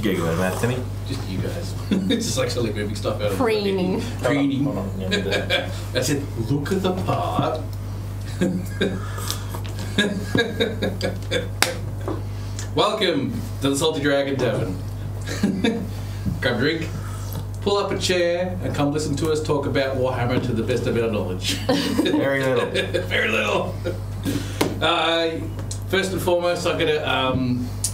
giggling at that, Timmy? Just you guys. It's just like silly moving stuff out of Preening. Preening. Hold on, yeah, I said, look at the part. Welcome to the Salty Dragon Tavern. Grab a drink, pull up a chair, and come listen to us talk about Warhammer to the best of our knowledge. Very little. Very little. First and foremost, I'm going to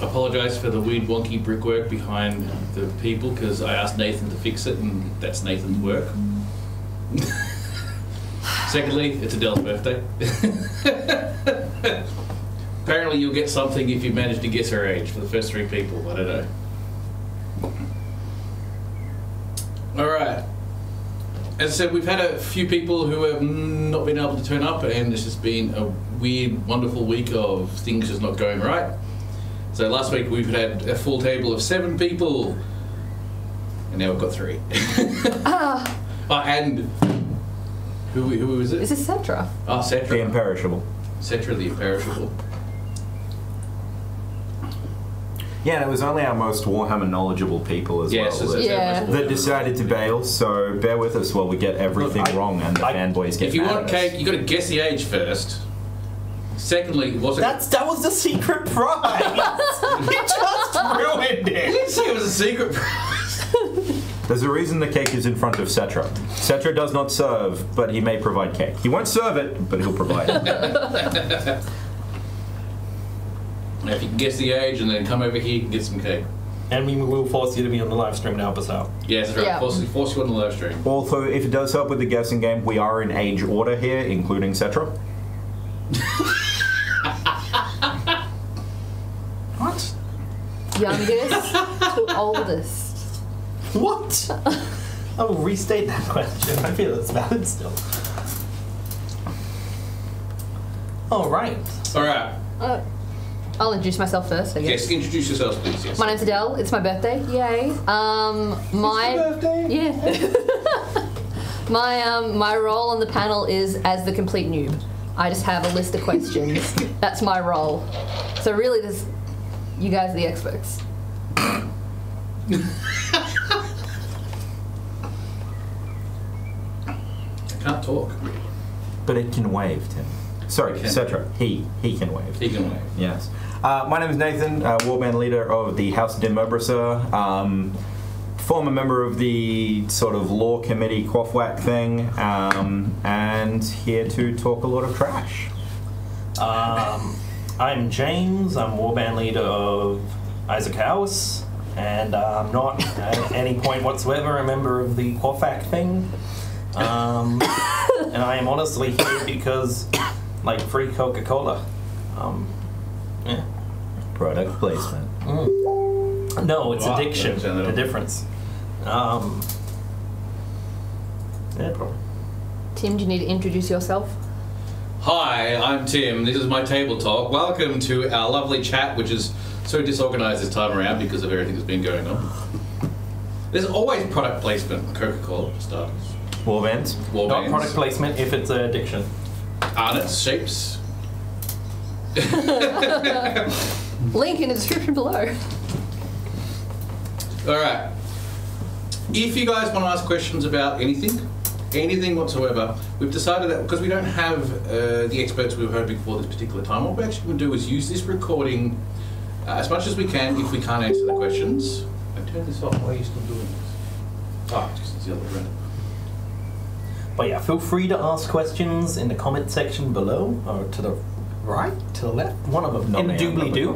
apologise for the weird wonky brickwork behind the people, because I asked Nathan to fix it, and that's Nathan's work. Secondly, it's Adele's birthday. Apparently you'll get something if you manage to guess her age for the first 3 people. I don't know. Alright. As I said, we've had a few people who have not been able to turn up, and this has been a weird, wonderful week of things just not going right. So last week we've had a full table of 7 people, and now we've got 3. And who is it? This is Cetra. Oh, Cetra. The imperishable. Cetra the imperishable. Yeah, and it was only our most Warhammer knowledgeable people as well that decided to bail, so bear with us while we get everything wrong and the fanboys get If you mad want at cake, us. you got to guess the age first. Secondly, that was the secret prize! You just ruined it! I didn't say it was a secret prize. There's a reason the cake is in front of Cetra. Cetra does not serve, but he may provide cake. He won't serve it, but he'll provide it. If you can guess the age and then come over here and get some cake. And we will force you to be on the live stream to help us out. Yes, that's right. Yeah. Force you on the live stream. Also, if it does help with the guessing game, we are in age order here, including Cetra. What? Youngest to oldest. What? I will restate that question. I feel it's valid still. Alright. Alright. I'll introduce myself first, I guess. Yes, introduce yourselves, please. Yes. My name's Adele. It's my birthday. Yay. My birthday? Yeah. My role on the panel is as the complete noob. I just have a list of questions. That's my role. So really, you guys are the experts. I can't talk. But it can wave, Tim. Sorry, Cetra. He can wave. He can wave. Yes. My name is Nathan, warband leader of the House de Mobrissa, former member of the sort of law committee quaffwhack thing, and here to talk a lot of trash. I'm James. I'm warband leader of Isaac House, and I'm not at any point whatsoever a member of the quaffwhack thing. And I am honestly here because, like, free Coca-Cola. Yeah. Product placement. No, it's addiction. The difference. Yeah, probably. Tim, do you need to introduce yourself? Hi, I'm Tim. This is my table talk. Welcome to our lovely chat, which is so disorganised this time around because of everything that's been going on. There's always product placement. Coca-Cola, for starters. Warbands. Not product placement if it's an addiction. Arnott's shapes. Link in the description below. Alright. If you guys want to ask questions about anything whatsoever, we've decided that because we don't have the experts we were hoping for this particular time, what we're actually going to do is use this recording as much as we can if we can't answer the questions. I turned this off. Why are you still doing this? Oh, it's because it's the other way around. But yeah, feel free to ask questions in the comment section below, or to the right, to the left, one of them. Not me, Indubitably do.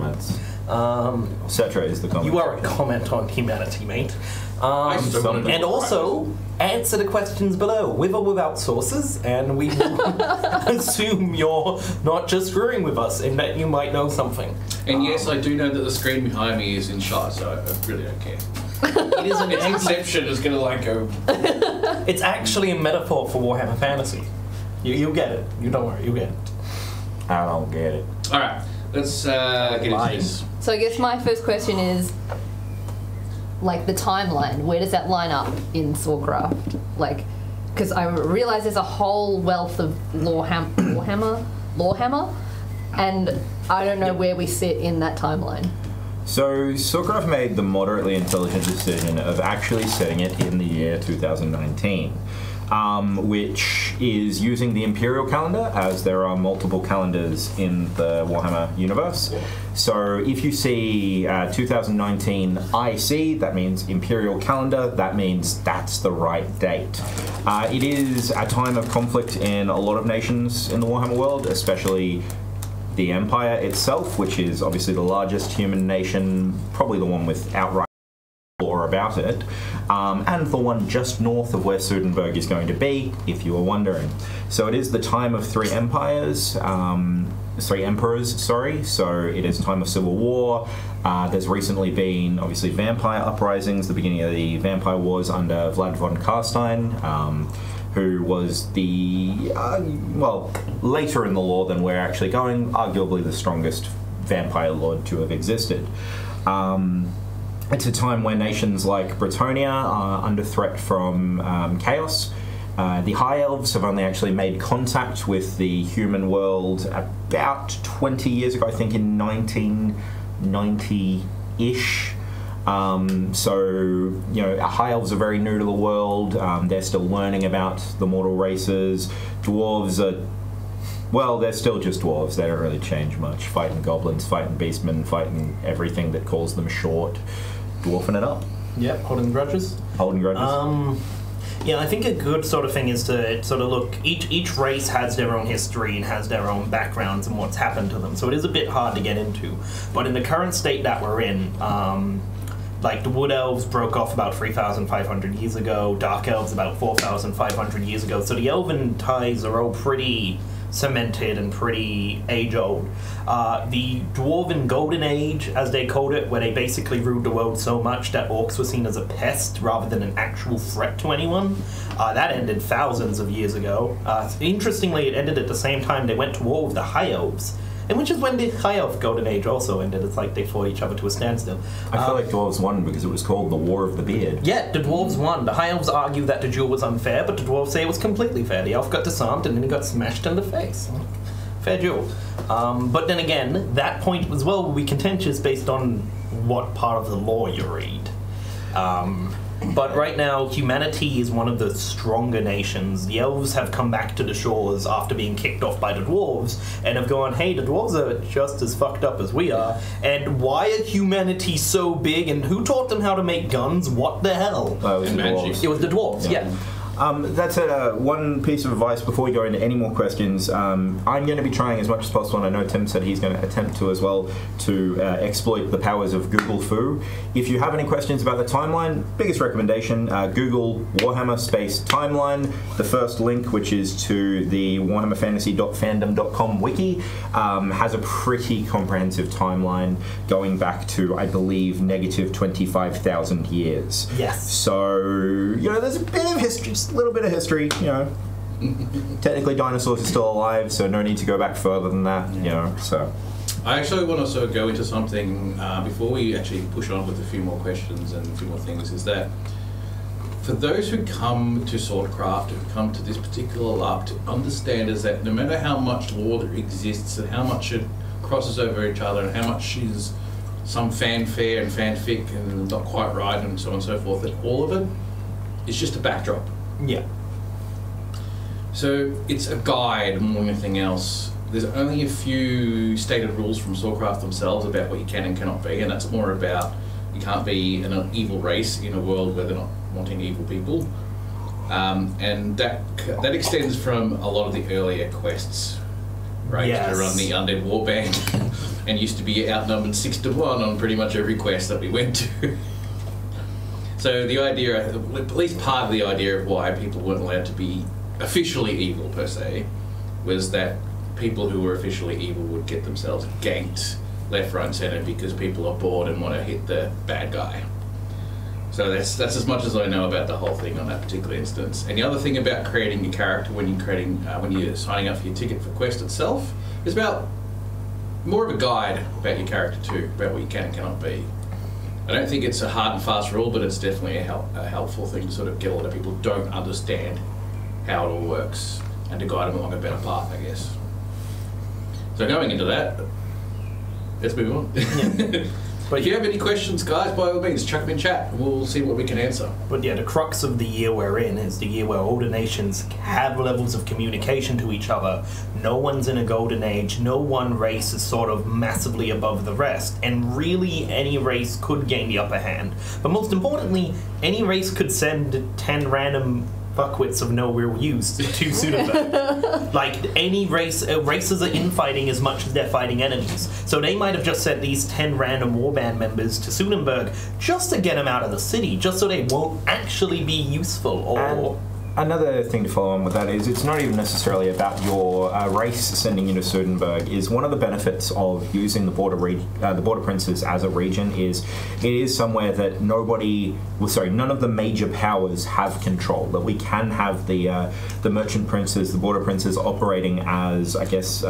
Cetra is the comment. You are a comment on humanity, mate. spelled it And also, answer the questions below, with or without sources, and we will assume you're not just screwing with us, and that you might know something. And yes, I do know that the screen behind me is in shot, so I really don't care. It is an Its inception is going to like go... It's actually a metaphor for Warhammer Fantasy. You'll get it. You don't worry, you'll get it. I don't get it. Alright, let's get into this. So I guess my first question is, like, the timeline. Where does that line up in Warcraft? Like, because I realise there's a whole wealth of Warhammer, and I don't know where we sit in that timeline. So Sorcraft made the moderately intelligent decision of actually setting it in the year 2019. Which is using the Imperial calendar, as there are multiple calendars in the Warhammer universe. So if you see 2019 IC, that means Imperial calendar, that means that's the right date. It is a time of conflict in a lot of nations in the Warhammer world, especially the Empire itself, which is obviously the largest human nation, probably the one with outright law about it, and the one just north of where Sudenburg is going to be, if you were wondering. So it is the time of three emperors, sorry. So it is a time of civil war. There's recently been, obviously, vampire uprisings, the beginning of the vampire wars under Vlad von Carstein, who was the, later in the lore than we're actually going, arguably the strongest vampire lord to have existed. It's a time where nations like Bretonnia are under threat from chaos. The High Elves have only actually made contact with the human world about 20 years ago, I think in 1990-ish. High Elves are very new to the world. They're still learning about the mortal races. Dwarves are, they're still just dwarves. They don't really change much. Fighting goblins, fighting beastmen, fighting everything that calls them short. Dwarfing it up. Yep, holding grudges. Holding grudges. I think a good sort of thing is to sort of look, each race has their own history and has their own backgrounds and what's happened to them, so it is a bit hard to get into. But in the current state that we're in, the Wood Elves broke off about 3,500 years ago, Dark Elves about 4,500 years ago, so the Elven ties are all pretty cemented and pretty age-old. The Dwarven Golden Age, as they called it, where they basically ruled the world so much that orcs were seen as a pest rather than an actual threat to anyone, that ended thousands of years ago. Interestingly, it ended at the same time they went to war with the High Elves, and which is when the High Elf Golden Age also ended. It's like they fought each other to a standstill. I feel like Dwarves won because it was called the War of the Beard. Yeah, the Dwarves won. The High Elves argue that the duel was unfair, but the Dwarves say it was completely fair. The Elf got disarmed and then he got smashed in the face. Fair duel. But then again, that point as well will be contentious based on what part of the lore you read. But right now, humanity is one of the stronger nations. The elves have come back to the shores after being kicked off by the dwarves and have gone, hey, the dwarves are just as fucked up as we are, and why is humanity so big, and who taught them how to make guns? What the hell? It was the dwarves. It was the dwarves, yeah. That's one piece of advice before we go into any more questions. I'm going to be trying as much as possible, and I know Tim said he's going to attempt to as well, to exploit the powers of Google Foo. If you have any questions about the timeline, biggest recommendation, Google Warhammer space timeline. The first link, which is to the warhammerfantasy.fandom.com wiki, has a pretty comprehensive timeline going back to, I believe, negative 25,000 years. Yes. So, there's a bit of history, just a little bit of history, Technically, dinosaurs are still alive, so no need to go back further than that, so. I actually want to sort of go into something before we actually push on with a few more questions and a few more things, is that for those who come to Swordcraft, who come to this particular LARP, to understand is that no matter how much lore there exists and how much it crosses over each other and how much is some fanfare and fanfic and not quite right and so on and so forth, that all of it is just a backdrop. Yeah. So it's a guide more than anything else. There's only a few stated rules from Swordcraft themselves about what you can and cannot be, and that's more about you can't be an evil race in a world where they're not wanting evil people. And that extends from a lot of the earlier quests, right? Yes. To run the Undead Warband, and used to be outnumbered 6-1 on pretty much every quest that we went to. So the idea, at least part of the idea of why people weren't allowed to be officially evil per se, was that people who were officially evil would get themselves ganked left, right, and centre because people are bored and want to hit the bad guy. So that's as much as I know about the whole thing on that particular instance. And the other thing about creating your character when you're signing up for your ticket for quest itself is about more of a guide about your character too, about what you can and cannot be. I don't think it's a hard and fast rule, but it's definitely a helpful thing to sort of get a lot of people who don't understand how it all works and to guide them along a better path, I guess. So going into that, let's move on. But if you have any questions, guys, by all means, chuck them in chat. We'll see what we can answer. But yeah, the crux of the year we're in is the year where older nations have levels of communication to each other. No one's in a golden age. No one race is sort of massively above the rest. And really, any race could gain the upper hand. But most importantly, any race could send 10 random fuckwits of no real use to Sudenburg. Like, any race, races are infighting as much as they're fighting enemies. So they might have just sent these 10 random warband members to Sudenburg just to get them out of the city, just so they won't actually be useful or... Another thing to follow on with that is it's not even necessarily about your race sending you to Sudenburg. Is one of the benefits of using the border princes as a region is it is somewhere that none of the major powers have control. That we can have the merchant princes, the border princes operating as, I guess,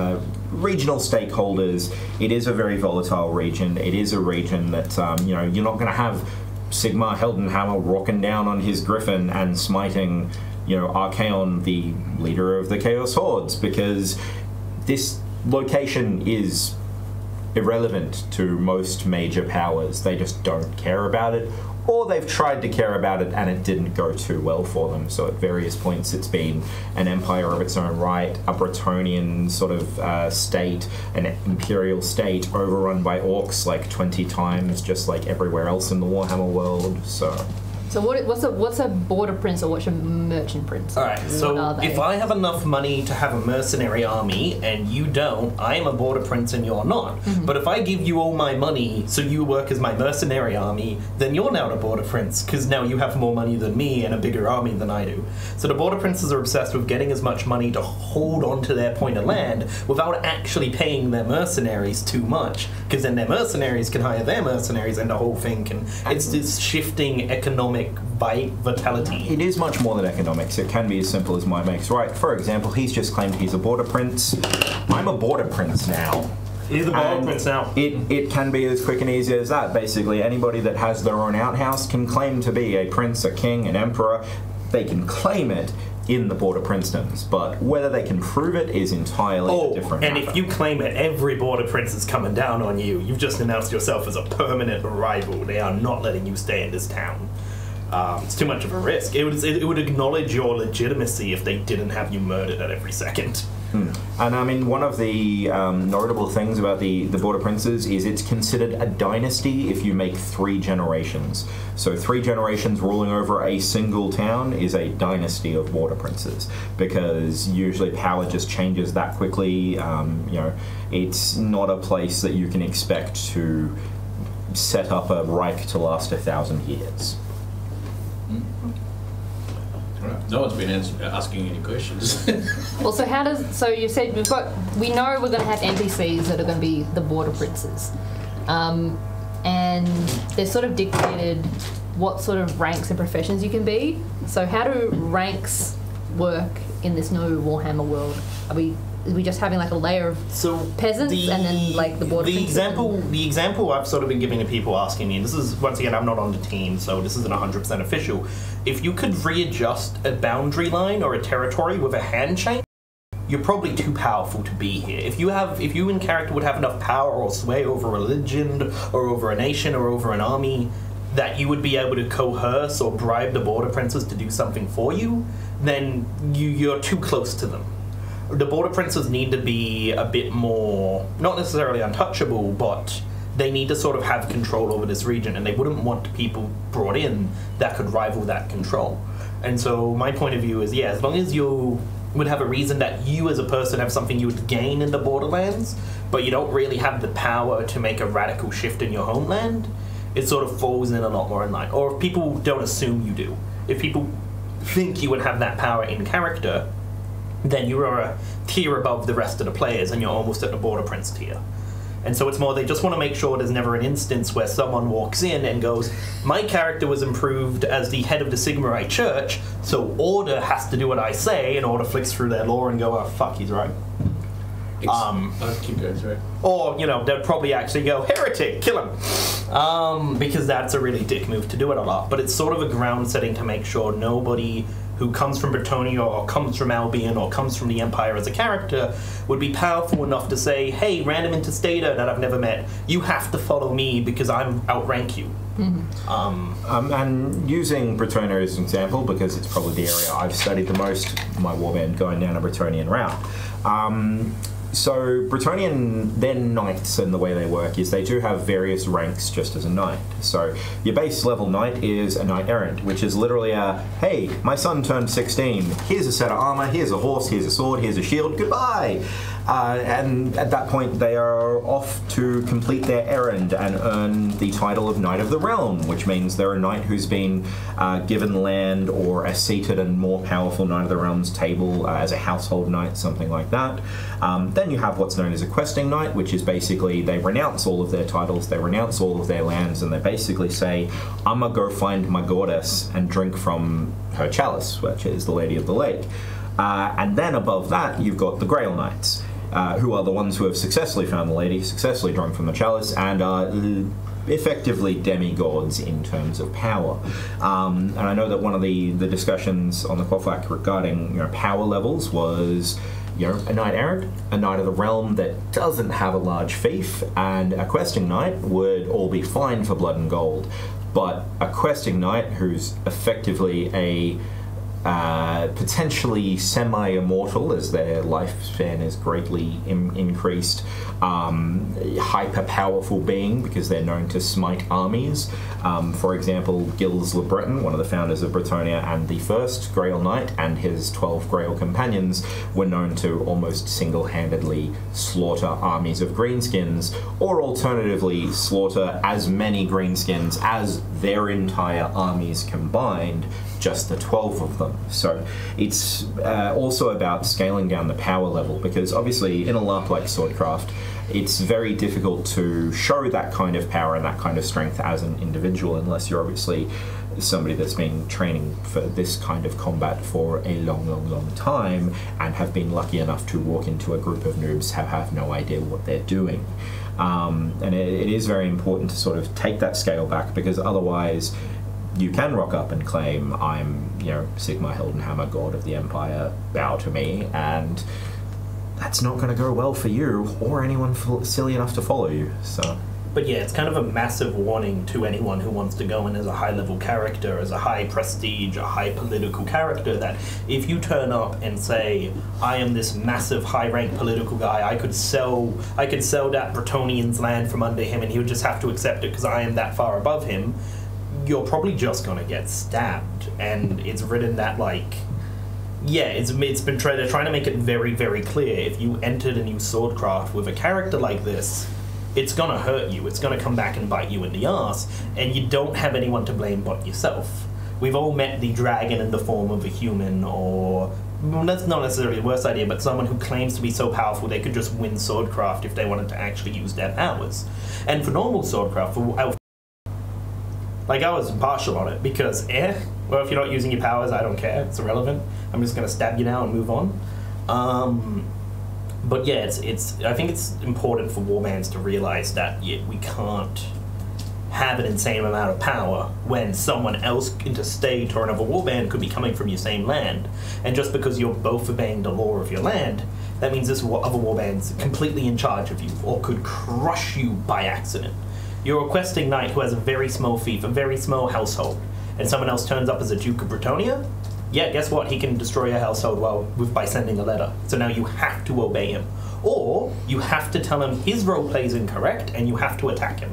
regional stakeholders. It is a very volatile region. It is a region that you're not going to have Sigmar Heldenhammer rocking down on his griffin and smiting, Archaon, the leader of the Chaos Hordes, because this location is irrelevant to most major powers. They just don't care about it, or they've tried to care about it and it didn't go too well for them. So at various points it's been an empire of its own right, a Bretonian sort of state, an imperial state overrun by orcs like 20 times, just like everywhere else in the Warhammer world. So what's a border prince or what's a merchant prince? Alright, so if I have enough money to have a mercenary army and you don't, I am a border prince and you're not. Mm-hmm. But if I give you all my money so you work as my mercenary army, then you're now a border prince, because now you have more money than me and a bigger army than I do. So the border princes are obsessed with getting as much money to hold on to their point of land without actually paying their mercenaries too much, because then their mercenaries can hire their mercenaries and the whole thing can... It's this shifting economic vitality. It is much more than economics. It can be as simple as might makes right. For example, he's just claimed he's a border prince. I'm a border prince now. He's a border prince now. It can be as quick and easy as that. Basically, anybody that has their own outhouse can claim to be a prince, a king, an emperor. They can claim it in the border princedoms, but whether they can prove it is entirely a different matter. And if you claim it, every border prince is coming down on you. You've just announced yourself as a permanent rival. They are not letting you stay in this town. It's too much of a risk. It would acknowledge your legitimacy if they didn't have you murdered at every second. And I mean, one of the notable things about the border princes is it's considered a dynasty if you make 3 generations. So 3 generations ruling over a single town is a dynasty of border princes, because usually power just changes that quickly. It's not a place that you can expect to set up a Reich to last 1,000 years. No one's been asking any questions. Well, so you said we know we're going to have NPCs that are going to be the border princes, and they're sort of dictated what sort of ranks and professions you can be. So how do ranks work in this new Warhammer world? Are we just having like a layer of peasants and then like the border princes? The example I've sort of been giving to people asking me, and this is, once again, I'm not on the team, so this isn't 100% official. If you could readjust a boundary line or a territory with a handshake, you're probably too powerful to be here. If you in character would have enough power or sway over a religion or over a nation or over an army that you would be able to coerce or bribe the border princes to do something for you, then you're too close to them. The border princes need to be a bit more, not necessarily untouchable, but they need to sort of have control over this region, and they wouldn't want people brought in that could rival that control. And so my point of view is, yeah, as long as you would have a reason that you as a person have something you would gain in the borderlands, but you don't really have the power to make a radical shift in your homeland, it sort of falls in a lot more in line. Or if people don't assume you do. If people think you would have that power in character, then you are a tier above the rest of the players and you're almost at the border prince tier. And so it's more, they just want to make sure there's never an instance where someone walks in and goes, my character was improved as the head of the Sigmarite Church, so Order has to do what I say, and Order flicks through their lore and go, oh fuck, he's right. Keep going through it. Or, they'd probably actually go, heretic, kill him. Because that's a really dick move to do it a lot. But it's sort of a ground setting to make sure nobody who comes from Bretonia or comes from Albion or comes from the Empire as a character would be powerful enough to say, hey, random interstater that I've never met, you have to follow me because I'm outrank you. And using Bretonia as an example, because it's probably the area I've studied the most, my warband going down a Bretonian route. So Bretonian, their knights and the way they work is they do have various ranks just as a knight. So your base level knight is a knight errant, which is literally a, hey, my son turned 16, here's a set of armor, here's a horse, here's a sword, here's a shield, goodbye! And at that point they are off to complete their errand and earn the title of Knight of the Realm, which means they're a knight who's been given land or a seated and more powerful Knight of the Realm's table as a household knight, something like that. Then you have what's known as a questing knight, which is basically they renounce all of their titles, they renounce all of their lands, and they basically say, I'm gonna go find my goddess and drink from her chalice, which is the Lady of the Lake. And then above that, you've got the Grail Knights, who are the ones who have successfully found the lady, successfully drunk from the chalice, and are effectively demigods in terms of power. And I know that one of the discussions on the Quafflack regarding power levels was a knight errant, a knight of the realm that doesn't have a large fief, and a questing knight would all be fine for blood and gold. But a questing knight who's effectively a potentially semi-immortal, as their lifespan is greatly increased, hyper-powerful being because they're known to smite armies. For example, Gilles Le Breton, one of the founders of Bretonia and the first Grail Knight, and his 12 Grail companions were known to almost single-handedly slaughter armies of greenskins, or alternatively slaughter as many greenskins as their entire armies combined, just the 12 of them. So it's also about scaling down the power level, because obviously in a LARP like Swordcraft, it's very difficult to show that kind of power and that kind of strength as an individual unless you're obviously somebody that's been training for this kind of combat for a long time and have been lucky enough to walk into a group of noobs who have no idea what they're doing. And it is very important to sort of take that scale back, because otherwise you can rock up and claim, I'm, Sigmar Hildenhammer, god of the Empire, bow to me, and that's not going to go well for you or anyone silly enough to follow you. So. But yeah, it's kind of a massive warning to anyone who wants to go in as a high-level character, as a high prestige, a high political character, that if you turn up and say, I am this massive high-ranked political guy, I could sell that Bretonian's land from under him and he would just have to accept it because I am that far above him, you're probably just going to get stabbed. And it's written that, it's been they're trying to make it very, very clear, if you entered a new Swordcraft with a character like this, it's going to hurt you, it's going to come back and bite you in the arse, and you don't have anyone to blame but yourself. We've all met the dragon in the form of a human, or, well, that's not necessarily the worst idea, but someone who claims to be so powerful they could just win Swordcraft if they wanted to actually use their powers. And for normal Swordcraft, I was partial on it, because, well, if you're not using your powers, I don't care, it's irrelevant. I'm just going to stab you now and move on. But yeah, I think it's important for warbands to realize that we can't have an insane amount of power when someone else interstate or another warband could be coming from your same land. And just because you're both obeying the law of your land, that means this other warband's completely in charge of you, or could crush you by accident. You're a questing knight who has a very small fief, a very small household, and someone else turns up as a Duke of Bretonia? Yeah, guess what? He can destroy your household by sending a letter. So now you have to obey him. Or you have to tell him his roleplay is incorrect and you have to attack him.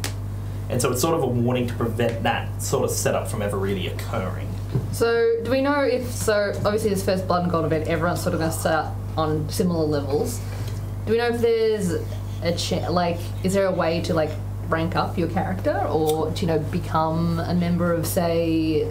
And so it's sort of a warning to prevent that sort of setup from ever really occurring. So do we know obviously this first Blood and Gold event, everyone's sort of going to start on similar levels. Do we know if there's is there a way to rank up your character, or to become a member of, say,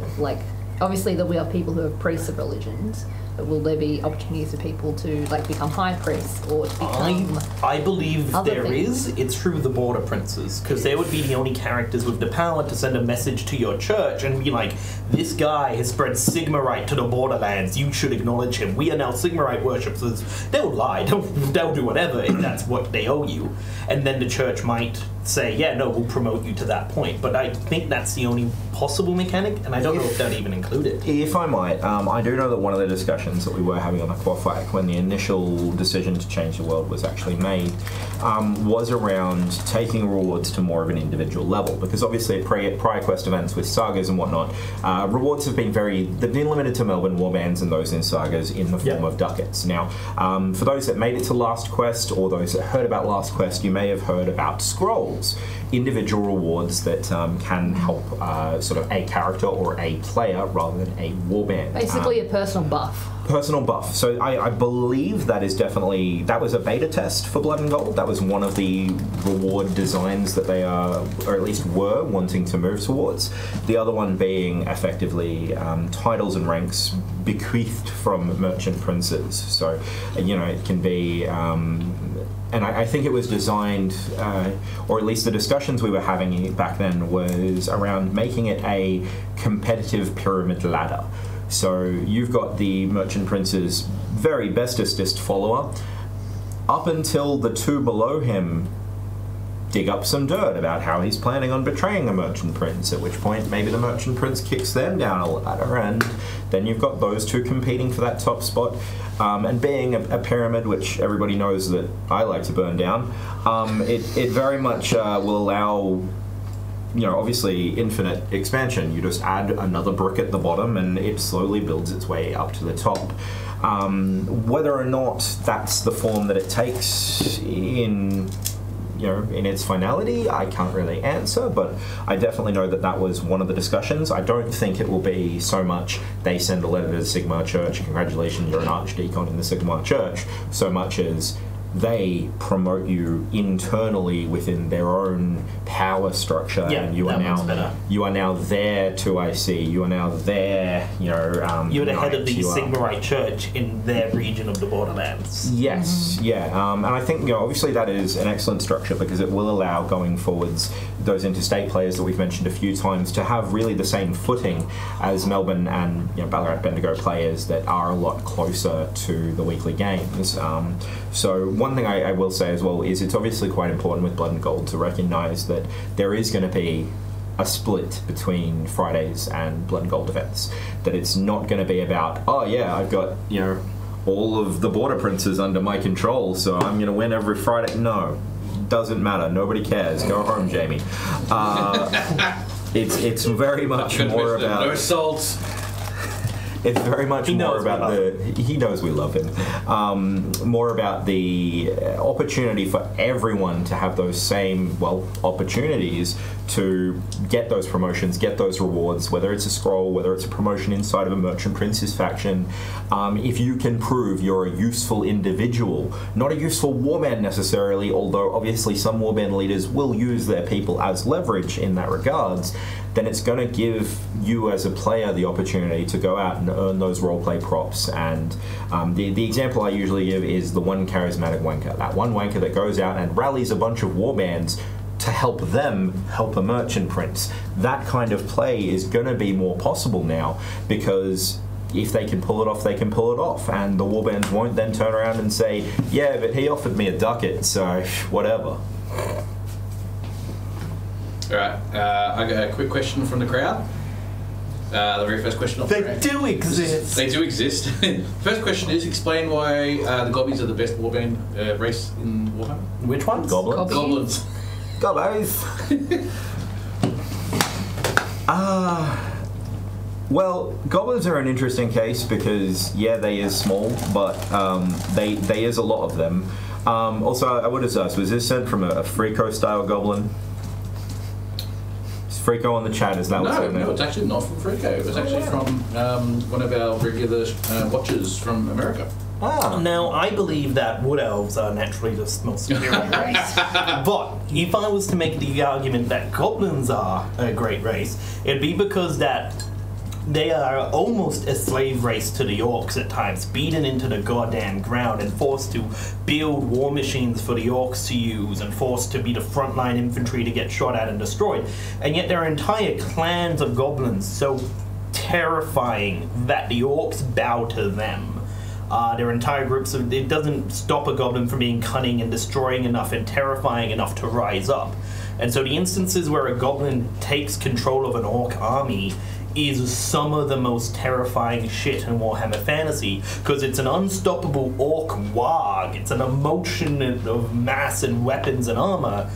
obviously there will be people who are priests of religions, but will there be opportunities for people to become high priests or to become I believe there is. It's through the border princes, because they would be the only characters with the power to send a message to your church and be like, this guy has spread Sigmarite to the borderlands, you should acknowledge him. We are now Sigmarite worshippers. They'll lie, they'll do whatever if that's what they owe you. And then the church might say, yeah, no, we'll promote you to that point. But I think that's the only possible mechanic, and I don't know if that even included. If I might, I do know that one of the discussions that we were having on the Quaffwack when the initial decision to change the world was actually made was around taking rewards to more of an individual level, because obviously at prior quest events with sagas and whatnot, rewards have been they've been limited to Melbourne warbands and those in sagas in the form of ducats. Now, for those that made it to Last Quest, or those that heard about Last Quest, you may have heard about scrolls, individual rewards that can help sort of a character or a player rather than a warband. Basically a personal buff. Personal buff. So I believe that was a beta test for Blood and Gold. That was one of the reward designs that they are, or at least were, wanting to move towards. The other one being effectively titles and ranks bequeathed from merchant princes. So, it can be... and I think it was designed, or at least the discussions we were having back then was around making it a competitive pyramid ladder. So you've got the Merchant Prince's very bestest follower, up until the two below him dig up some dirt about how he's planning on betraying the Merchant Prince, at which point maybe the Merchant Prince kicks them down a ladder, and then you've got those two competing for that top spot. And being a pyramid, which everybody knows that I like to burn down, it very much will allow... obviously infinite expansion. You just add another brick at the bottom and it slowly builds its way up to the top. Whether or not that's the form that it takes in its finality, I can't really answer, but I definitely know that that was one of the discussions. I don't think it will be so much they send a letter to the Sigmar Church, congratulations, you're an archdeacon in the Sigmar Church, so much as they promote you internally within their own power structure, and you are now there to IC. You are now there. You're the head of the Sigmarite Church in their region of the Borderlands. Yes, and I think obviously that is an excellent structure because it will allow going forwards those interstate players that we've mentioned a few times to have really the same footing as Melbourne and Ballarat Bendigo players that are a lot closer to the weekly games. So one thing I will say as well is it's obviously quite important with Blood and Gold to recognise that there is going to be a split between Fridays and Blood and Gold events. That it's not going to be about, oh yeah, I've got, all of the border princes under my control, so I'm going to win every Friday. No, doesn't matter. Nobody cares. Go home, Jamie. It's very much more about... No assaults. It's very much more about he knows we love him. More about the opportunity for everyone to have those same, opportunities to get those promotions, get those rewards, whether it's a scroll, whether it's a promotion inside of a Merchant Prince's faction. If you can prove you're a useful individual, not a useful warband necessarily, although obviously some warband leaders will use their people as leverage in that regards, then it's going to give you as a player the opportunity to go out and earn those roleplay props. And the example I usually give is the one charismatic wanker. That one wanker that goes out and rallies a bunch of warbands to help them help a Merchant Prince. That kind of play is going to be more possible now because if they can pull it off, they can pull it off. And the warbands won't then turn around and say, yeah, but he offered me a ducat, so whatever. All right, I got a quick question from the crowd. The very first question off the They do exist. They do exist. First question is, explain why the Gobbies are the best warband race in Warhammer. Which ones? Goblins. Goblins. Gobbies. Well, goblins are an interesting case because, yeah, they is small, but they is a lot of them. Also, I would have asked, was this sent from a Frico-style goblin? Is Frico on the chat? Is that what's in there? No, it's actually not from Frico. It was actually from one of our regular watchers from America. Ah. Now, I believe that wood elves are naturally just the most superior race. But if I was to make the argument that goblins are a great race, it'd be because that they are almost a slave race to the orcs at times, beaten into the goddamn ground and forced to build war machines for the orcs to use and forced to be the frontline infantry to get shot at and destroyed. And yet there are entire clans of goblins so terrifying that the orcs bow to them. Their entire groups, it doesn't stop a goblin from being cunning and destroying enough and terrifying enough to rise up. And so the instances where a goblin takes control of an orc army is some of the most terrifying shit in Warhammer Fantasy, because it's an unstoppable orc warg. It's an emotion of mass and weapons and armor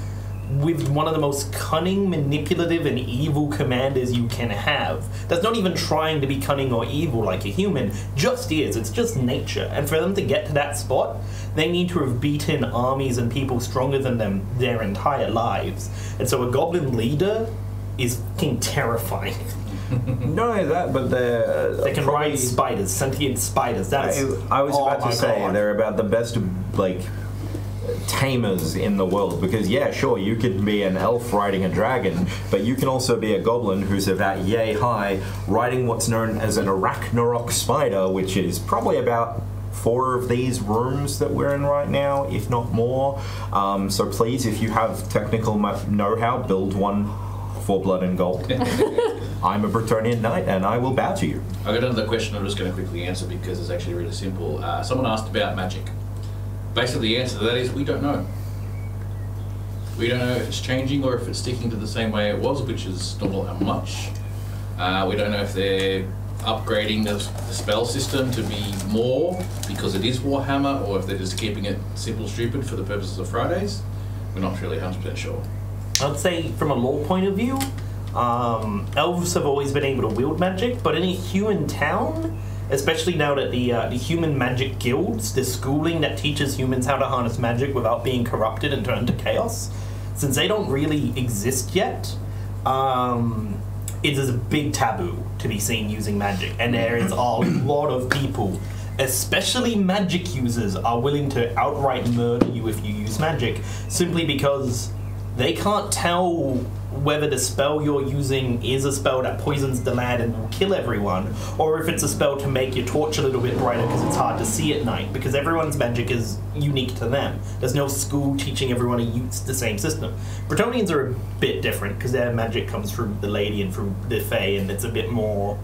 with one of the most cunning, manipulative, and evil commanders you can have. That's not even trying to be cunning or evil like a human, just is. It's just nature. And for them to get to that spot, they need to have beaten armies and people stronger than them their entire lives. And so a goblin leader is fucking terrifying. Not only that, but they can ride spiders, sentient spiders. That's I was about to say God. they're about the best like tamers in the world, because yeah, sure, you could be an elf riding a dragon, but you can also be a goblin who's about yay high riding what's known as an arachnarok spider, which is probably about 4 of these rooms that we're in right now, if not more. So please, if you have technical know-how, build one for blood and gold. I'm a Bretonnian knight, and I will bow to you. I've got another question I'm just going to quickly answer because it's actually really simple. Someone asked about magic. Basically, the answer to that is we don't know. We don't know if it's changing or if it's sticking to the same way it was, which is not much. We don't know if they're upgrading the spell system to be more because it is Warhammer, or if they're just keeping it simple stupid for the purposes of Fridays. We're not really 100% sure. I'd say from a lore point of view, elves have always been able to wield magic, but in a human town, especially now that the human magic guilds, the schooling that teaches humans how to harness magic without being corrupted and turned to chaos, since they don't really exist yet, it is a big taboo to be seen using magic, and there is a lot of people, especially magic users, are willing to outright murder you if you use magic, simply because they can't tell whether the spell you're using is a spell that poisons the land and will kill everyone, or if it's a spell to make your torch a little bit brighter because it's hard to see at night, because everyone's magic is unique to them. There's no school teaching everyone to use the same system. Bretonians are a bit different because their magic comes from the Lady and from the Fae, and it's a bit more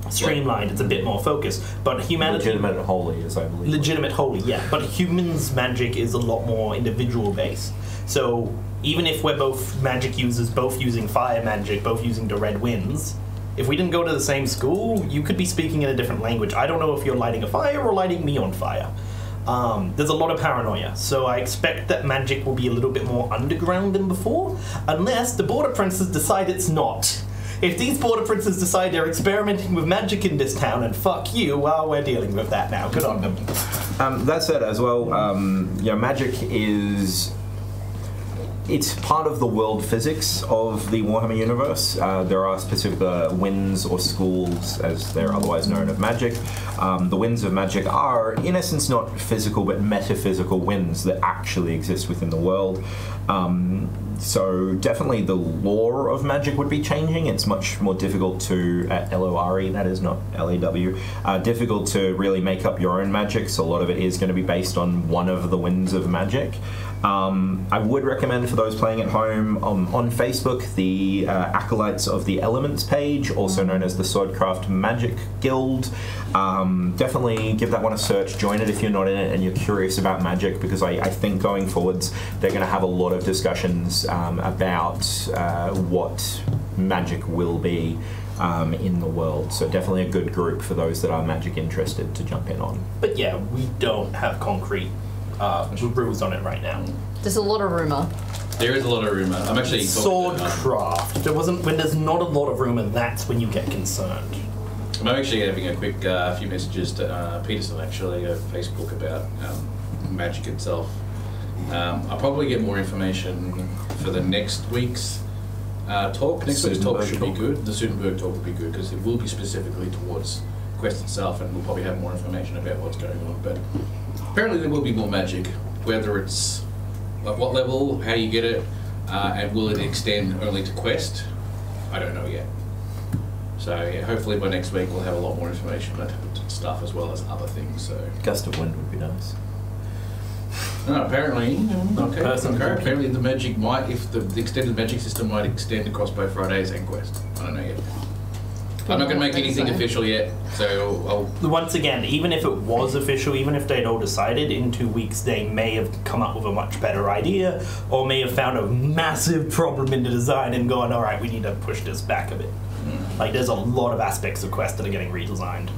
streamlined, it's a bit more focused. But humanity... Legitimate holy, as I believe. Legitimate holy, yeah. But humans' magic is a lot more individual-based. So even if we're both magic users, both using fire magic, both using the red winds, if we didn't go to the same school, you could be speaking in a different language. I don't know if you're lighting a fire or lighting me on fire. There's a lot of paranoia, so I expect that magic will be a little bit more underground than before, unless the Border Princes decide it's not. If these Border Princes decide they're experimenting with magic in this town, and fuck you, well, we're dealing with that now. Good on them. That said, as well, magic is... It's part of the world physics of the Warhammer universe. There are specific winds or schools, as they're otherwise known, of magic. The winds of magic are, in essence, not physical but metaphysical winds that actually exist within the world. So definitely the lore of magic would be changing. It's much more difficult to, L-O-R-E, that is, not L-A-W, difficult to really make up your own magic, so a lot of it is going to be based on one of the winds of magic. I would recommend for those playing at home on Facebook the Acolytes of the Elements page, also known as the Swordcraft Magic Guild. Definitely give that one a search, join it if you're not in it and you're curious about magic, because I think going forwards they're going to have a lot of discussions about what magic will be in the world. So definitely a good group for those that are magic interested to jump in on. But yeah, we don't have concrete rules on it right now. There's a lot of rumour. There is a lot of rumour. I'm actually Swordcraft. When there's not a lot of rumour, that's when you get concerned. I'm actually having a quick few messages to Peterson actually of Facebook about magic itself. I'll probably get more information for the next week's talk. Next week's talk should be good. The Sudenburg talk will be good because it will be specifically towards Quest itself, and we'll probably have more information about what's going on. But apparently there will be more magic, whether it's at what level, how you get it, and will it extend only to Quest? I don't know yet. So yeah, hopefully by next week we'll have a lot more information about stuff as well as other things. So Gust of wind would be nice. no, apparently apparently the magic might, if the extended magic system might extend across both Fridays and Quest. I don't know yet. I'm not going to make anything official yet, so I'll... Once again, even if it was official, even if they'd all decided, in 2 weeks they may have come up with a much better idea, or may have found a massive problem in the design and gone, alright, we need to push this back a bit. Like, there's a lot of aspects of Quest that are getting redesigned.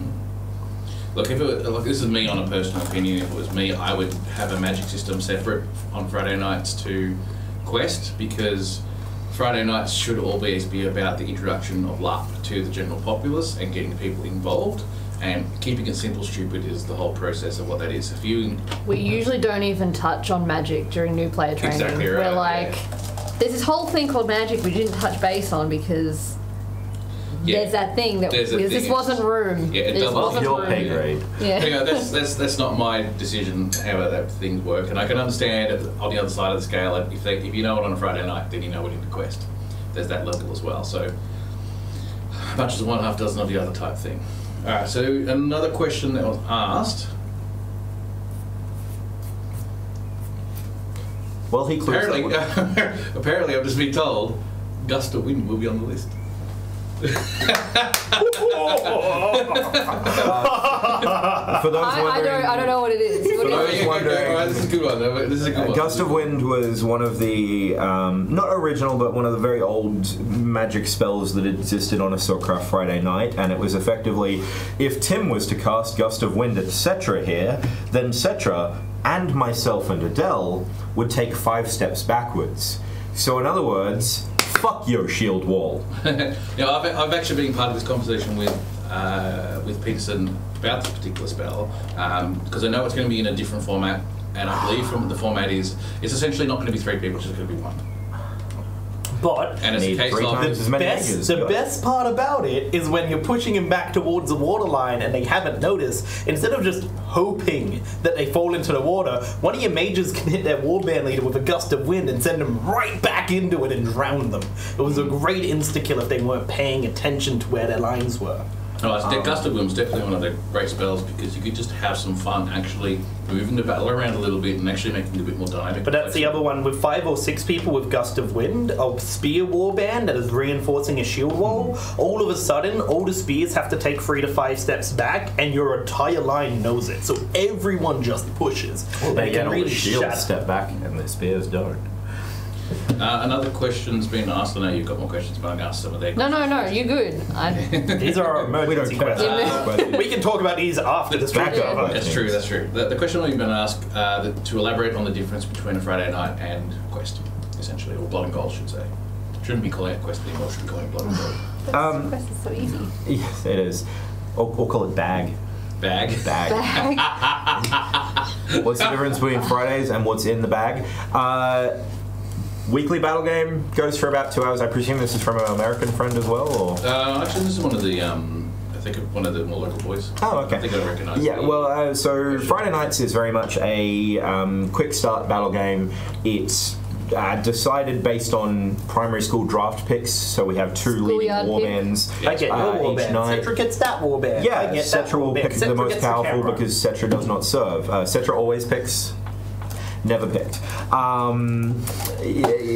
Look, if it was, look, this is me on a personal opinion. If it was me, I would have a magic system separate on Friday nights to Quest, because Friday nights should always be about the introduction of LARP to the general populace and getting people involved. And keeping it simple, stupid is the whole process of what that is. If you... We usually don't even touch on magic during new player training. Exactly right. We're like, there's this whole thing called magic we didn't touch base on because there's that thing that this wasn't room. Yeah, this wasn't your room. pay grade. Yeah. You know, that's not my decision how that things work, and I can understand on the other side of the scale if you know it on a Friday night, then you know it in the Quest. There's that level as well. So much as one half dozen of the other type thing. All right. So another question that was asked. Well, he clears Apparently, that one. apparently, I've just been told Gust of Wind will be on the list. For those I don't know what it is. What those is it? wondering- Alright, this is a good one. This is a good one. Gust of Wind was one of the, not original, but one of the very old magic spells that existed on a Silkcraft Friday night, and it was effectively, if Tim was to cast Gust of Wind at Cetra here, then Cetra and myself and Adele would take 5 steps backwards. So in other words, fuck your shield wall. I've actually been part of this conversation with Peterson about this particular spell, because I know it's going to be in a different format, and I believe from the format is it's essentially not going to be 3 people, it's just going to be 1. But And it's a Need case 3 of times as many mages. the best part about it is when you're pushing him back towards the water line and they haven't noticed, instead of just hoping that they fall into the water, one of your mages can hit their warband leader with a gust of wind and send them right back into it and drown them. It was a great insta-kill if they weren't paying attention to where their lines were. Gust of Wind's definitely one of the great spells, because you could just have some fun actually moving the battle around a little bit and actually making it a bit more dynamic. But that's the other one, with 5 or 6 people with Gust of Wind, a spear warband that is reinforcing a shield wall, all of a sudden, all the spears have to take 3 to 5 steps back, and your entire line knows it. So everyone just pushes. Well, and they it get can all really the shields shatter. step back, and the spears don't. Another question's been asked. I know you've got more questions, but I'm going to ask some of their No, you're good. These are our emergency We don't care. questions. We can talk about these after the Back stream. up. That's true, that's true. The question we've been asked to elaborate on the difference between a Friday night and Quest, essentially, or Blood and Gold, should say. Shouldn't be calling it Quest anymore, should be calling it Blood and Gold. Quest is so easy. Yes, it is. Or call it bag. Bag. Bag. What's the difference between Fridays and what's in the bag? Weekly battle game goes for about 2 hours. I presume this is from an American friend as well, or? Actually, this is one of the, I think one of the more local boys. Oh, okay. I think I recognise. Yeah, well, so Friday Nights is very much a quick start battle game. It's decided based on primary school draft picks, so we have 2 leading Schoolyard warbands I get your each warband. night. Cetra gets that warband. I Yeah, get that Cetra will warband. pick the Cetra most gets the powerful camera. because Cetra does not serve. Cetra always picks. Never picked.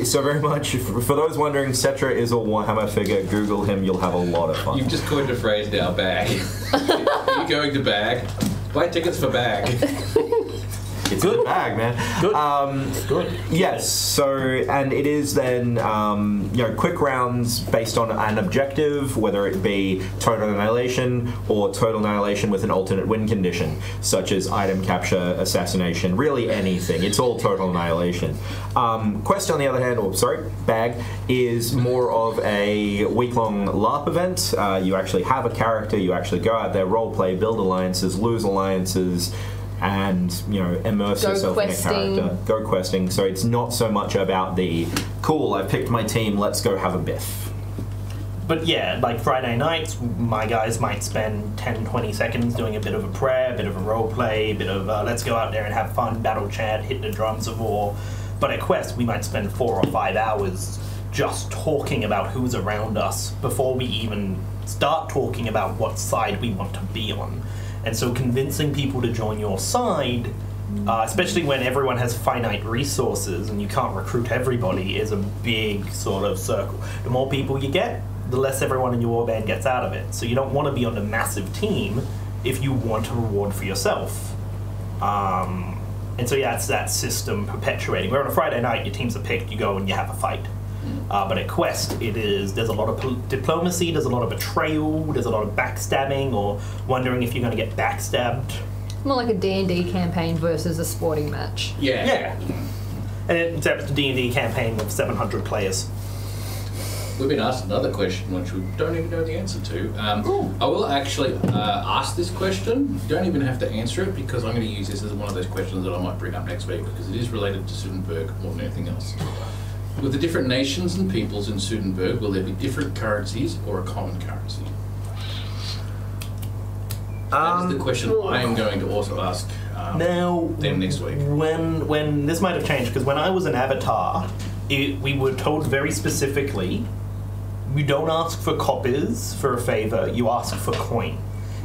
So very much, for those wondering, Cetra is a Warhammer figure. Google him, you'll have a lot of fun. You've just coined a phrase now, bag. Are you going to bag? Buy tickets for bag. It's good bag, man. Good. Good. Yes. So, and it is then quick rounds based on an objective, whether it be total annihilation or total annihilation with an alternate win condition, such as item capture, assassination, really anything. It's all total annihilation. Quest, on the other hand, bag is more of a week-long LARP event. You actually have a character. You actually go out there, role play, build alliances, lose alliances, and immerse yourself in a character. Go questing. So it's not so much about the cool, I've picked my team, let's go have a biff. But yeah, like Friday nights, my guys might spend 10-20 seconds doing a bit of a prayer, a bit of a role play, a bit of let's go out there and have fun, battle chat, hit the drums of war. But at Quest, we might spend 4 or 5 hours just talking about who's around us before we even start talking about what side we want to be on. And so convincing people to join your side, especially when everyone has finite resources and you can't recruit everybody, is a big sort of circle. The more people you get, the less everyone in your warband gets out of it. So you don't want to be on a massive team if you want a reward for yourself. And so yeah, it's that system perpetuating. Where on a Friday night, your teams are picked, you go and you have a fight. But at Quest, there's a lot of diplomacy, there's a lot of betrayal, there's a lot of backstabbing, or wondering if you're going to get backstabbed. More like a D&D campaign versus a sporting match. Yeah. Yeah. And it's a D&D campaign with 700 players. We've been asked another question which we don't even know the answer to. I will actually ask this question. You don't even have to answer it because I'm going to use this as one of those questions that I might bring up next week because it is related to Sudenburg more than anything else. With the different nations and peoples in Sudenburg, will there be different currencies or a common currency? That is the question I am going to also ask them next week. When this might have changed, because when I was an Avatar, we were told very specifically, you don't ask for coppers for a favor, you ask for coin.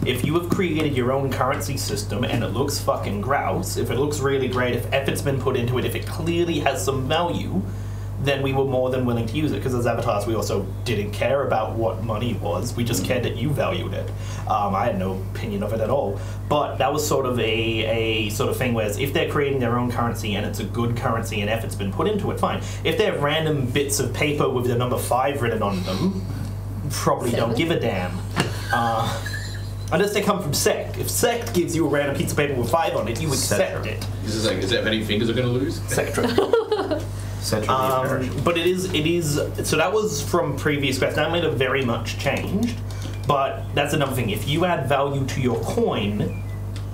If you have created your own currency system and it looks fucking grouse, if it looks really great, if effort's been put into it, if it clearly has some value, then we were more than willing to use it, because as avatars we also didn't care about what money was, we just cared that you valued it. I had no opinion of it at all, but that was sort of a sort of thing where if they're creating their own currency and it's a good currency and effort's been put into it, fine. If they're random bits of paper with the number 5 written on them, probably 7. don't give a damn. Unless they come from Sect. If Sect gives you a random piece of paper with 5 on it, you accept it. Is that how many fingers are going to lose? Sectra. But it is. So that was from previous quests. That might have very much changed, but that's another thing. If you add value to your coin,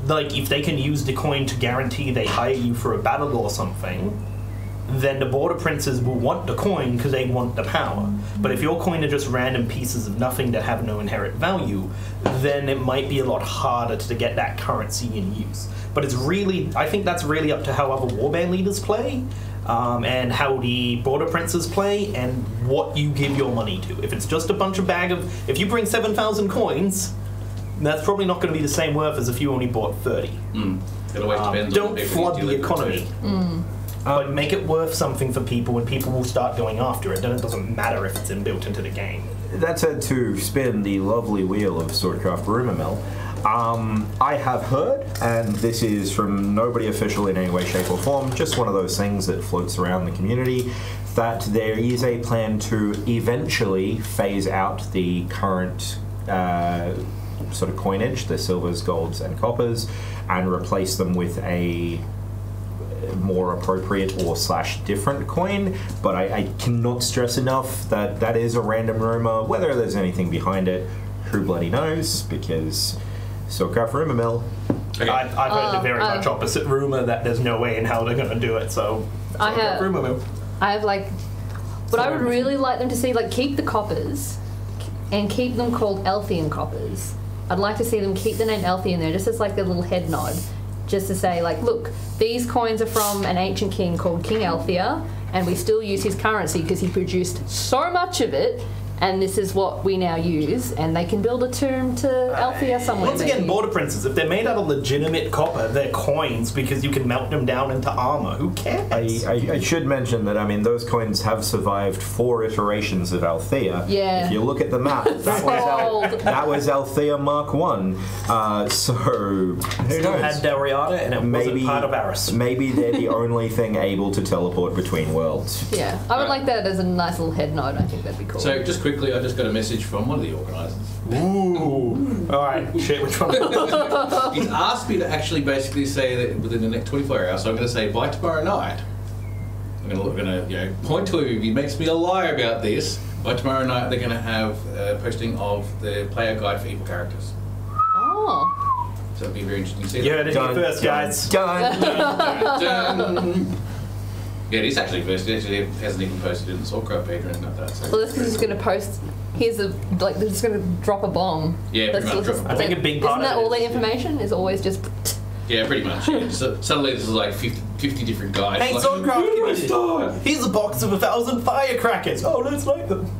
like if they can use the coin to guarantee they hire you for a battle or something, then the border princes will want the coin because they want the power. But if your coin are just random pieces of nothing that have no inherent value, then it might be a lot harder to get that currency in use. But it's really, I think that's really up to how other warband leaders play. And how the border princes play, and what you give your money to. If it's just a bunch of if you bring 7,000 coins, that's probably not going to be the same worth as if you only bought 30. It always depends don't on the flood the economy. But make it worth something for people, and people will start going after it. Then it doesn't matter if it's inbuilt into the game. That said, to spin the lovely wheel of Swordcraft Rumour Mill, I have heard, and this is from nobody official in any way, shape or form, just one of those things that floats around the community, that there is a plan to eventually phase out the current sort of coinage, the silvers, golds and coppers, and replace them with a more appropriate or / different coin. But I cannot stress enough that that is a random rumour. Whether there's anything behind it, who bloody knows, because Swordcraft Rumour Mill. Okay. I've heard the very much opposite rumour that there's no way in hell they're going to do it, so Swordcraft Rumour Mill. I have what I would really like them to see, keep the coppers and keep them called Elthian coppers. I'd like to see them keep the name Elthian there, just as a little head nod, just to say look, these coins are from an ancient king called King Elthia, and we still use his currency because he produced so much of it, and this is what we now use, and they can build a tomb to Elthia somewhere. Once again, border princes, if they're made out of legitimate copper, they're coins because you can melt them down into armor. Who cares? I should mention that, those coins have survived 4 iterations of Althea. Yeah. If you look at the map, that was Althea Mark 1. So, who Still knows? had Delriata, and it wasn't part of Aris. Maybe they're the only thing able to teleport between worlds. Yeah, I would like that as a nice little head nod. I think that'd be cool. So just quickly, I just got a message from one of the organisers. Ooh. Alright, shit, which one? He's asked me to actually basically say that within the next 24 hours, so I'm going to say by tomorrow night, I'm going to point to him if he makes me a lie about this. By tomorrow night, they're going to have a posting of the player guide for evil characters. Oh. So it'll be very interesting to see. You heard it here first, guys. Done. Yeah, it is actually first. It actually hasn't even posted it in the Swordcraft page or anything like that. So. Well, this is going to post. Here's they're just going to drop a bomb. Yeah, pretty much drop a bomb. I think a big part Isn't that of it all the is, information? Is always just. Yeah, pretty much. Yeah. So suddenly this is 50 different guys. Hey, Swordcraft community, here's a box of 1,000 firecrackers. Oh, let's light them.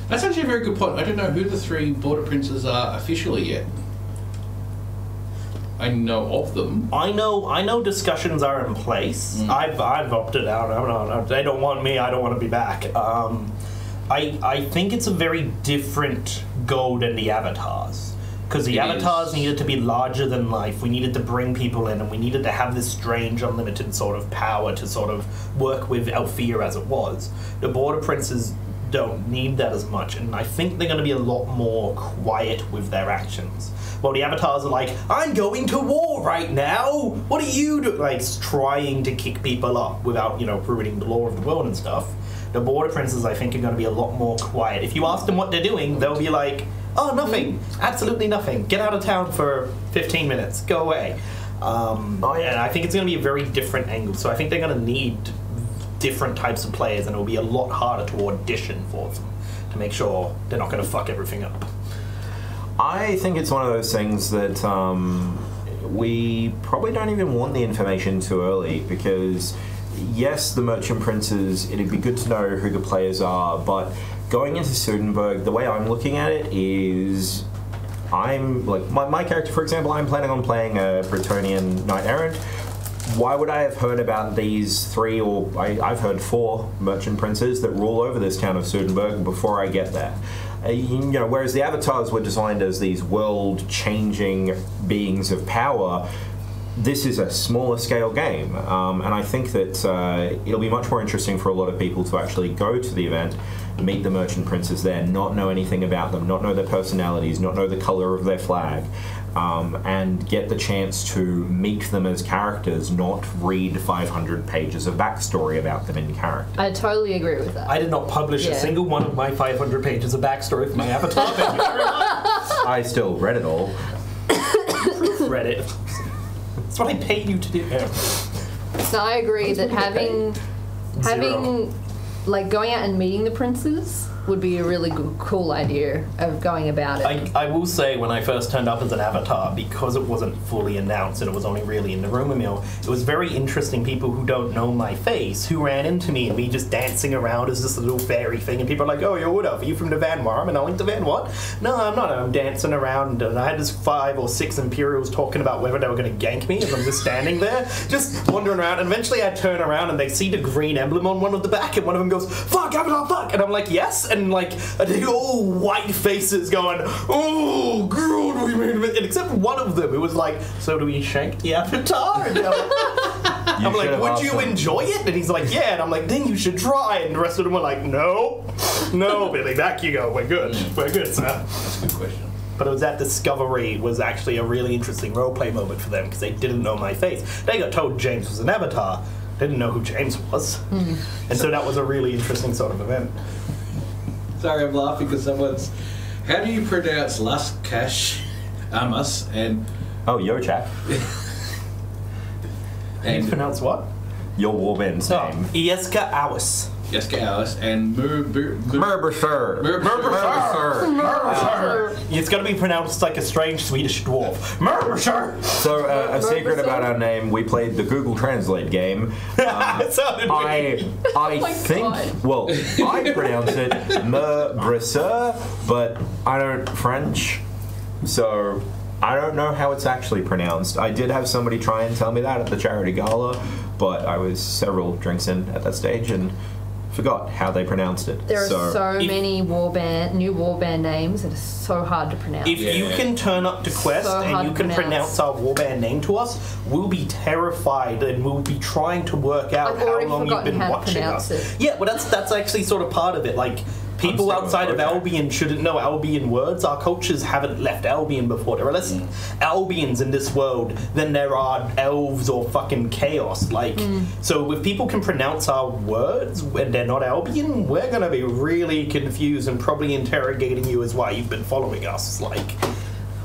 That's actually a very good point. I don't know who the 3 border princes are officially yet. I know of them. I know discussions are in place. I've opted out. They don't want me. I don't want to be back. I think it's a very different goal than the avatars. Because the avatars needed to be larger than life. We needed to bring people in, and we needed to have this strange, unlimited sort of power to sort of work with Althea as it was. The Border Princes don't need that as much, and I think they're going to be a lot more quiet with their actions. While the avatars are like, I'm going to war right now! What are you doing? Like, trying to kick people up without, ruining the law of the world and stuff. The Border Princes, I think, are going to be a lot more quiet. If you ask them what they're doing, they'll be like, oh, nothing. Absolutely nothing. Get out of town for 15 minutes. Go away. And I think it's going to be a very different angle. So I think they're going to need different types of players, and it'll be a lot harder to audition for them to make sure they're not going to fuck everything up. I think it's one of those things that we probably don't even want the information too early, because yes, the Merchant Princes, it'd be good to know who the players are, but going into Sudenburg, the way I'm looking at it is, I'm like my character, for example, I'm planning on playing a Bretonnian knight errant. Why would I have heard about these 3, or I've heard 4 Merchant Princes that rule over this town of Sudenburg before I get there? Whereas the avatars were designed as these world-changing beings of power, this is a smaller scale game, and I think that it'll be much more interesting for a lot of people to actually go to the event, meet the Merchant Princes there, not know anything about them, not know their personalities, not know the colour of their flag, and get the chance to meet them as characters, not read 500 pages of backstory about them in character. I totally agree with that. I did not publish a single one of my 500 pages of backstory for my avatar. Thank you very much. I still read it all. Read it. That's what I paid you to do. So I agree that having like going out and meeting the princes would be a really good, cool idea of going about it. I will say, when I first turned up as an avatar, because it wasn't fully announced and it was only really in the rumor mill, it was very interesting people who don't know my face who ran into me and me just dancing around as this little fairy thing, and people are like, oh, you're what up? Are you from the Van Marm? And I went, the Van what? No, I'm not. I'm dancing around, and I had this 5 or 6 Imperials talking about whether they were going to gank me as I'm just standing there, just wandering around, and eventually I turn around and they see the green emblem on one of the back, and one of them goes, fuck, avatar, fuck! And I'm like, yes? And like, all white faces going, oh, God, we made it. And except one of them, it was like, so do we shank the avatar? And I'm like, would you enjoy it? And he's like, yeah. And I'm like, then you should try. And the rest of them were like, no, Billy, back you go. We're good, sir. That's a good question. But it was that discovery was actually a really interesting roleplay moment for them, because they didn't know my face. They got told James was an avatar. They didn't know who James was. And so that was a really interesting sort of event. Sorry, I'm laughing because someone's... How do you pronounce Las Cash Amas and... Oh, yo, chap. How do you pronounce what? Your warband's name. Ieska Awis. Ieska Awis and Murbasur. It's going to be pronounced like a strange Swedish dwarf. Murbasur. So, a secret about our name, we played the Google Translate game. I think, God. well, I pronounce it Murbasur, but I don't French, so I don't know how it's actually pronounced. I did have somebody try and tell me that at the charity gala, but I was several drinks in at that stage and forgot how they pronounced it. There are so many new warband names that are so hard to pronounce. If you can turn up to Quest and you can pronounce our warband name to us, we'll be terrified and we'll be trying to work out how long you've been watching us. Yeah, well that's actually sort of part of it. Like, people outside of Albion shouldn't know Albion words. Our cultures haven't left Albion before. There are less Albions in this world than there are elves or fucking chaos. Like, so if people can pronounce our words when they're not Albion, we're gonna be really confused and probably interrogating you as why you've been following us. Like,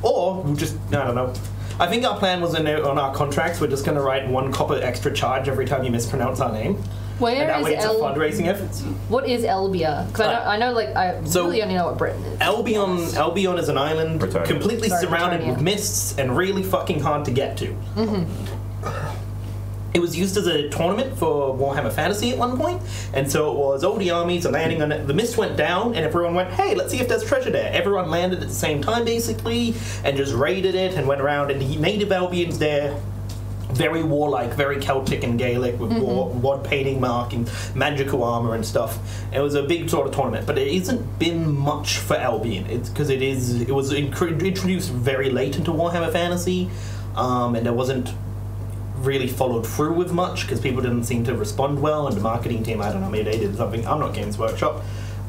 or we'll just, I don't know. I think our plan was on our contracts, we're just gonna write 1 copper extra charge every time you mispronounce our name. Where and that is way it's a fundraising effort. What is Elbia? Because I know, like, I really only know what Britain is. Albion is an island completely surrounded with mists and really fucking hard to get to. It was used as a tournament for Warhammer Fantasy at one point, and so it was all the armies are landing on it. The mist went down, and everyone went, hey, let's see if there's treasure there. Everyone landed at the same time, basically, and just raided it and went around, and the native Albions there very warlike, very Celtic and Gaelic with wad painting, marking, magical armor and stuff. It was a big sort of tournament, but it hasn't been much for Albion. It's because it was introduced very late into Warhammer Fantasy, and it wasn't really followed through with much because people didn't seem to respond well, and the marketing team, I don't know, maybe they did something. I'm not Games Workshop.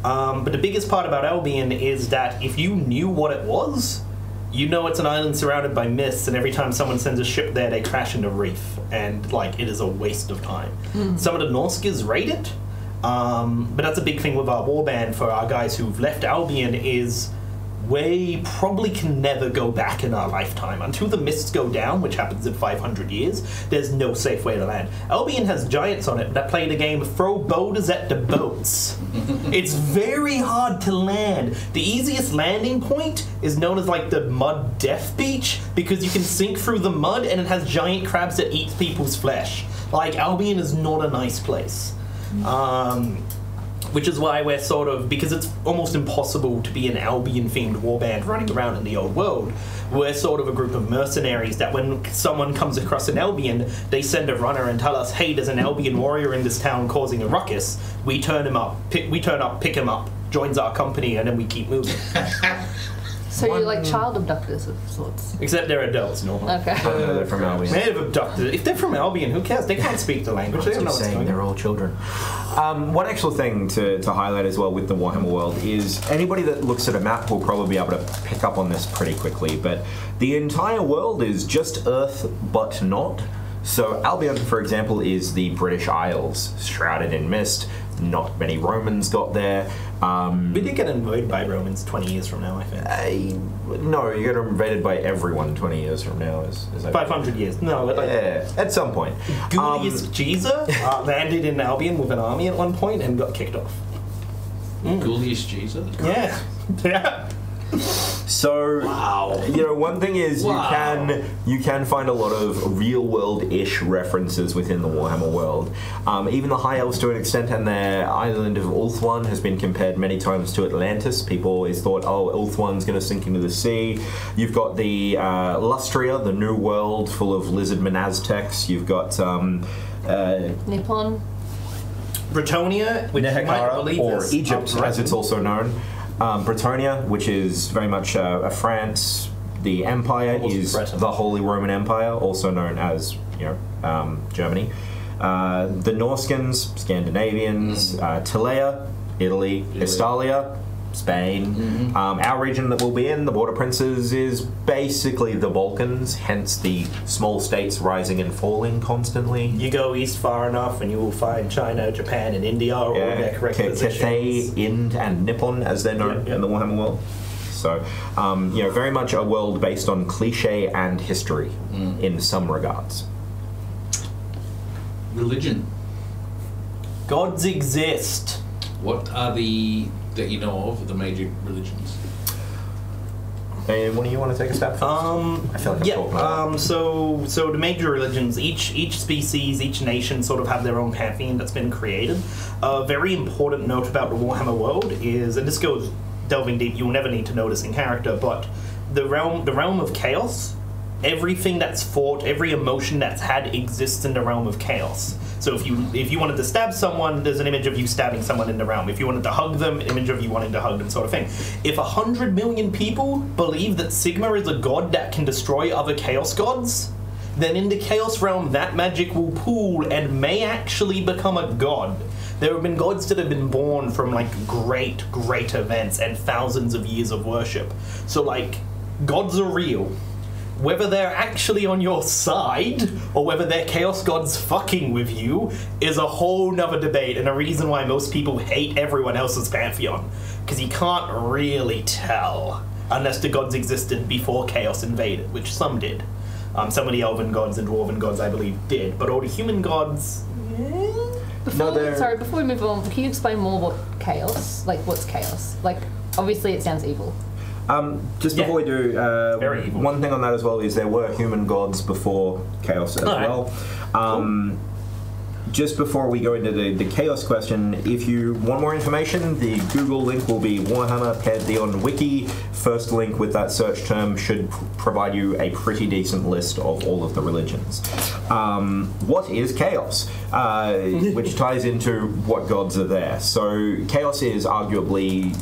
But the biggest part about Albion is that if you knew what it was, you know it's an island surrounded by mists, and every time someone sends a ship there, they crash into reef, and like it is a waste of time. Some of the Norskers rate it, but that's a big thing with our warband for our guys who've left Albion is we probably can never go back in our lifetime. Until the mists go down, which happens in 500 years, there's no safe way to land. Albion has giants on it that play the game throw boulders at the boats. It's very hard to land. The easiest landing point is known as like the mud death beach because you can sink through the mud and it has giant crabs that eat people's flesh. Like, Albion is not a nice place. Which is why we're sort of, because it's almost impossible to be an Albion-themed warband running around in the old world, we're sort of a group of mercenaries that when someone comes across an Albion, they send a runner and tell us, hey, there's an Albion warrior in this town causing a ruckus. We turn up, pick him up, joins our company, and then we keep moving. So you're like child abductors of sorts. Except they're adults normally. Okay. They're from Albion. May have abducted. If they're from Albion, who cares? They can't speak the language. They don't know what's going on. They're all children. One actual thing to highlight as well with the Warhammer world is anybody that looks at a map will probably be able to pick up on this pretty quickly, but the entire world is just Earth but not. So Albion, for example, is the British Isles, shrouded in mist. Not many Romans got there. We did get invaded by Romans 20 years from now, I think. No, you get invaded by everyone 20 years from now. Is 500 years. No, like, yeah, at some point. Julius Caesar landed in Albion with an army at one point and got kicked off. Julius Caesar? Yeah. Yeah. So, wow. You know, one thing is you can find a lot of real world-ish references within the Warhammer world. Even the High Elves to an extent, and their island of Ulthuan has been compared many times to Atlantis. People always thought, oh, Ulthuan's going to sink into the sea. You've got the Lustria, the new world full of lizardmen Aztecs. You've got Nippon. Bretonia, which Nehekara, or Egypt, as it's also known. Bretonia, which is very much France. The Empire is the Holy Roman Empire, also known as Germany. The Norskins, Scandinavians, Tilea, Italy, Estalia, Spain. Our region that we'll be in, the Border Princes, is basically the Balkans, hence the small states rising and falling constantly. You go east far enough and you will find China, Japan, and India are all their correct positions. Cathay, Ind, and Nippon, as they're known in the Warhammer world. So, very much a world based on cliche and history in some regards. Religion. Gods exist. What are that you know of the major religions? And when do you want to take a step first? I feel like I'm talking about so the major religions, each species, each nation sort of have their own pantheon that's been created. A very important note about the Warhammer world is, and this goes delving deep, you'll never need to know this in character, but the realm of chaos, everything that's fought, every emotion that's had exists in the realm of chaos. So if you wanted to stab someone, there's an image of you stabbing someone in the realm. If you wanted to hug them, an image of you wanting to hug them, sort of thing. If 100 million people believe that Sigma is a god that can destroy other chaos gods, then in the chaos realm that magic will pool and may actually become a god. There have been gods that have been born from like great events and thousands of years of worship. So like, gods are real. Whether they're actually on your side, or whether they're chaos gods fucking with you, is a whole nother debate, and a reason why most people hate everyone else's pantheon. Because you can't really tell, unless the gods existed before chaos invaded, which some did. Some of the elven gods and dwarven gods, I believe, did, but all the human gods... Before we move on, can you explain more what chaos, like what's chaos? Like, obviously it sounds evil. Just before we do, Very evil. one thing on that as well is there were human gods before chaos as well. Cool. just before we go into the chaos question, if you want more information, the Google link will be Warhammer Pantheon Wiki. First link with that search term should provide you a pretty decent list of all of the religions. What is chaos? Which ties into what gods are there. So chaos is arguably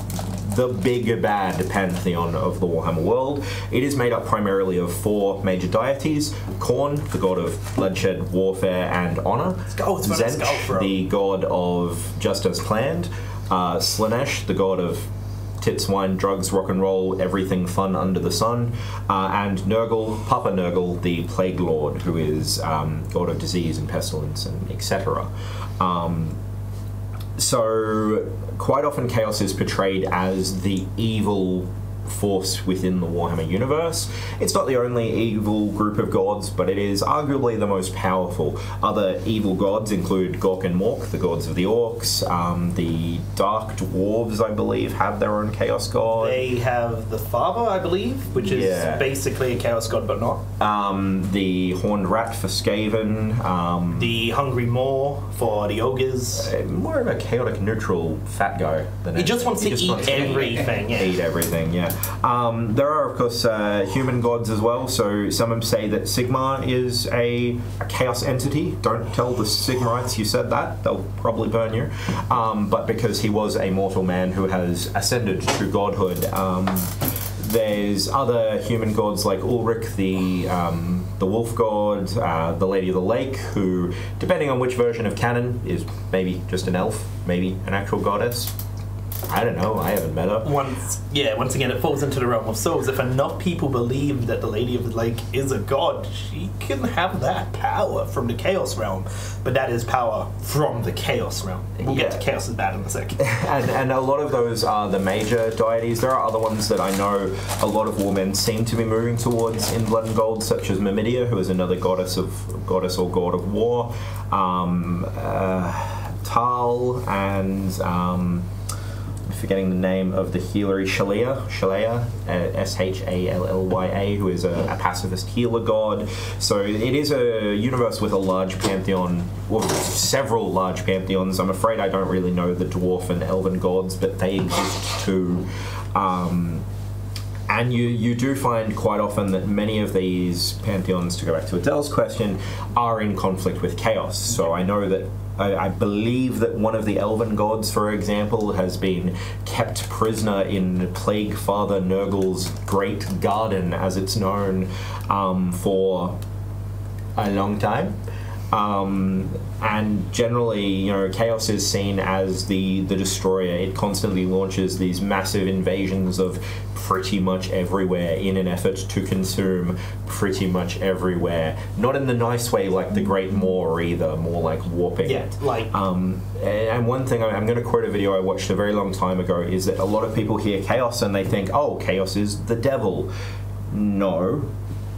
the big bad pantheon of the Warhammer world. It is made up primarily of 4 major deities: Khorne, the god of bloodshed, warfare, and honor; Tzeentch, the god of just as planned; Slaanesh, the god of tits, wine, drugs, rock and roll, everything fun under the sun; and Nurgle, Papa Nurgle, the plague lord, who is god of disease and pestilence and etc. So quite often chaos is portrayed as the evil force within the Warhammer universe. It's not the only evil group of gods, but it is arguably the most powerful. Other evil gods include Gork and Mork, the gods of the orcs. The Dark Dwarves, I believe, have their own chaos god. They have the Father, I believe, which is basically a chaos god, but not. The Horned Rat for Skaven. The Hungry Maw for the Ogres. More of a chaotic neutral fat guy than he just wants to eat everything. Eat everything, yeah. There are, of course, human gods as well. So some say that Sigmar is a chaos entity. Don't tell the Sigmarites you said that; they'll probably burn you. But because he was a mortal man who has ascended to godhood, there's other human gods like Ulrich, the wolf god, the Lady of the Lake, who, depending on which version of canon, is maybe just an elf, maybe an actual goddess. I don't know, I haven't met her. Once again, it falls into the realm of souls. If enough people believe that the Lady of the Lake is a god, she can have that power from the Chaos realm. But that is power from the Chaos realm. We'll get to Chaos is bad in a second. and a lot of those are the major deities. There are other ones that I know a lot of women seem to be moving towards in Blood and Gold, such as Mimidia, who is another goddess or god of war. Tal, and forgetting the name of the healer, Shalaya, Shallya, who is a pacifist healer god. So it is a universe with a large pantheon, well, several large pantheons. I'm afraid I don't really know the dwarf and elven gods, but they exist too. And you do find quite often that many of these pantheons, to go back to Adele's question, are in conflict with chaos. So I know that I believe that one of the elven gods, for example, has been kept prisoner in Plague Father Nurgle's Great Garden, as it's known, for a long time. And generally, you know, chaos is seen as the destroyer. It constantly launches these massive invasions of pretty much everywhere in an effort to consume pretty much everywhere. Not in the nice way like the Great Maw either, more like warping. Yeah, like... and one thing, I'm going to quote a video I watched a very long time ago, is that a lot of people hear chaos and they think, oh, chaos is the devil. No,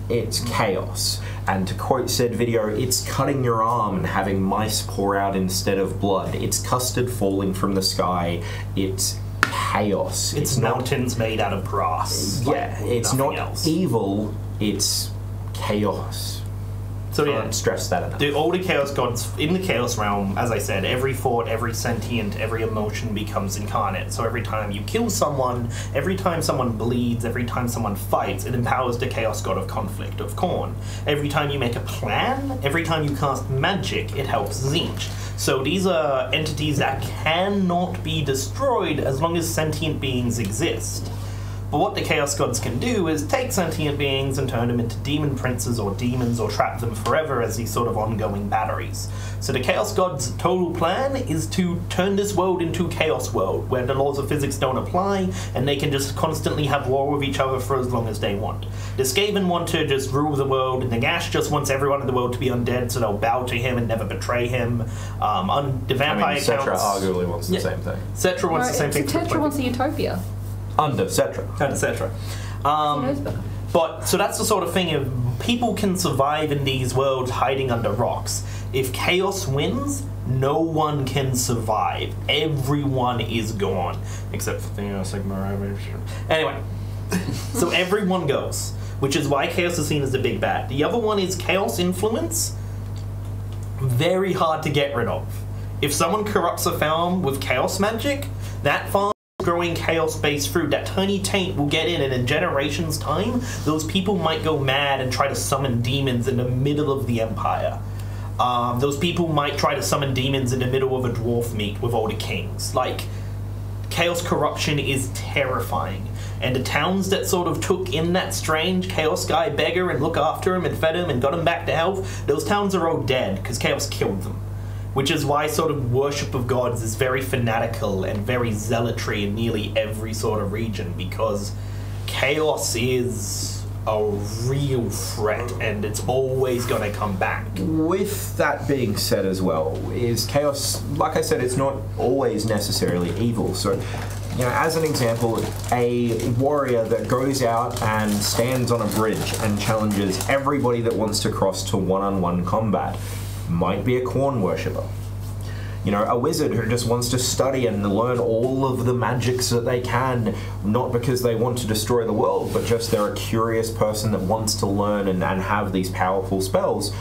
it's chaos. And to quote said video, it's cutting your arm and having mice pour out instead of blood. It's custard falling from the sky. It's chaos. It's mountains made out of grass. Yeah, it's not evil, it's chaos. So Can't stress that enough. All the chaos gods in the chaos realm, as I said, every thought, every sentient, every emotion becomes incarnate. So every time you kill someone, every time someone bleeds, every time someone fights, it empowers the chaos god of conflict, of Khorne. Every time you make a plan, every time you cast magic, it helps Tzeentch. So these are entities that cannot be destroyed as long as sentient beings exist. But what the Chaos Gods can do is take sentient beings and turn them into demon princes or demons, or trap them forever as these sort of ongoing batteries. So the Chaos Gods' total plan is to turn this world into a chaos world, where the laws of physics don't apply, and they can just constantly have war with each other for as long as they want. The Skaven want to just rule the world, and Nagash just wants everyone in the world to be undead, so they'll bow to him and never betray him. The vampire Cetra arguably wants the same thing. Cetra wants the same thing. Cetra wants a utopia. Under Cetra. But, so that's the sort of thing, if people can survive in these worlds hiding under rocks. If chaos wins, no one can survive. Everyone is gone. Except for the Sigmar. Anyway, so everyone goes, which is why chaos is seen as the big bad. The other one is chaos influence. very hard to get rid of. If someone corrupts a farm with chaos magic, that farm growing chaos-based fruit, that tiny taint will get in, and in generations' time, those people might go mad and try to summon demons in the middle of the Empire. Those people might try to summon demons in the middle of a dwarf meet with all the kings. Like, chaos corruption is terrifying. And the towns that sort of took in that strange chaos guy beggar and look after him and fed him and got him back to health, those towns are all dead because chaos killed them. Which is why sort of worship of gods is very fanatical and very zealotry in nearly every sort of region, because chaos is a real threat and it's always going to come back. With that being said as well, is chaos, like I said, it's not always necessarily evil. So, you know, as an example, a warrior that goes out and stands on a bridge and challenges everybody that wants to cross to one-on-one combat might be a corn worshipper. You know, a wizard who just wants to study and learn all of the magics that they can, not because they want to destroy the world, but just they're a curious person that wants to learn and have these powerful spells,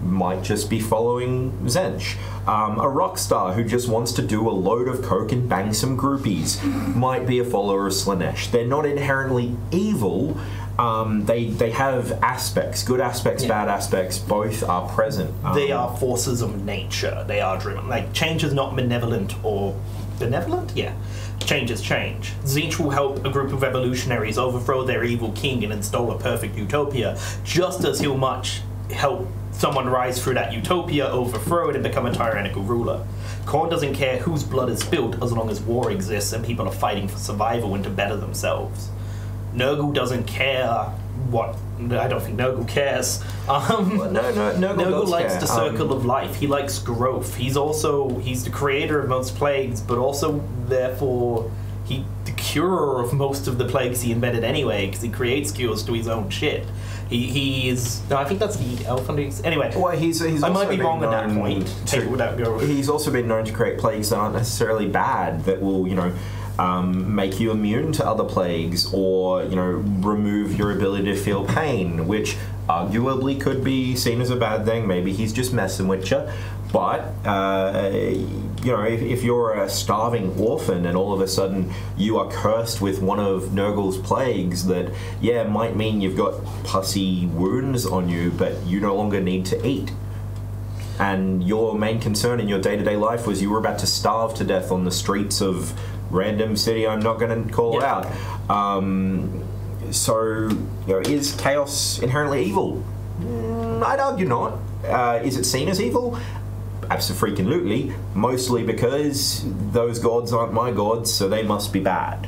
might just be following Zench. A rock star who just wants to do a load of coke and bang some groupies might be a follower of Slanesh. They're not inherently evil. They have aspects, good aspects, bad aspects, both are present. They are forces of nature. They are driven. Like, change is not benevolent or... Benevolent? Yeah. Change is change. Zinch will help a group of revolutionaries overthrow their evil king and install a perfect utopia, just as he'll much help someone rise through that utopia, overthrow it, and become a tyrannical ruler. Korn doesn't care whose blood is spilled as long as war exists and people are fighting for survival and to better themselves. Nurgle doesn't care what... I don't think Nurgle cares. Nurgle likes the circle of life. He likes growth. He's the creator of most plagues, but also, therefore, the curer of most of the plagues he invented anyway, because he creates cures to his own shit. He is... No, I think that's the elf under... Anyway, well, he's I might be wrong on that point. Take it without go. He's also been known to create plagues that aren't necessarily bad, that will, you know... make you immune to other plagues, or, you know, remove your ability to feel pain, which arguably could be seen as a bad thing. Maybe he's just messing with you. But, you know, if you're a starving orphan and all of a sudden you are cursed with one of Nurgle's plagues that, yeah, might mean you've got pussy wounds on you, but you no longer need to eat. And your main concern in your day-to-day life was you were about to starve to death on the streets of random city I'm not going to call out. So, you know, is chaos inherently evil? I'd argue not. Is it seen as evil? Abso-freaking-lutely. Mostly because those gods aren't my gods, so they must be bad.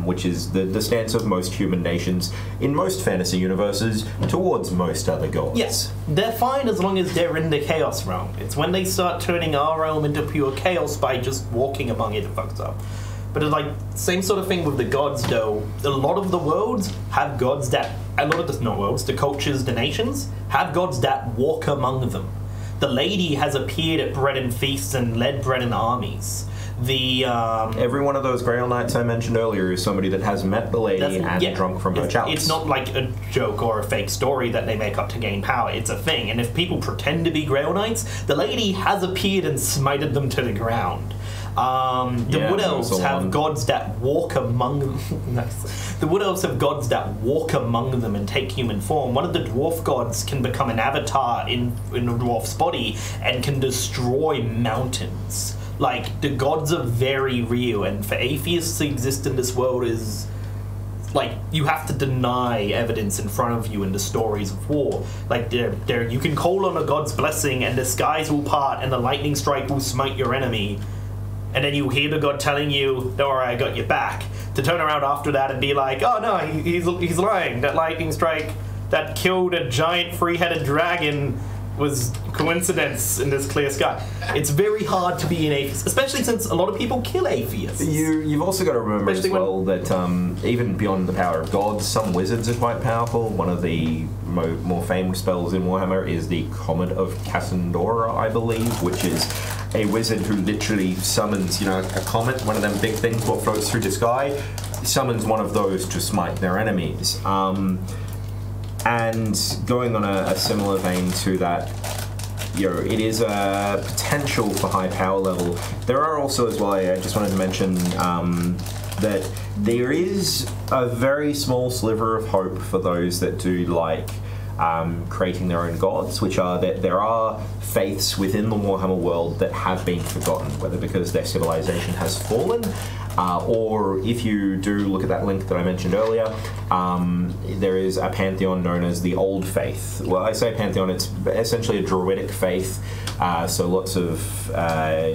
Which is the stance of most human nations in most fantasy universes towards most other gods. Yes, they're fine as long as they're in the chaos realm. It's when they start turning our realm into pure chaos by just walking among it that fucks up. But it's like, same sort of thing with the gods, though. A lot of the worlds have gods that... A lot of the... Not worlds, the cultures, the nations, have gods that walk among them. The Lady has appeared at bread and feasts and led bread and armies. Every one of those Grail Knights I mentioned earlier is somebody that has met the Lady and drunk from her chalice. It's not like a joke or a fake story that they make up to gain power. It's a thing. And if people pretend to be Grail Knights, the Lady has appeared and smited them to the ground. The Wood Elves have gods that walk among them. Nice. The Wood Elves have gods that walk among them and take human form. One of the dwarf gods can become an avatar in a dwarf's body and can destroy mountains. Like, the gods are very real, and for atheists to exist in this world is... Like, you have to deny evidence in front of you in the stories of war. Like, you can call on a god's blessing and the skies will part and the lightning strike will smite your enemy. And then you hear the god telling you, don't worry, I got your back. To turn around after that and be like, oh no, he's lying. That lightning strike that killed a giant three-headed dragon was coincidence in this clear sky. It's very hard to be an atheist, especially since a lot of people kill atheists. You've also got to remember as well that even beyond the power of gods, some wizards are quite powerful. One of the more famous spells in Warhammer is the Comet of Cassandora, I believe, which is a wizard who literally summons, you know, a comet, one of them big things what floats through the sky, summons one of those to smite their enemies. And going on a similar vein to that, it is a potential for high power level. There are also, as well, I just wanted to mention that there is a very small sliver of hope for those that do like creating their own gods, which are that there are faiths within the Warhammer world that have been forgotten, whether because their civilization has fallen, or if you do look at that link that I mentioned earlier, there is a pantheon known as the Old Faith. Well, I say pantheon, it's essentially a druidic faith, so lots of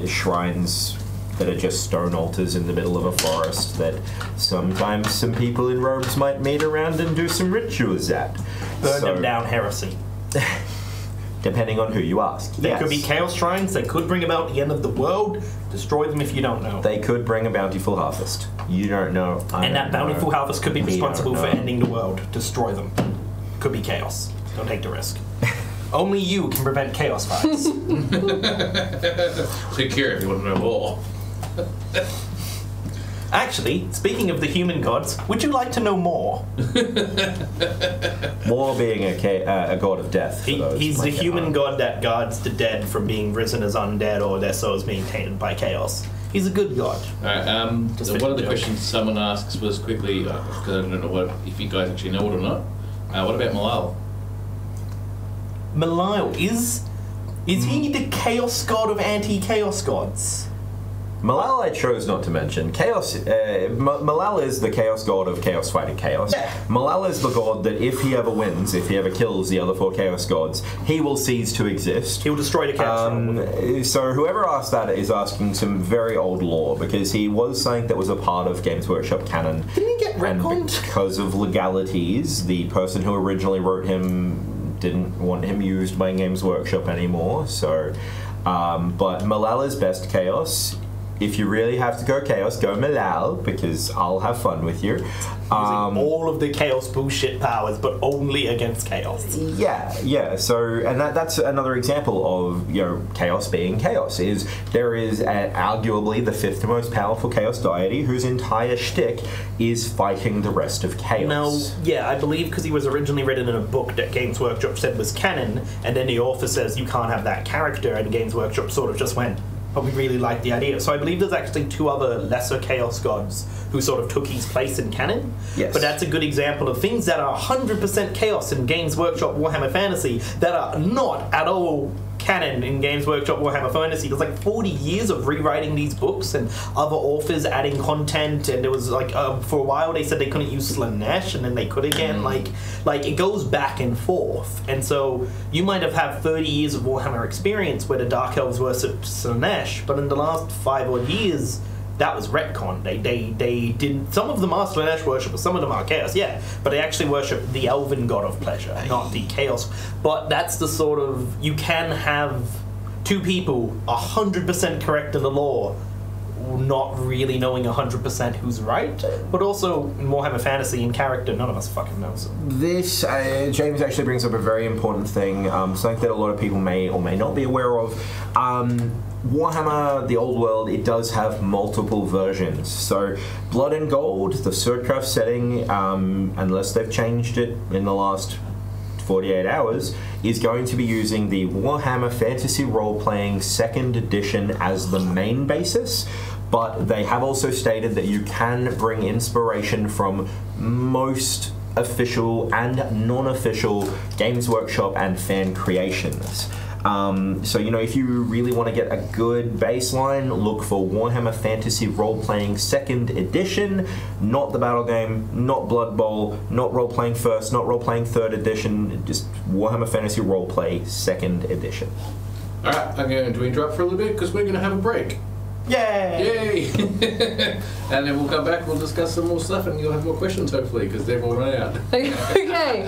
shrines that are just stone altars in the middle of a forest that sometimes some people in robes might meet around and do some rituals at. Burn them down, heresy. Depending on who you ask. They could be chaos shrines, they could bring about the end of the world, destroy them if you don't know. They could bring a bountiful harvest. You don't know. And that bountiful harvest could be responsible for ending the world. Destroy them. Could be chaos. Don't take the risk. Only you can prevent chaos fires. Take care if you want to know more. Actually, speaking of the human gods, would you like to know more? More being a god of death. He's the human god that guards the dead from being risen as undead or their souls being tainted by chaos. He's a good god. Alright, one of the questions someone asks was quickly, because I don't know if you guys actually know it or not, what about Malal? Malal, is he the chaos god of anti-chaos gods? Malal I chose not to mention. Chaos. Malal is the chaos god of chaos fighting chaos. Yeah. Malal is the god that if he ever wins, if he ever kills the other 4 chaos gods, he will cease to exist. He'll destroy the chaos. So whoever asked that is asking some very old lore, because he was something that was a part of Games Workshop canon. Didn't he get And retconned? because of legalities, the person who originally wrote him didn't want him used by Games Workshop anymore. So, but Malal is best chaos. If you really have to go chaos, go Malal, because I'll have fun with you. Using all of the chaos bullshit powers, but only against chaos. Yeah. So, and that's another example of chaos being chaos. Is there is arguably the 5th most powerful chaos deity whose entire shtick is fighting the rest of chaos. Now, yeah, I believe because he was originally written in a book that Games Workshop said was canon, and then the author says you can't have that character, and Games Workshop sort of just went, but we really like the idea. So I believe there's actually 2 other lesser chaos gods who sort of took his place in canon. Yes. But that's a good example of things that are 100% chaos in Games Workshop Warhammer Fantasy that are not at all canon in Games Workshop Warhammer Fantasy. There's like 40 years of rewriting these books and other authors adding content, and there was like for a while they said they couldn't use Slanesh and then they could again. Like it goes back and forth, and so you might have had 30 years of Warhammer experience where the Dark Elves worshipped Slanesh, but in the last 5 odd years that was retcon. They didn't. Some of them are Slanesh worshippers, some of them are chaos, yeah, but they actually worship the elven god of pleasure, not the chaos. But that's the sort of, you can have 2 people 100% correct in the lore, not really knowing 100% who's right, but also in Warhammer Fantasy in character, none of us fucking know. So. This, James actually brings up a very important thing, something that a lot of people may or may not be aware of. Warhammer, the old world, it does have multiple versions. So Blood and Gold, the Swordcraft setting, unless they've changed it in the last 48 hours, is going to be using the Warhammer Fantasy Role-Playing 2nd Edition as the main basis, but they have also stated that you can bring inspiration from most official and non-official Games Workshop and fan creations. So, if you really want to get a good baseline, look for Warhammer Fantasy Role-Playing 2nd Edition, not the battle game, not Blood Bowl, not Role-Playing 1st, not Role-Playing 3rd Edition, just Warhammer Fantasy Role-Play 2nd Edition. Alright, I'm going to interrupt for a little bit because we're going to have a break. Yay! Yay! And then we'll come back, we'll discuss some more stuff, and you'll have more questions hopefully because they've all run out. Okay.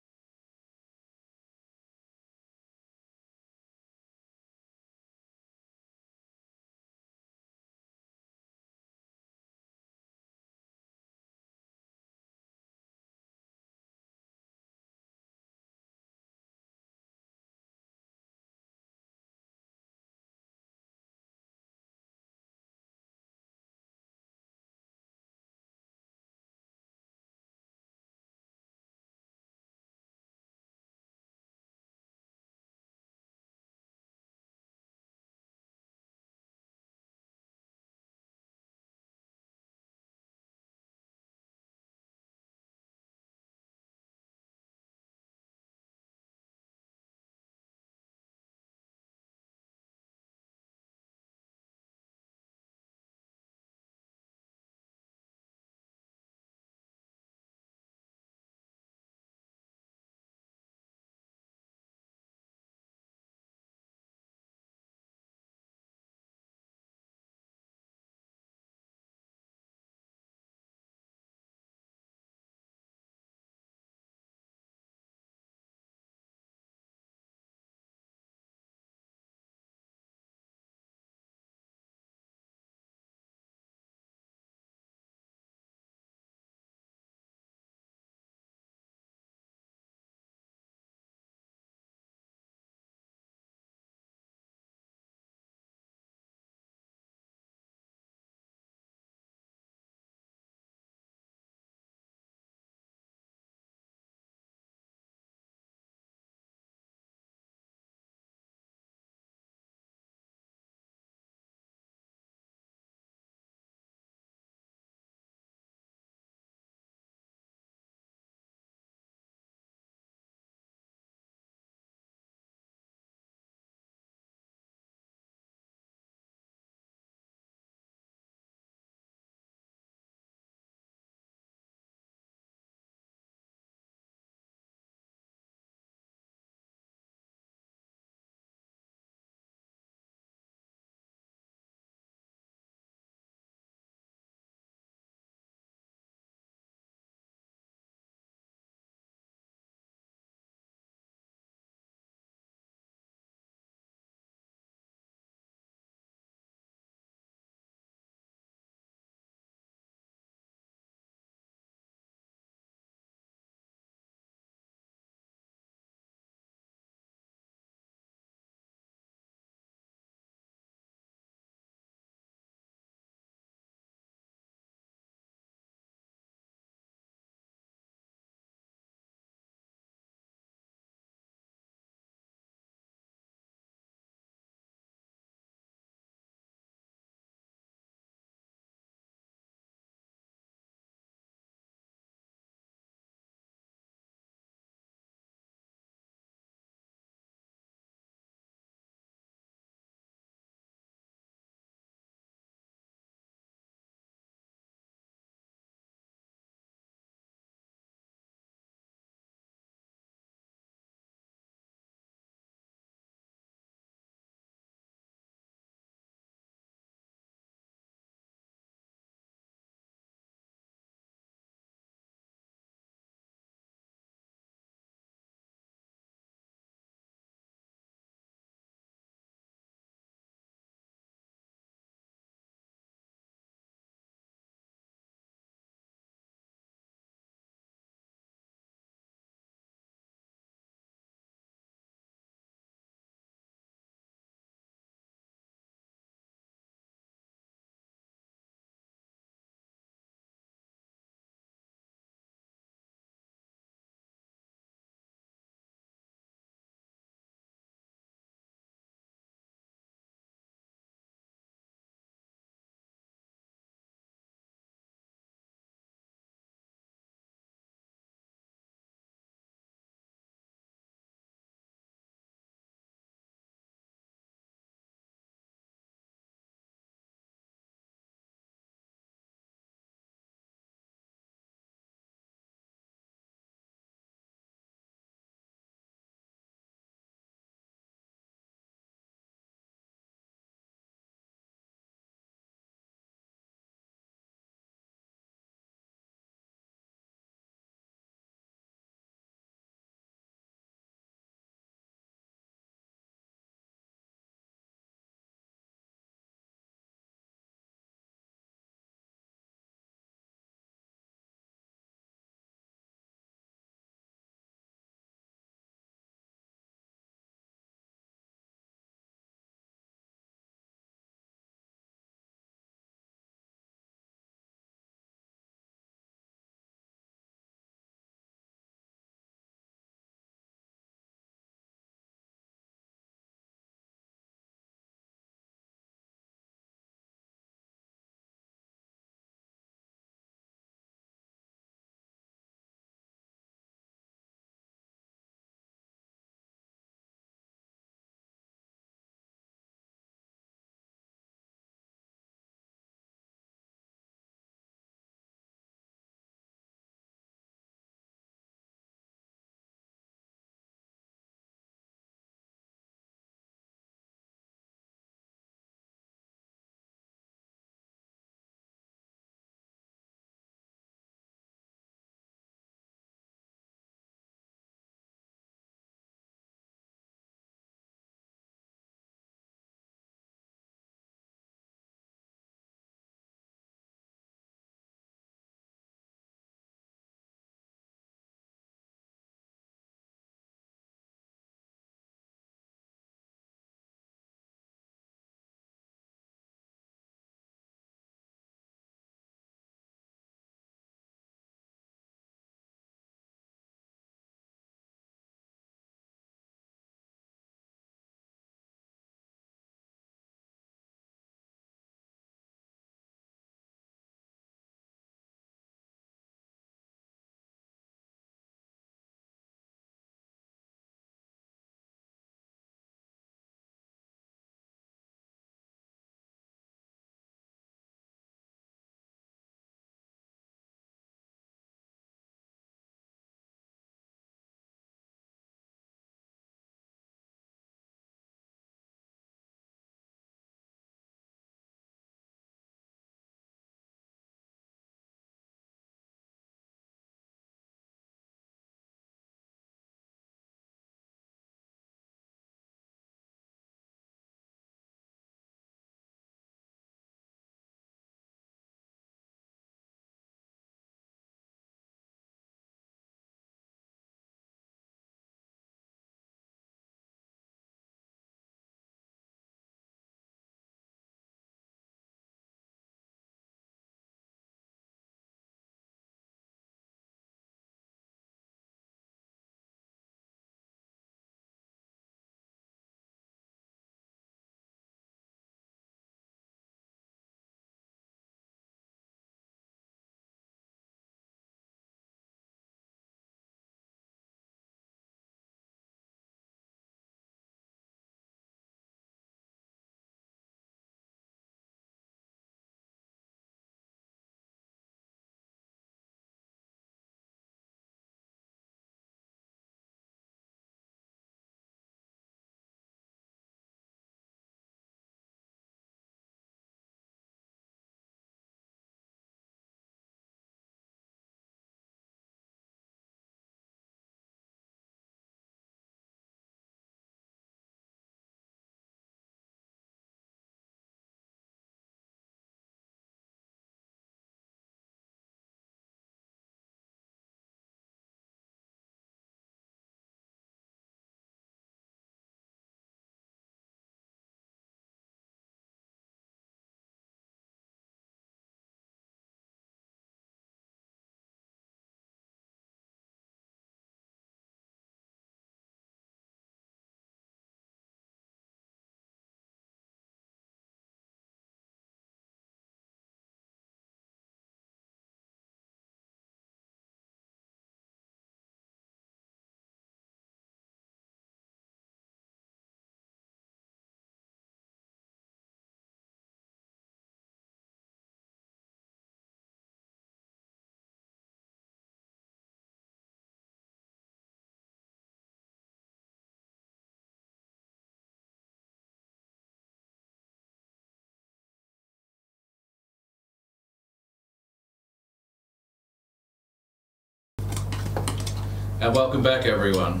And welcome back, everyone.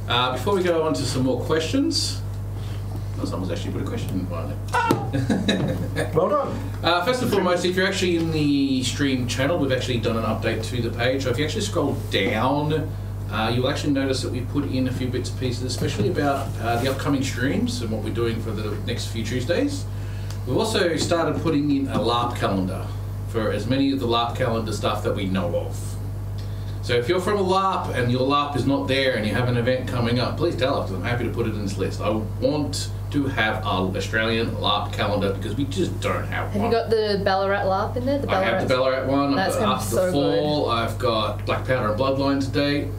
Before we go on to some more questions, someone's actually put a question in finally. Well done. First and foremost, if you're actually in the stream channel, we've actually done an update to the page. So if you actually scroll down, you'll actually notice that we put in a few bits and pieces, especially about the upcoming streams and what we're doing for the next few Tuesdays. We've also started putting in a LARP calendar for as many of the LARP calendar stuff that we know of. So if you're from a LARP and your LARP is not there and you have an event coming up, please tell us. I'm happy to put it in this list. I want to have our Australian LARP calendar because we just don't have one. Have you got the Ballarat LARP in there? The I have the Ballarat one. That's gonna be After so the fall, I've got Black Powder and Bloodline to date.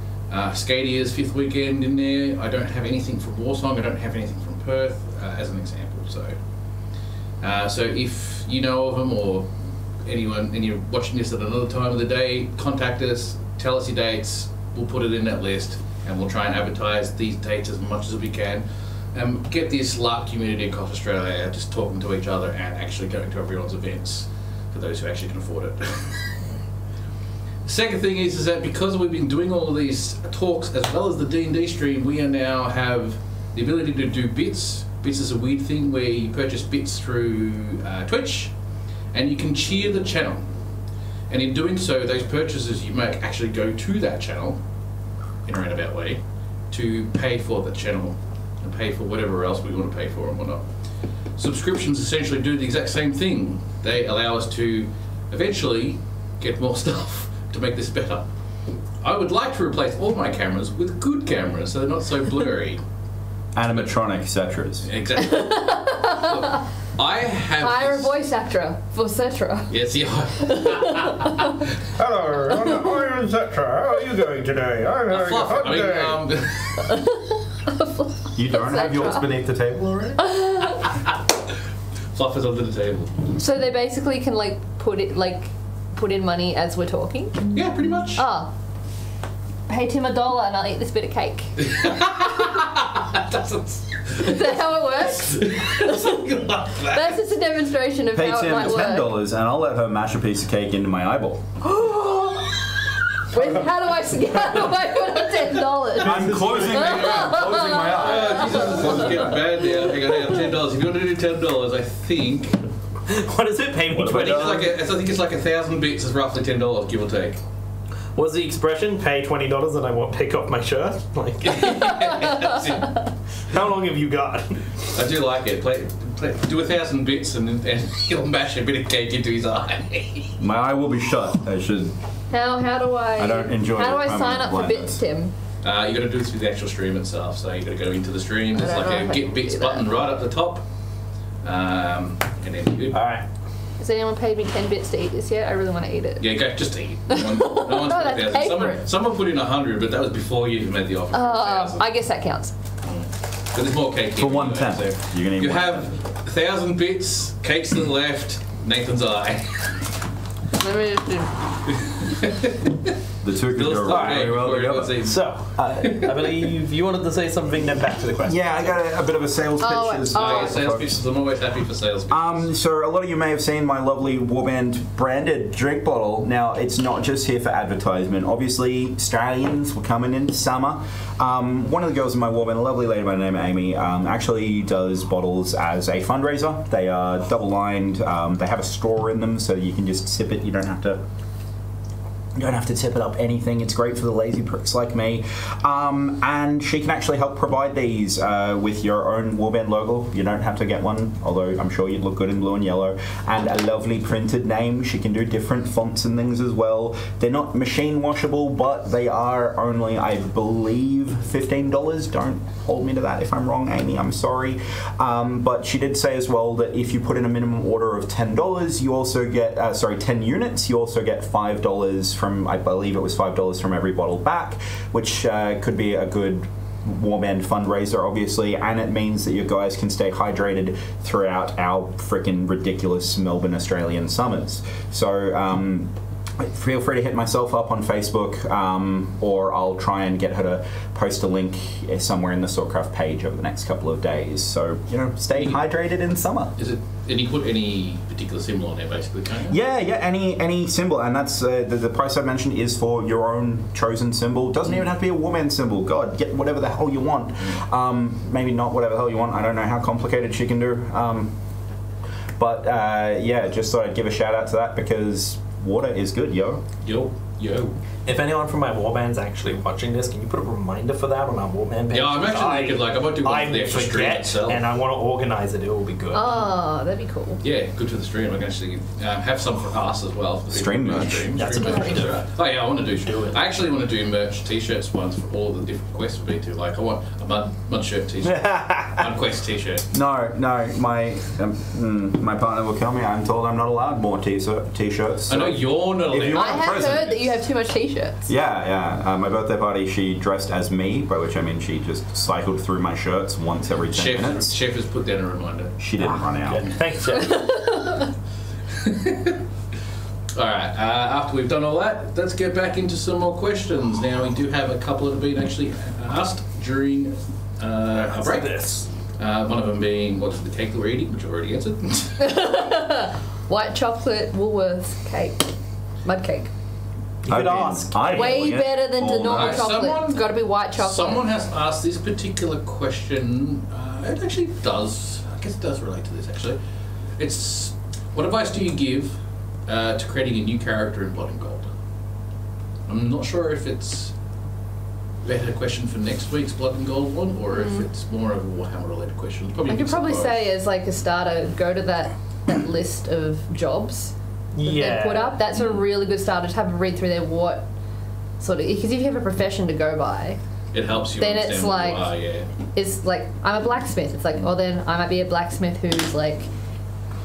Skadia's 5th weekend in there. I don't have anything from Warsong. I don't have anything from Perth, as an example. So if you know of them or anyone and you're watching this at another time of the day, contact us, tell us your dates, we'll put it in that list and we'll try and advertise these dates as much as we can. Get this LARP community across Australia just talking to each other and actually going to everyone's events for those who actually can afford it. Second thing is that because we've been doing all of these talks as well as the D&D stream, we now have the ability to do bits. Bits is a weird thing where you purchase bits through Twitch and you can cheer the channel. And in doing so, those purchases you make actually go to that channel in a roundabout way to pay for the channel and pay for whatever else we want to pay for and whatnot. Subscriptions essentially do the exact same thing. They allow us to eventually get more stuff to make this better. I would like to replace all my cameras with good cameras so they're not so blurry. Animatronic etceteras. Exactly. Look, I have hire a voice actor for Cetra. Yes, yeah. Hello, I'm Zetra. How are you going today? I'm having a hot day. You don't have yours beneath the table already? Fluff is under the table. So they basically can like put in money as we're talking? Yeah, pretty much. Oh. Pay Tim $1 and I'll eat this bit of cake. Is that how it works? That's just a demonstration of Pay how Tim it might $10 work. and I'll let her mash a piece of cake into my eyeball. How do I put on $10? I'm closing my eyes. Jesus, this is getting bad now. Hang on, $10. If you want to do $10, I think What does it pay me? I think it's like 1,000 bits is roughly $10, give or take. Was the expression pay $20 and I won't take off my shirt? Like, how long have you got? I do like it. Do 1,000 bits and he'll mash a bit of cake into his eye. My eye will be shut. I should. How do I? I don't enjoy How do I it. I'm sign up for blindness. bits, Tim? You got to do this through the actual stream itself. So you got to go into the stream. There's I don't like know a if I get can bits do that. button right up the top, and then you're good. All right. Has anyone paid me 10 bits to eat this yet? I really want to eat it. Yeah, go just eat. No one's put No, that's 1,000. pay for it. Someone put in 100, but that was before you even made the offer. For 1,000. I guess that counts. But there's more cake. For here, 110. so You're gonna eat you 110. have 1,000 bits, cakes to the left, Nathan's eye. Let me just do. The two could Bill's go thought very well before together. it's even- So, I believe you wanted to say something, then back to the question. Yeah, I got a bit of a sales pitch. as well, Yeah, sales folks. pitches. I'm always happy for sales pitches. So a lot of you may have seen my lovely Warband branded drink bottle. Now, it's not just here for advertisement. Obviously, Australians were coming into summer. One of the girls in my Warband, a lovely lady by the name of Amy, actually does bottles as a fundraiser. They are double-lined. They have a straw in them, so you can just sip it. You don't have to tip it up anything. It's great for the lazy pricks like me. And she can actually help provide these with your own Warband logo. You don't have to get one, although I'm sure you'd look good in blue and yellow. And a lovely printed name. She can do different fonts and things as well. They're not machine washable, but they are only, I believe, $15. Don't hold me to that if I'm wrong, Amy. I'm sorry. But she did say as well that if you put in a minimum order of $10, you also get, 10 units, you also get $5 from, I believe it was $5 from every bottle back, which could be a good Warband fundraiser, obviously, and it means that you guys can stay hydrated throughout our freaking ridiculous Melbourne Australian summers. So feel free to hit myself up on Facebook, or I'll try and get her to post a link somewhere in the Swordcraft page over the next couple of days. So, stay hydrated in summer. Is it And you put any particular symbol on there, basically, can't you? Yeah, any symbol, and that's the price I mentioned is for your own chosen symbol. Doesn't even have to be a woman symbol. God, get whatever the hell you want. Maybe not whatever the hell you want. I don't know how complicated she can do. But yeah, just thought I'd give a shout out to that because water is good, yo. Yo. If anyone from my warband's actually watching this, can you put a reminder for that on our warband page? Yeah, I'm actually thinking, like, I might do one for the extra stream itself. And I want to organise it. It will be good. Oh, that'd be cool. Yeah, good for the stream. I can actually have some for us as well. For the Stream people who do merch. streams. That's Stream a good merch, idea. right. Oh yeah, I want to Do it. I actually want to do merch T-shirts ones for all the different quests for B2. Like, I want a mud shirt T-shirt, mud quest T-shirt. No, my partner will kill me. I'm told I'm not allowed more t-shirts. I know you're not If you allowed. want I a have present. heard that you have too much t-shirts. Yeah. My birthday party, she dressed as me, by which I mean she just cycled through my shirts once every 10 minutes. Chef has put down a reminder. She didn't run out. Good. Thanks, Jeff. Alright, after we've done all that, let's get back into some more questions. Now, we do have a couple that have been actually asked during a break. This. One of them being, what's the cake that we're eating, which I've already answered. White chocolate Woolworths cake. Mud cake. You could ask. Way better than the normal night. chocolate. Someone- It's got to be white chocolate. Someone has asked this particular question. It actually does, I guess it does relate to this actually. It's, what advice do you give to creating a new character in Blood and Gold? I'm not sure if it's a better question for next week's Blood and Gold one, or if it's more of a Warhammer related question. Probably I a could mix of probably both. say as like a starter, go to that list of jobs that they put up. That's a really good start. Just have a read through there what sort of, because if you have a profession to go by, It helps you then understand it's what like, you are, yeah. it's like, I'm a blacksmith. It's like, oh, then I might be a blacksmith who's like,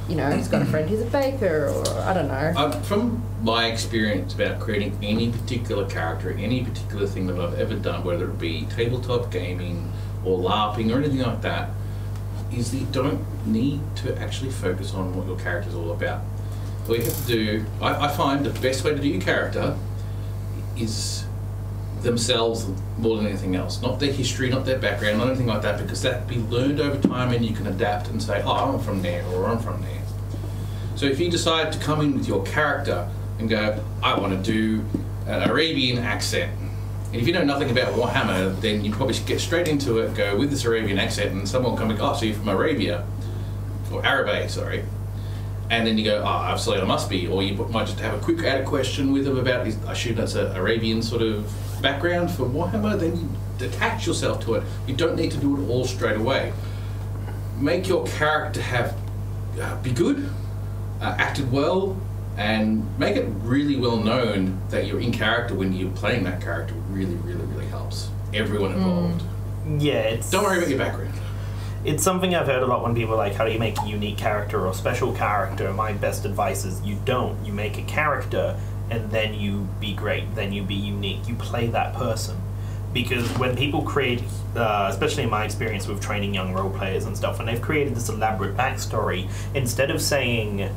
you know, he's got a friend who's a baker, or I don't know. From my experience about creating any particular character, any particular thing that I've ever done, whether it be tabletop gaming or LARPing or anything like that, is that you don't need to actually focus on what your character's all about. All you have to do, I find the best way to do your character is themselves more than anything else. Not their history, not their background, not anything like that, because that can be learned over time and you can adapt and say, oh, I'm from there, or I'm from there. So if you decide to come in with your character and go, I want to do an Arabian accent, and if you know nothing about Warhammer, then you probably should get straight into it, go with this Arabian accent, and someone will come and go, oh, so you're from Arabia, or Arabe, sorry. And then you go, oh, absolutely, I must be. Or you might just have a quick add question with them about, I assume that's an Arabian sort of background for Warhammer, then you detach yourself to it. You don't need to do it all straight away. Make your character be good, acted well, and make it really well known that you're in character when you're playing that character. Really, really, really helps everyone involved. Yeah, it's... Don't worry about your background. It's something I've heard a lot when people are like, how do you make a unique character or special character? My best advice is you don't. You make a character and then you be great, then you be unique. You play that person. Because when people create, especially in my experience with training young role players and stuff, when they've created this elaborate backstory, instead of saying,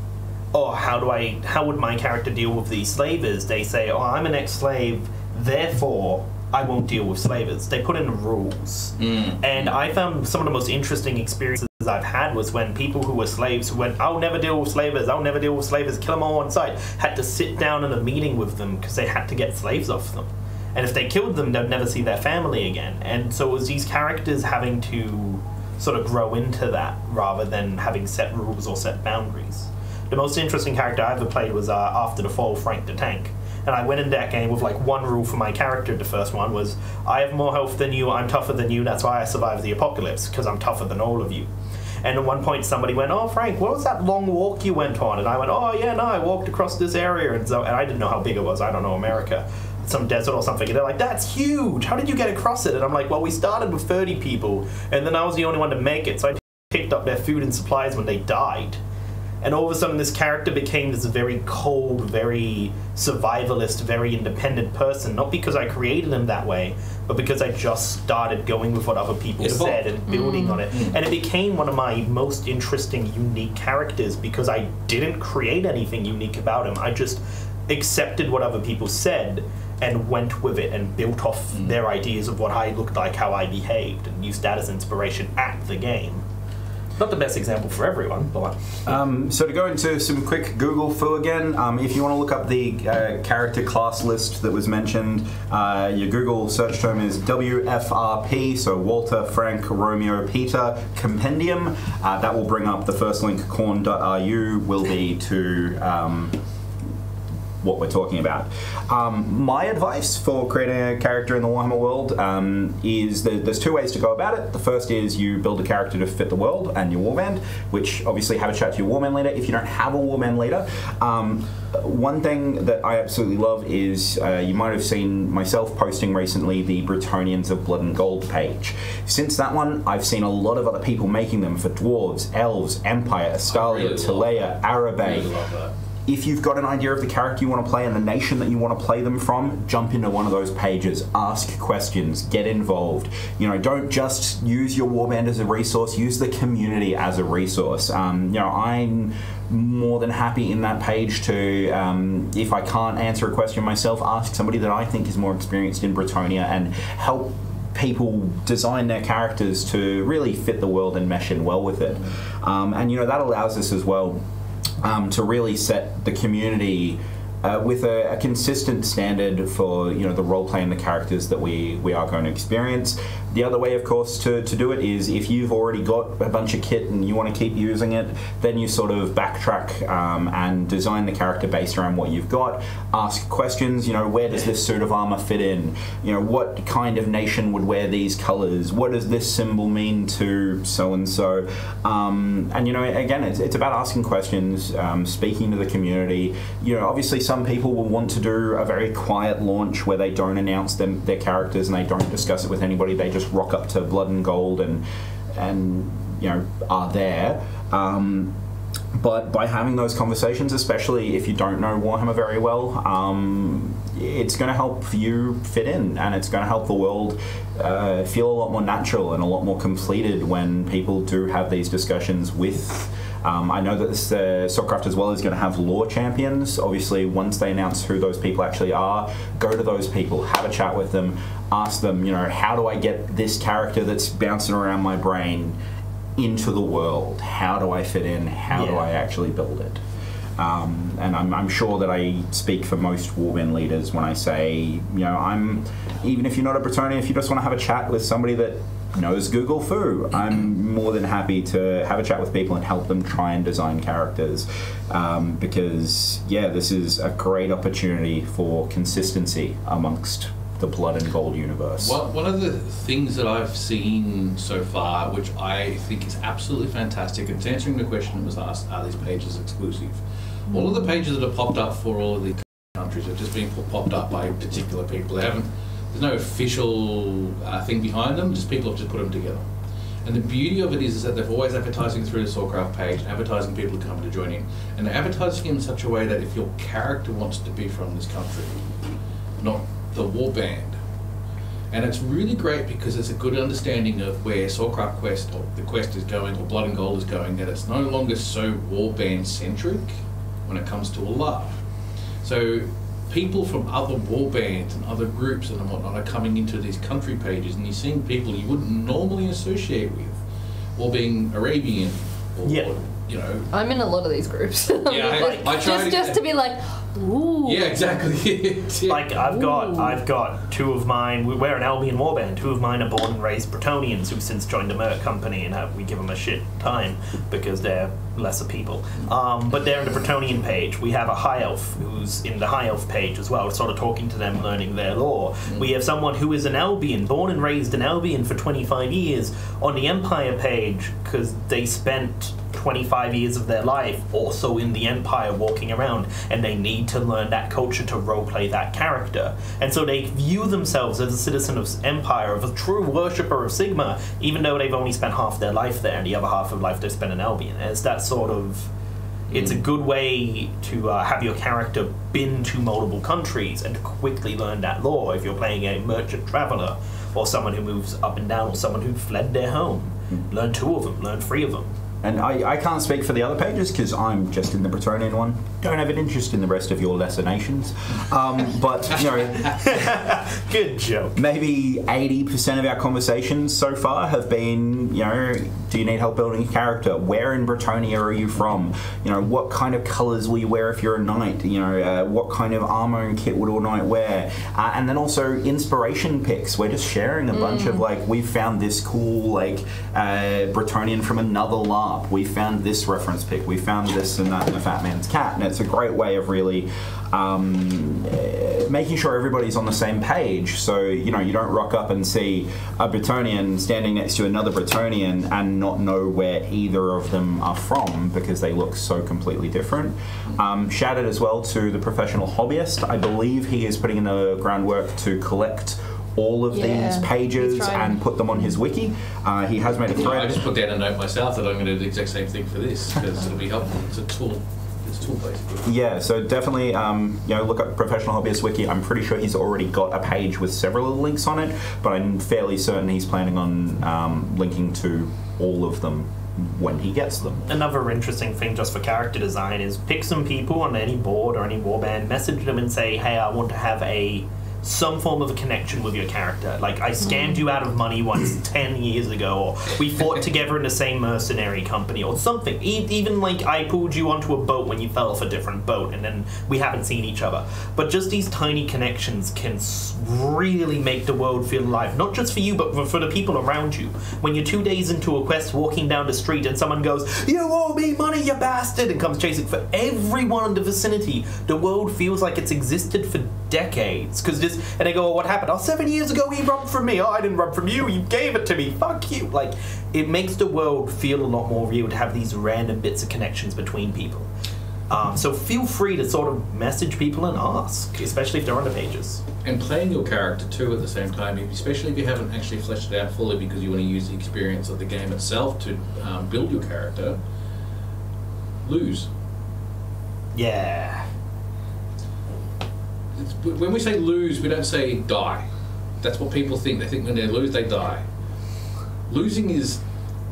oh, how would my character deal with these slavers? They say, oh, I'm an ex-slave, therefore I won't deal with slavers. They put in rules. And I found some of the most interesting experiences I've had was when people who were slaves who went, I'll never deal with slavers, I'll never deal with slavers, kill them all on sight, had to sit down in a meeting with them because they had to get slaves off them. And if they killed them, they'd never see their family again. And so it was these characters having to sort of grow into that rather than having set rules or set boundaries. The most interesting character I ever played was After the Fall, Frank the Tank. And I went in that game with like one rule for my character. The first one was, I have more health than you, I'm tougher than you, that's why I survived the apocalypse, because I'm tougher than all of you. And at one point somebody went, oh Frank, what was that long walk you went on? And I went, oh yeah, no, I walked across this area. And I didn't know how big it was, I don't know America. Some desert or something, and they're like, that's huge, how did you get across it? And I'm like, well, we started with 30 people, and then I was the only one to make it, so I picked up their food and supplies when they died. And all of a sudden this character became this very cold, very survivalist, very independent person, not because I created him that way, but because I just started going with what other people said and building on it. And it became one of my most interesting, unique characters because I didn't create anything unique about him. I just accepted what other people said and went with it and built off their ideas of what I looked like, how I behaved, and used that as inspiration at the game. Not the best example for everyone, but... So to go into some quick Google foo again, if you want to look up the character class list that was mentioned, your Google search term is WFRP, so Walter, Frank, Romeo, Peter, Compendium. That will bring up the first link, corn.ru, will be to what we're talking about. My advice for creating a character in the Warhammer world is that there's two ways to go about it. The first is you build a character to fit the world and your warband, which obviously have a chat to your warband leader. If you don't have a warband leader, one thing that I absolutely love is you might have seen myself posting recently the Bretonians of Blood and Gold page. Since that one, I've seen a lot of other people making them for dwarves, elves, Empire, Astalia, Talea, Arabe. I really love that. If you've got an idea of the character you want to play and the nation that you want to play them from, jump into one of those pages, ask questions, get involved. You know, don't just use your warband as a resource, use the community as a resource. You know, I'm more than happy in that page to, if I can't answer a question myself, ask somebody that I think is more experienced in Bretonia and help people design their characters to really fit the world and mesh in well with it. And, you know, that allows us as well to really set the community with a consistent standard for, you know, the role play and the characters that we are going to experience. The other way, of course, to do it is if you've already got a bunch of kit and you want to keep using it, then you sort of backtrack and design the character based around what you've got. Ask questions, you know, where does this suit of armor fit in? You know, what kind of nation would wear these colors? What does this symbol mean to so-and-so? And, you know, again, it's about asking questions, speaking to the community. You know, obviously some people will want to do a very quiet launch where they don't announce their characters and they don't discuss it with anybody. They just rock up to Blood and Gold and you know, are there. But by having those conversations, especially if you don't know Warhammer very well, it's going to help you fit in, and it's going to help the world feel a lot more natural and a lot more completed when people do have these discussions with. I know that this Swordcraft as well is going to have lore champions. Obviously, once they announce who those people actually are, go to those people, have a chat with them, ask them, you know, how do I get this character that's bouncing around my brain into the world? How do I fit in? How do I actually build it? And I'm sure that I speak for most warband leaders when I say, you know, even if you're not a Bretonian, if you just want to have a chat with somebody that knows Google foo, I'm more than happy to have a chat with people and help them try and design characters, because yeah, this is a great opportunity for consistency amongst the Blood and Gold universe. One of the things that I've seen so far, which I think is absolutely fantastic, and it's answering the question that was asked, are these pages exclusive? All of the pages that have popped up for all of the countries have just been popped up by particular people. There's no official thing behind them, just people have just put them together. And the beauty of it is that they're always advertising through the Swordcraft page, advertising people to come to join in, and they're advertising in such a way that if your character wants to be from this country, not the warband. And it's really great because it's a good understanding of where Swordcraft Quest, or the Quest is going, or Blood and Gold is going, that it's no longer so warband centric when it comes to a lot. So people from other warbands and other groups and whatnot are coming into these country pages, and you're seeing people you wouldn't normally associate with, or being Arabian, or you know. I'm in a lot of these groups. Yeah, I try just to be like, ooh. Yeah, exactly. Like I've got two of mine. We're an Albion warband. Two of mine are born and raised Bretonians who've since joined the Merc Company, and we give them a shit time because they're lesser people. But they're in the Bretonian page. We have a High Elf who's in the High Elf page as well, sort of talking to them, learning their lore. We have someone who is an Albion, born and raised in Albion for 25 years, on the Empire page because they spent 25 years of their life also in the Empire walking around, and they need to learn that culture to roleplay that character. And so they view themselves as a citizen of Empire, of a true worshipper of Sigma, even though they've only spent half their life there and the other half of life they've spent in Albion. And it's that sort of... It's a good way to have your character been to multiple countries and to quickly learn that lore if you're playing a merchant traveller or someone who moves up and down or someone who fled their home. Learn 2 of them, learn 3 of them. And I can't speak for the other pages because I'm just in the Bretonian one. Don't have an interest in the rest of your lesser nations. But, you know, Good joke. maybe 80% of our conversations so far have been, you know, do you need help building a character? Where in Bretonia are you from? You know, what kind of colours will you wear if you're a knight? You know, what kind of armour and kit would a knight wear? And then also inspiration picks. We're just sharing a bunch of, like, we've found this cool, like, Bretonian from another LARP. We found this reference pick. We found this and that in the Fat Man's Cat. And it's a great way of really making sure everybody's on the same page. So, you know, you don't rock up and see a Bretonian standing next to another Bretonian and not know where either of them are from because they look so completely different. Shout out as well to the professional hobbyist. I believe he is putting in the groundwork to collect all of these pages and put them on his wiki. He has made a thread. I just put down a note myself that I'm going to do the exact same thing for this because it'll be helpful. It's a tool. It's a tool basically. Yeah, so definitely, you know, look up Professional Hobbyist Wiki. I'm pretty sure he's already got a page with several links on it, but I'm fairly certain he's planning on linking to all of them when he gets them. Another interesting thing just for character design is pick some people on any board or any warband, message them and say, hey, I want to have some form of a connection with your character. Like, I scammed you out of money once 10 years ago, or we fought together in the same mercenary company, or something. Even, like, I pulled you onto a boat when you fell off a different boat, and then we haven't seen each other. But just these tiny connections can really make the world feel alive. Not just for you, but for the people around you. When you're 2 days into a quest walking down the street and someone goes, you owe me money, you bastard, and comes chasing for everyone in the vicinity, the world feels like it's existed for decades. And they go, oh, what happened? Oh, 7 years ago he robbed from me. Oh, I didn't rob from you. You gave it to me. Fuck you. Like, it makes the world feel a lot more real to have these random bits of connections between people. So feel free to sort of message people and ask, especially if they're on the pages. And playing your character too at the same time, especially if you haven't actually fleshed it out fully because you want to use the experience of the game itself to build your character, lose. Yeah. When we say lose, we don't say die. That's what people think. They think when they lose, they die. Losing is,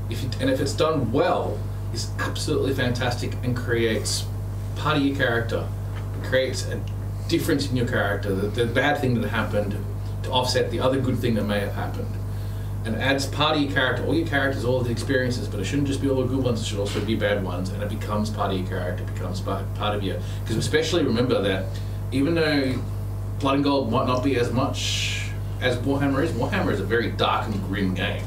if it's done well, is absolutely fantastic and creates part of your character. It creates a difference in your character. The bad thing that happened to offset the other good thing that may have happened. And adds part of your character, all your characters, all of the experiences, but it shouldn't just be all the good ones, it should also be bad ones, and it becomes part of your character, it becomes part of you. Because especially remember that even though Blood and Gold might not be as much as Warhammer is a very dark and grim game.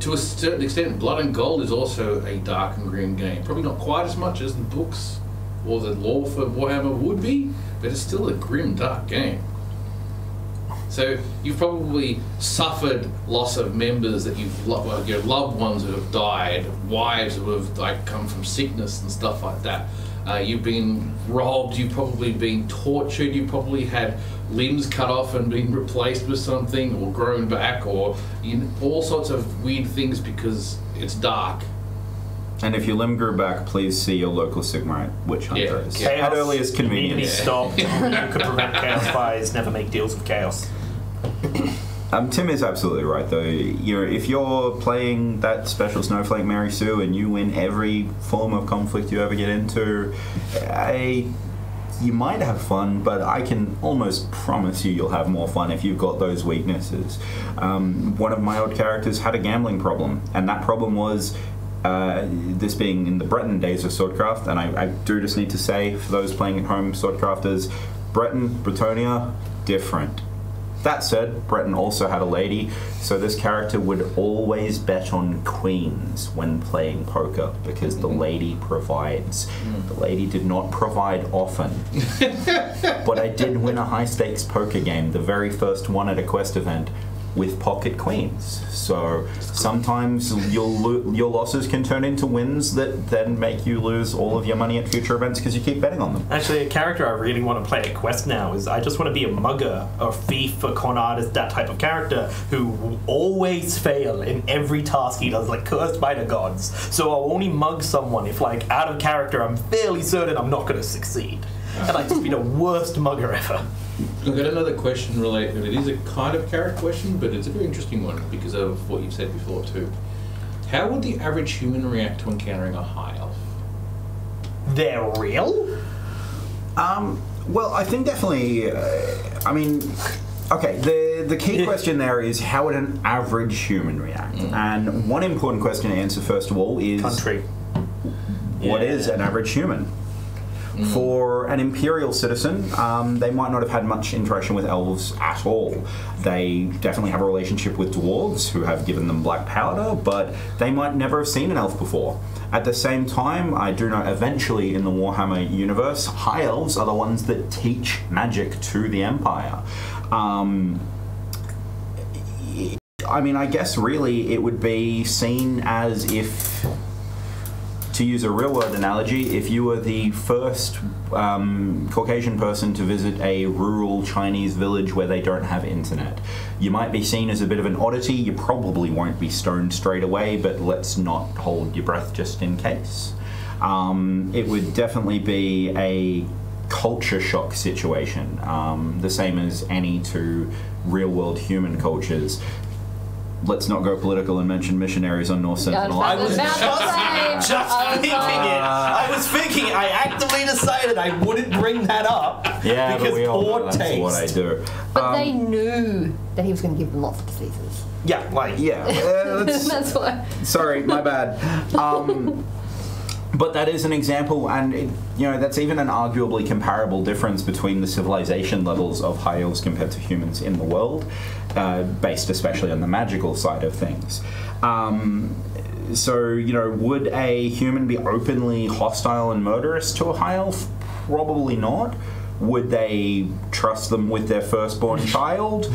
To a certain extent, Blood and Gold is also a dark and grim game. Probably not quite as much as the books or the lore for Warhammer would be, but it's still a grim, dark game. So you've probably suffered loss of members that your loved ones who have died, wives who have come from sickness and stuff like that. You've been robbed, you've probably been tortured, you've probably had limbs cut off and been replaced with something, or grown back, or all sorts of weird things because it's dark. And if your limb grew back, please see your local Sigmarite witch hunters. Chaos at earliest need to be convenience. stopped. You could prevent chaos fires, never make deals with chaos. Tim is absolutely right, though. If you're playing that special Snowflake Mary Sue and you win every form of conflict you ever get into, you might have fun, but I can almost promise you'll have more fun if you've got those weaknesses. One of my old characters had a gambling problem, and that problem was this being in the Breton days of Swordcraft, and I do just need to say, for those playing at home Swordcrafters, Bretonia, different. That said, Breton also had a lady, so this character would always bet on queens when playing poker because the lady provides. The lady did not provide often. But I did win a high-stakes poker game, the very first one at a quest event, with pocket queens. So sometimes your losses can turn into wins that then make you lose all of your money at future events because you keep betting on them. Actually, a character I really want to play at Quest now is I just want to be a mugger, a thief, a con artist, that type of character who will always fail in every task he does, like cursed by the gods. So I'll only mug someone if, like, out of character, I'm fairly certain I'm not going to succeed. And I'd just be the worst mugger ever. I've got another question related. It is a kind of character question, but it's a very interesting one because of what you've said before too. How would the average human react to encountering a high elf? They're real? Well, I think definitely. I mean, okay. The key question there is how would an average human react? And one important question to answer first of all is Country. what is an average human? For an imperial citizen, they might not have had much interaction with elves at all. They definitely have a relationship with dwarves who have given them black powder, but they might never have seen an elf before. At the same time, I do know eventually in the Warhammer universe, high elves are the ones that teach magic to the Empire. I mean, I guess really it would be seen as if, to use a real-world analogy, if you were the first Caucasian person to visit a rural Chinese village where they don't have internet, you might be seen as a bit of an oddity. You probably won't be stoned straight away, but let's not hold your breath just in case. It would definitely be a culture shock situation, the same as any two real-world human cultures. Let's not go political and mention missionaries on North Sentinel. I was thinking, I actively decided I wouldn't bring that up. Yeah, because but we all know poor that's taste. what I do. But they knew that he was going to give them lots of diseases. Yeah, like Yeah, That's why. sorry, my bad. But that is an example, and that's even an arguably comparable difference between the civilization levels of high elves compared to humans in the world, based especially on the magical side of things. So, would a human be openly hostile and murderous to a high elf? Probably not. Would they trust them with their firstborn child?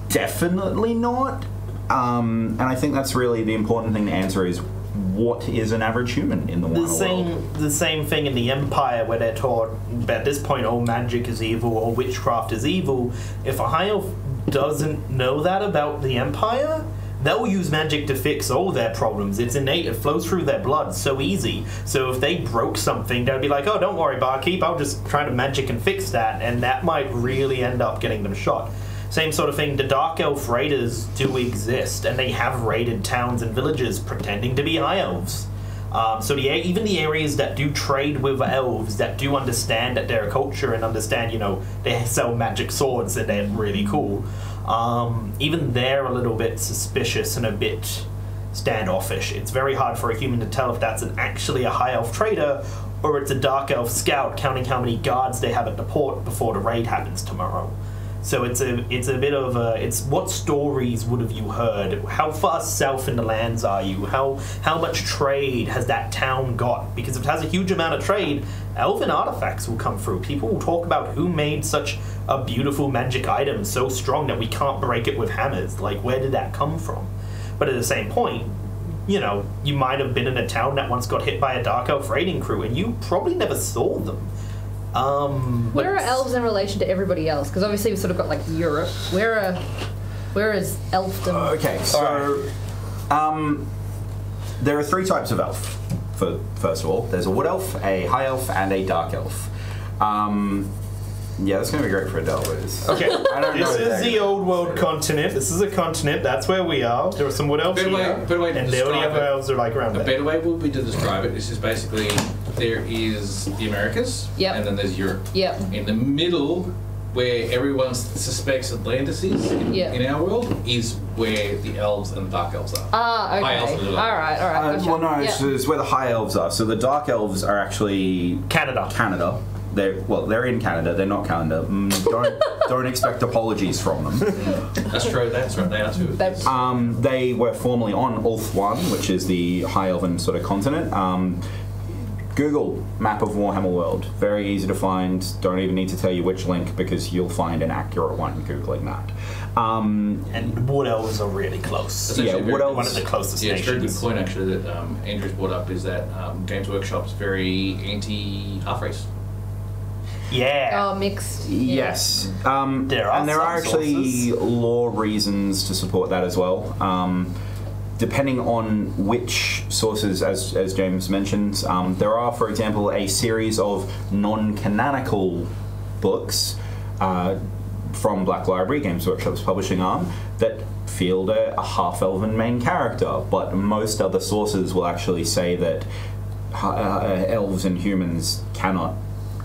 Definitely not. And I think that's really the important thing to answer is, what is an average human in the Warhammer world? The same thing in the Empire where they're taught at this point, oh, magic is evil or witchcraft is evil. If a high elf doesn't know that about the Empire, they'll use magic to fix all their problems. It's innate, it flows through their blood so easy. So if they broke something, they'd be like, oh, don't worry, barkeep, I'll just try to magic and fix that, and that might really end up getting them shot. Same sort of thing, the Dark Elf raiders do exist, and they have raided towns and villages pretending to be high elves. So even the areas that do trade with elves, that do understand that they're a culture and understand, they sell magic swords and they're really cool, even they're a little bit suspicious and a bit standoffish. It's very hard for a human to tell if that's actually a high elf trader or it's a Dark Elf scout counting how many guards they have at the port before the raid happens tomorrow. So it's a bit of it's what stories would have you heard? How far south in the lands are you? How much trade has that town got? Because if it has a huge amount of trade, elven artifacts will come through. People will talk about who made such a beautiful magic item so strong that we can't break it with hammers. Like, where did that come from? But at the same point, you might have been in a town that once got hit by a Dark Elf raiding crew and you probably never saw them. Where are elves in relation to everybody else? Because obviously we've sort of got like Europe. Where is elfdom? Okay, so there are three types of elf. First of all, there's a wood elf, a high elf, and a dark elf. Yeah, that's going to be great for Adelweiss. Okay, this is the old world continent. This is a continent. That's where we are. There are some wood elves here, and the only other elves are like around there. A better way would be to describe it. This is basically, there is the Americas, and then there's Europe. In the middle, where everyone suspects Atlantis is in our world, is where the elves and the dark elves are. Ah, okay. High elves are all right. Gotcha. Well, no, it's where the high elves are. So the dark elves are actually Canada. They're in Canada. They're not Canada. Don't expect apologies from them. That's true. That's right. They are too. They were formerly on Ulth 1, which is the high elven sort of continent. Google map of Warhammer World. Very easy to find. Don't even need to tell you which link because you'll find an accurate one googling that. And wood elves are really close. Wood elves. One of the closest nations. nations. It's a very good point actually that Andrew's brought up is that Games Workshop's very anti-half race. Yeah. Oh, mixed. Yes. There are actually law reasons to support that as well. Depending on which sources, as James mentioned, there are, for example, a series of non-canonical books from Black Library, Games Workshop's publishing arm, that field a half-elven main character, but most other sources will actually say that elves and humans cannot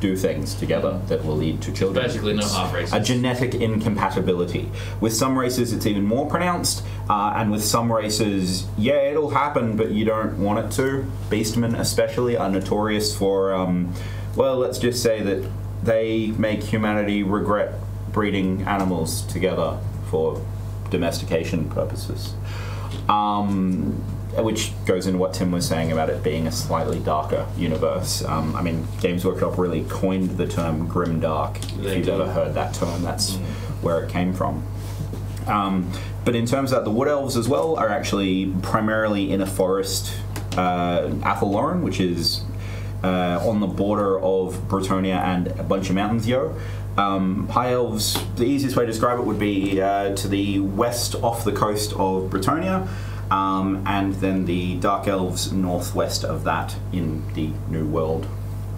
do things together that will lead to children. Basically, no half races. A genetic incompatibility. With some races, it's even more pronounced, and with some races, yeah, it'll happen, but you don't want it to. Beastmen, especially, are notorious for, well, let's just say that they make humanity regret breeding animals together for domestication purposes. Which goes into what Tim was saying about it being a slightly darker universe. I mean, Games Workshop really coined the term grim dark. If you've ever heard that term, that's where it came from. But in terms of the Wood Elves as well are actually primarily in a forest, Athelloren, which is on the border of Bretonia and a bunch of mountains, High Elves, the easiest way to describe it would be to the west off the coast of Bretonia, and then the Dark Elves northwest of that in the New World,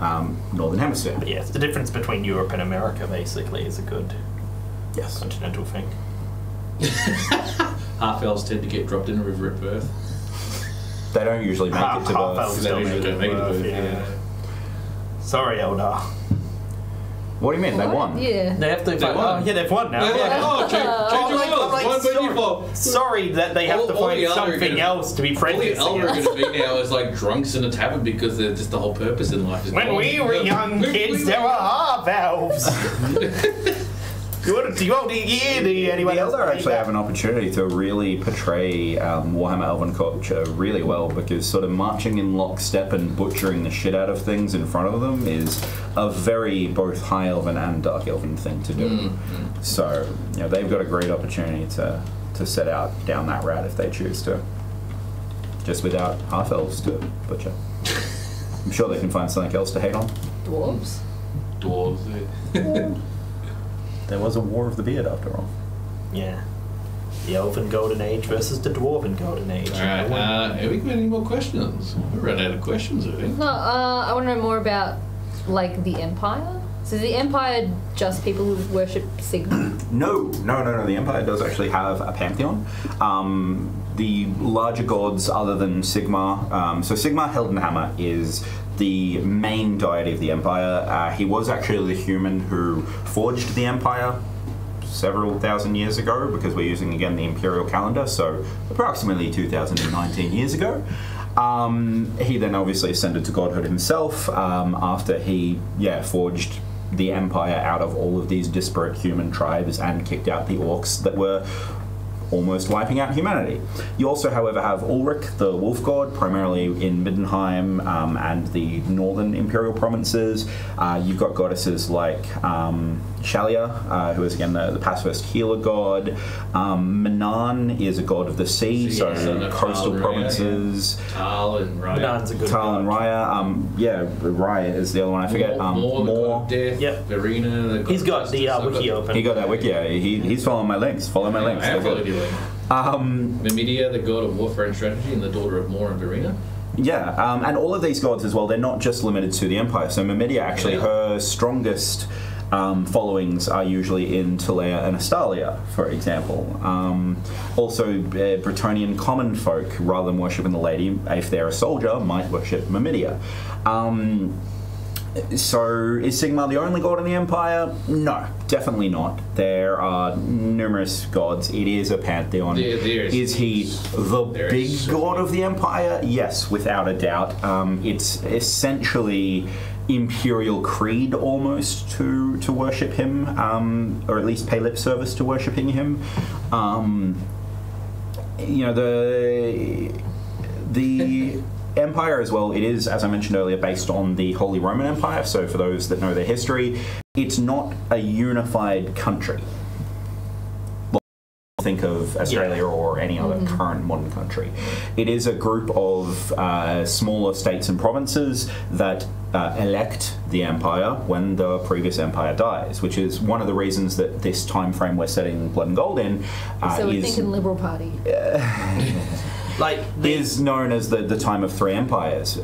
Northern Hemisphere. But yes, the difference between Europe and America basically is a good continental thing. Half elves tend to get dropped in a river at birth. They don't usually make it to birth. Elves don't make it to birth, yeah. Sorry, Eldar. What do you mean? They won? Yeah. They have to. They won. Oh, yeah, they've won now. Oh, change your world. One by Sorry that they have to find something else to be friendly. All the Elder are going to be now is like drunks in a tavern because they're just the whole purpose in life. Is When we were young kids, there were half elves. The Elder actually have an opportunity to really portray Warhammer Elven culture really well, because sort of marching in lockstep and butchering the shit out of things in front of them is a very both High Elven and Dark Elven thing to do. So, you know, they've got a great opportunity to set out down that route if they choose to. Just without half elves to butcher. I'm sure they can find something else to hate on. Dwarves. Dwarves. There was a War of the Beard after all. Yeah. The Elven Golden Age versus the Dwarven Golden Age. Alright, have we got any more questions? We ran out of questions, I think. No, I want to know more about, like, the Empire. So is the Empire just people who worship Sigma? No. The Empire does actually have a pantheon. The larger gods other than Sigma, so Sigma Heldenhammer is the main deity of the Empire. He was actually the human who forged the Empire several thousand years ago, because we're using again the Imperial calendar, so approximately 2019 years ago. He then obviously ascended to godhood himself after he forged the Empire out of all of these disparate human tribes and kicked out the orcs that were almost wiping out humanity. You also, however, have Ulrich, the wolf god, primarily in Middenheim and the northern imperial provinces. You've got goddesses like Shalia, who is again the pacifist healer god. Manan is a god of the sea, so coastal provinces. Tal and Raya. Manan's a good Tal and Raya. Raya is the other one I forget. More the god of death. Yep. Verena, the god He's of got justice. the wiki open. He got that wiki. He's following my links. Follow my links. I have They're followed good. you. Mimidia, the god of warfare and strategy, and the daughter of Mor and Verena. Yeah, and all of these gods as well, they're not just limited to the Empire. So Mimidia, actually, her strongest followings are usually in Tulea and Astalia, for example. Also, Bretonian common folk, rather than worshipping the lady, if they're a soldier, might worship Mimidia. So, is Sigmar the only god in the Empire? No, definitely not. There are numerous gods. It is a pantheon. Is he the big god of the Empire? Yes, without a doubt. It's essentially imperial creed almost to worship him, or at least pay lip service to worshipping him. You know, the Empire as well, it is, as I mentioned earlier, based on the Holy Roman Empire, so for those that know their history, it's not a unified country. Think of Australia or any other current modern country. It is a group of smaller states and provinces that elect the empire when the previous empire dies, which is one of the reasons that this time frame we're setting Blood and Gold in so we're thinking Liberal Party. Is known as the time of three emperors,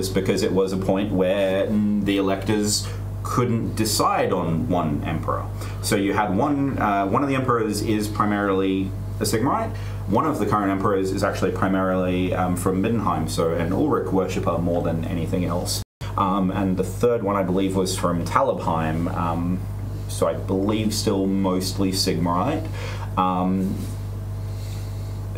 because it was a point where the electors couldn't decide on one emperor. So you had one of the emperors is primarily a Sigmarite. One of the current emperors is actually primarily from Middenheim, so an Ulrich worshipper more than anything else. And the third one, I believe, was from Talabheim, so I believe still mostly Sigmarite.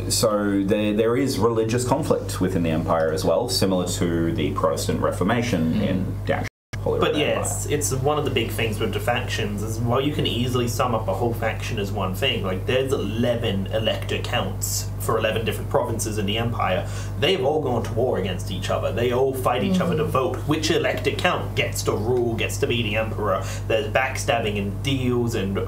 So there is religious conflict within the Empire as well, similar to the Protestant Reformation in the actual Holy But Roman yes, Empire. it's one of the big things with the factions is while you can easily sum up a whole faction as one thing, like there's 11 elector counts for 11 different provinces in the Empire. They've all gone to war against each other. They all fight each other to vote which elector count gets to rule, gets to be the emperor. There's backstabbing and deals and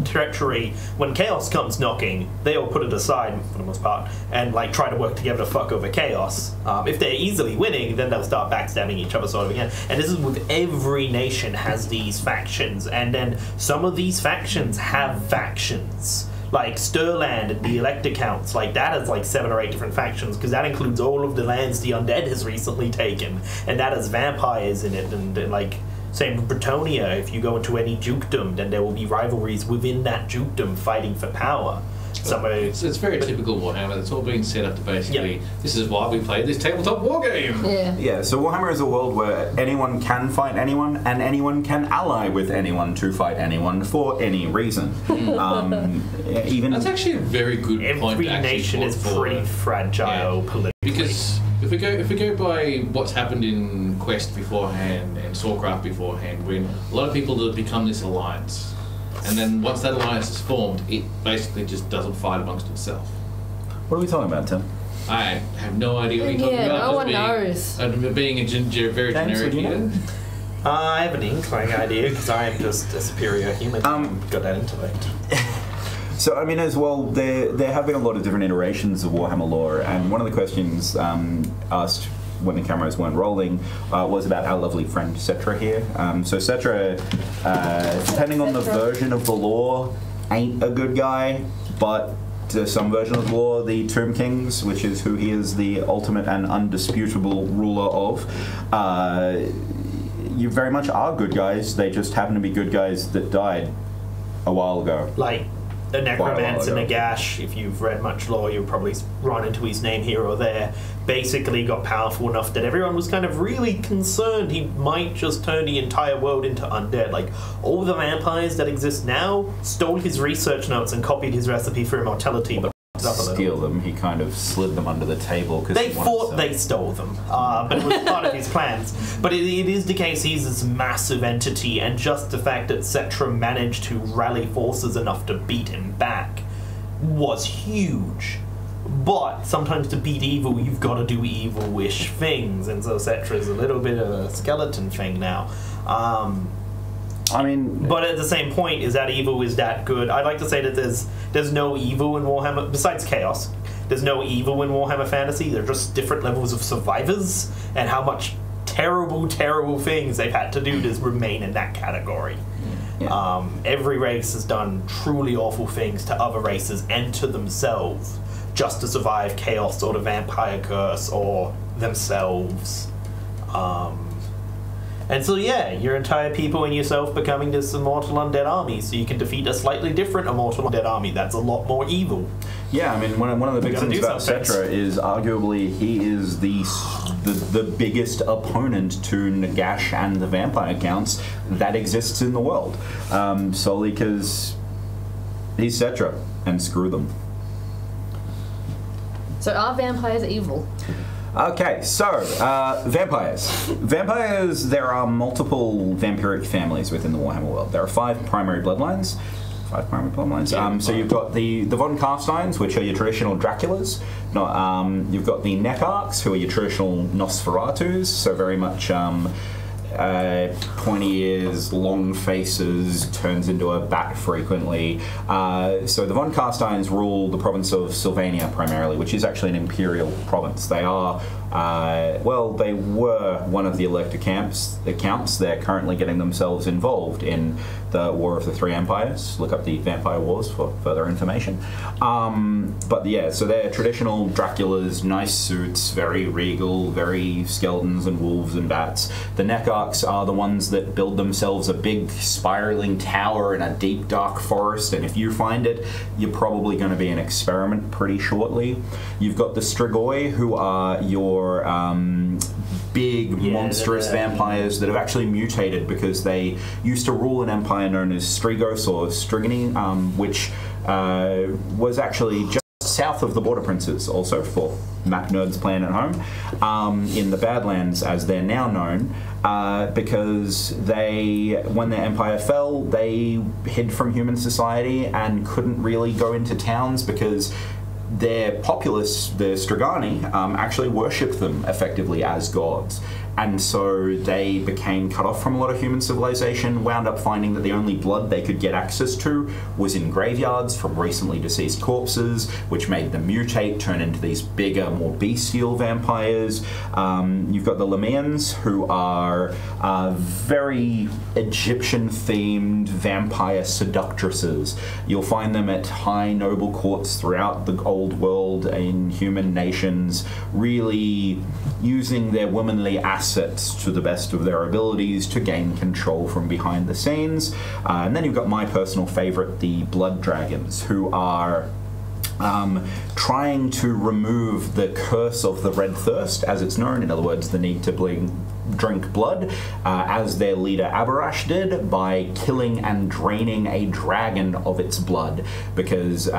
treachery. When chaos comes knocking, they all put it aside for the most part and like try to work together to fuck over chaos. If they're easily winning, then they'll start backstabbing each other sort of again. And this is with every nation has these factions, and then some of these factions have factions. Like Stirland and the Elector Counts, like that has like 7 or 8 different factions, because that includes all of the lands the undead has recently taken, and that has vampires in it, and like same with Bretonia. If you go into any dukedom, then there will be rivalries within that dukedom fighting for power. So it's very typical Warhammer. It's all been set up to basically, this is why we play this tabletop war game. Yeah, so Warhammer is a world where anyone can fight anyone, and anyone can ally with anyone to fight anyone for any reason. Even That's actually a very good point. Every nation is pretty fragile politically. Because if we go by what's happened in Quest beforehand and Warcraft beforehand, when a lot of people have become this alliance, and then once that alliance is formed, it basically just doesn't fight amongst itself. What are we talking about, Tim? I have no idea what you're talking about. No one knows. Being a very generic here. I have an inkling idea because I am just a superior human. Got that intellect. So, I mean, as well, there have been a lot of different iterations of Warhammer lore, and one of the questions asked when the cameras weren't rolling was about our lovely friend Cetra here. So Cetra, depending on the version of the lore, ain't a good guy, but to some version of the lore, the Tomb Kings, which is who he is the ultimate and undisputable ruler of, you very much are good guys. They just happen to be good guys that died a while ago. Like a necromancer Nagash, if you've read much lore, you'll probably run into his name here or there. Basically got powerful enough that everyone was kind of really concerned he might just turn the entire world into undead. Like, all the vampires that exist now stole his research notes and copied his recipe for immortality, but steal them, he kind of slid them under the table because they thought they stole them, but it was part of his plans. But it is the case he's this massive entity, and just the fact that Cetra managed to rally forces enough to beat him back was huge. But sometimes to beat evil, you've got to do evil-ish things, and so Cetra's a little bit of a skeleton thing now. I mean, but at the same point, is that evil? Is that good? I'd like to say that there's no evil in Warhammer besides chaos. There's no evil in Warhammer Fantasy. They're just different levels of survivors and how much terrible, terrible things they've had to do to remain in that category. Yeah. Every race has done truly awful things to other races and to themselves just to survive chaos or the vampire curse or themselves. And so, yeah, your entire people and yourself becoming this immortal undead army, so you can defeat a slightly different immortal undead army that's a lot more evil. Yeah, I mean, one of the big things about Cetra is arguably he is the biggest opponent to Nagash and the vampire counts that exists in the world, solely because he's Cetra, and screw them. So are vampires evil? Okay, so vampires. Vampires, there are multiple vampiric families within the Warhammer world. There are 5 primary bloodlines. So you've got the Von Carsteins, which are your traditional Draculas. You've got the Neckarchs, who are your traditional Nosferatus, so very much pointy ears, long faces, turns into a bat frequently. So the Von Carsteins rule the province of Sylvania primarily, which is actually an imperial province. They are well, they were one of the elected camps. They're currently getting themselves involved in the War of the Three Empires. Look up the Vampire Wars for further information. But yeah, so they're traditional Draculas, nice suits, very regal, very skeletons and wolves and bats. The Neckarchs are the ones that build themselves a big spiraling tower in a deep dark forest, and if you find it, you're probably going to be an experiment pretty shortly. You've got the Strigoi, who are your big monstrous vampires that have actually mutated because they used to rule an empire known as Strigos or Strigony, which was actually just south of the Border Princes, also for Map Nerds playing at home, in the Badlands as they're now known, because when their empire fell, they hid from human society and couldn't really go into towns because their populace, the Strigani, actually worshipped them effectively as gods. And so they became cut off from a lot of human civilization, wound up finding that the only blood they could get access to was in graveyards from recently deceased corpses, which made them mutate, turn into these bigger, more bestial vampires. You've got the Lamians, who are very Egyptian-themed vampire seductresses. You'll find them at high noble courts throughout the old world in human nations, really using their womanly assets to the best of their abilities to gain control from behind the scenes. And then you've got my personal favorite, the Blood Dragons, who are trying to remove the curse of the Red Thirst, as it's known, in other words, the need to drink blood, as their leader Abarash did, by killing and draining a dragon of its blood, because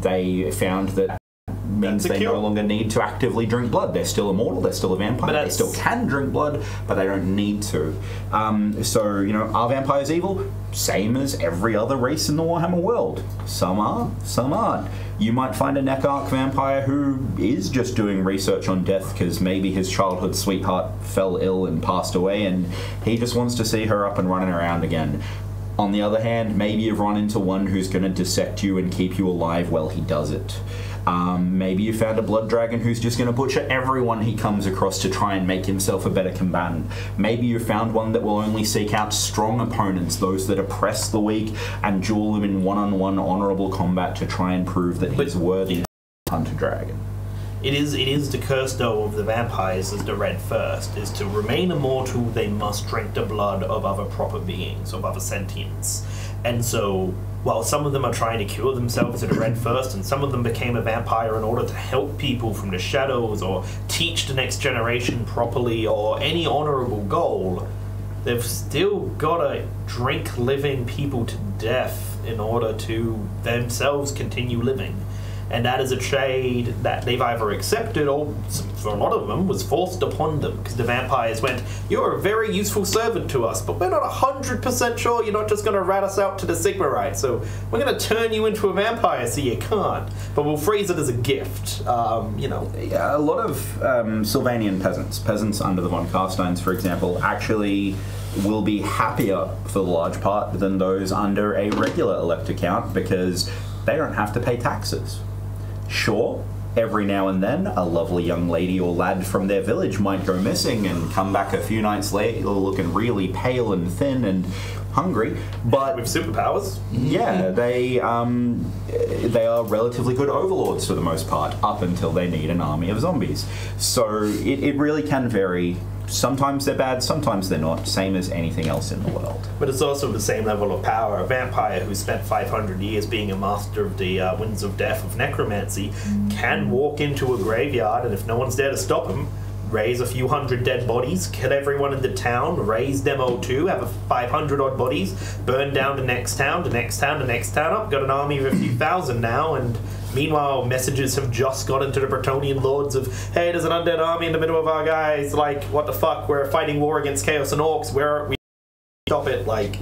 they found that means they no longer need to actively drink blood. They're still immortal, they're still a vampire, they still can drink blood, but they don't need to. So, you know, are vampires evil? Same as every other race in the Warhammer world. Some are, some aren't. You might find a Neckarch vampire who is just doing research on death because maybe his childhood sweetheart fell ill and passed away and he just wants to see her up and running around again. On the other hand, maybe you've run into one who's going to dissect you and keep you alive while he does it. Maybe you found a blood dragon who's just going to butcher everyone he comes across to try and make himself a better combatant. Maybe you found one that will only seek out strong opponents, those that oppress the weak, and duel them in one-on-one honourable combat to try and prove that he's worthy to hunt a dragon. It is the curse, though, of the vampires as the Red Thirst, is to remain immortal, they must drink the blood of other proper beings, of other sentients. And so, while some of them are trying to cure themselves of the Red Thirst, and some of them became a vampire in order to help people from the shadows, or teach the next generation properly, or any honourable goal, they've still got to drink living people to death in order to themselves continue living. And that is a trade that they've either accepted or, for a lot of them, was forced upon them, because the vampires went, "You're a very useful servant to us, but we're not 100% sure you're not just going to rat us out to the Sigmarite, so we're going to turn you into a vampire so you can't, but we'll freeze it as a gift." You know. Yeah, a lot of Sylvanian peasants under the von Carsteins, for example, actually will be happier for the large part than those under a regular elector count, because they don't have to pay taxes. Sure, every now and then a lovely young lady or lad from their village might go missing and come back a few nights later looking really pale and thin and hungry, but with superpowers. Yeah, they are relatively good overlords for the most part, up until they need an army of zombies. So it really can vary. Sometimes they're bad, sometimes they're not, same as anything else in the world. But it's also the same level of power. A vampire who spent 500 years being a master of the winds of death of necromancy can walk into a graveyard, and if no one's there to stop him, raise a few hundred dead bodies, kill everyone in the town, raise Demo 2, have 500 odd bodies, burn down the next town, the next town, the next town up, got an army of a few thousand now, and meanwhile messages have just gotten to the Bretonnian lords of, "Hey, there's an undead army in the middle of our guys, like, what the fuck, we're fighting war against Chaos and Orcs, where are we? Stop it," like.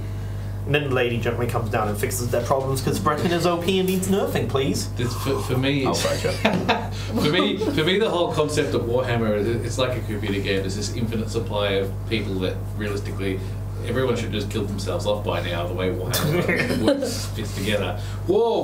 And then the lady generally comes down and fixes their problems because Breton is OP and needs nerfing, please. For me, it's, for me, the whole concept of Warhammer, it's like a computer game. There's this infinite supply of people that realistically everyone should just kill themselves off by now. The way Warhammer works fits together. Whoa!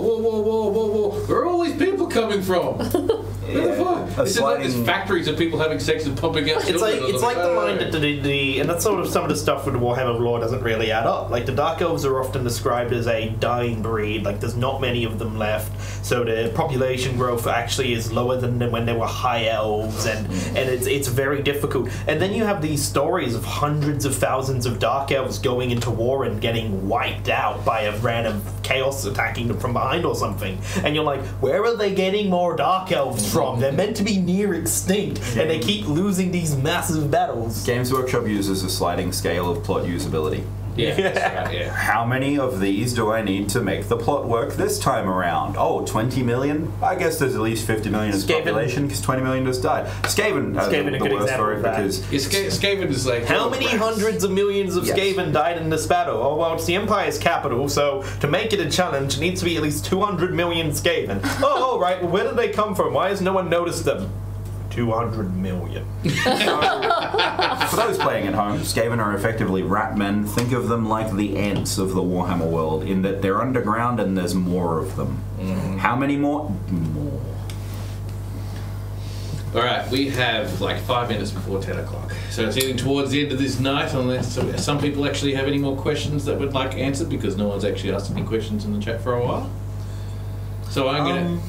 Where are all these people coming from? Where the fuck? This is like these factories of people having sex and pumping out children. It's like the mind that and that's sort of some of the stuff with the Warhammer lore doesn't really add up. Like the Dark Elves are often described as a dying breed. Like there's not many of them left, so the population growth actually is lower than when there were High Elves, and it's very difficult. And then you have these stories of hundreds of thousands of Dark Elves going into war and getting wiped out by a random chaos attacking them from behind or something. And you're like, where are they getting more Dark Elves from? They're meant to be near extinct, and they keep losing these massive battles. Games Workshop uses a sliding scale of plot usability. Yeah, that's right, yeah. How many of these do I need to make the plot work this time around? Oh, 20 million? I guess there's at least 50 million as population because 20 million just died. Skaven has the worst story because... Skaven is like... How many hundreds of millions of Skaven died in this battle? Oh, well, it's the Empire's capital, so to make it a challenge, it needs to be at least 200 million Skaven. Oh, right, well, where did they come from? Why has no one noticed them? 200 million. For those playing at home, Skaven are effectively rat men. Think of them like the ants of the Warhammer world, in that they're underground and there's more of them. How many more? More. Alright, we have like 5 minutes before 10 o'clock. So it's heading towards the end of this night, unless some people actually have any more questions that would like answered, because no one's actually asked any questions in the chat for a while. So I'm going to...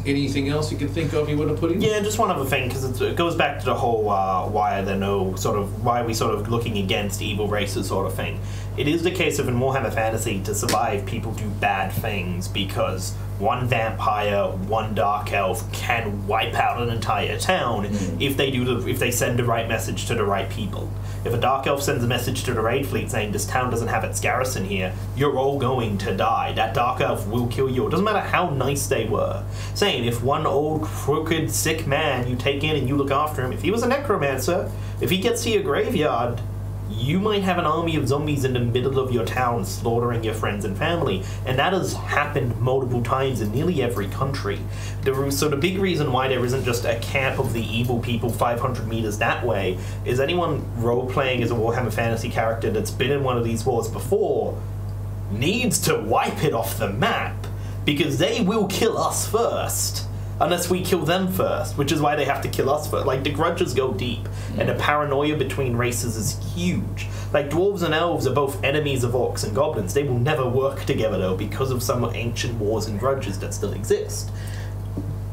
Anything else you can think of you want to put in? Yeah, just one other thing, because it goes back to the whole why are we sort of looking against evil races sort of thing. It is the case of in Warhammer Fantasy, to survive, people do bad things because one vampire, one dark elf can wipe out an entire town if they send the right message to the right people. If a dark elf sends a message to the raid fleet saying this town doesn't have its garrison here, you're all going to die. That dark elf will kill you. It doesn't matter how nice they were. Saying if one old, crooked, sick man you take in and you look after him, if he was a necromancer, if he gets to your graveyard, you might have an army of zombies in the middle of your town slaughtering your friends and family. And that has happened multiple times in nearly every country. So the big reason why there isn't just a camp of the evil people 500 meters that way is anyone role-playing as a Warhammer Fantasy character that's been in one of these wars before needs to wipe it off the map, because they will kill us first. Unless we kill them first, which is why they have to kill us first. Like, the grudges go deep, and the paranoia between races is huge. Like, dwarves and elves are both enemies of orcs and goblins. They will never work together, though, because of some ancient wars and grudges that still exist.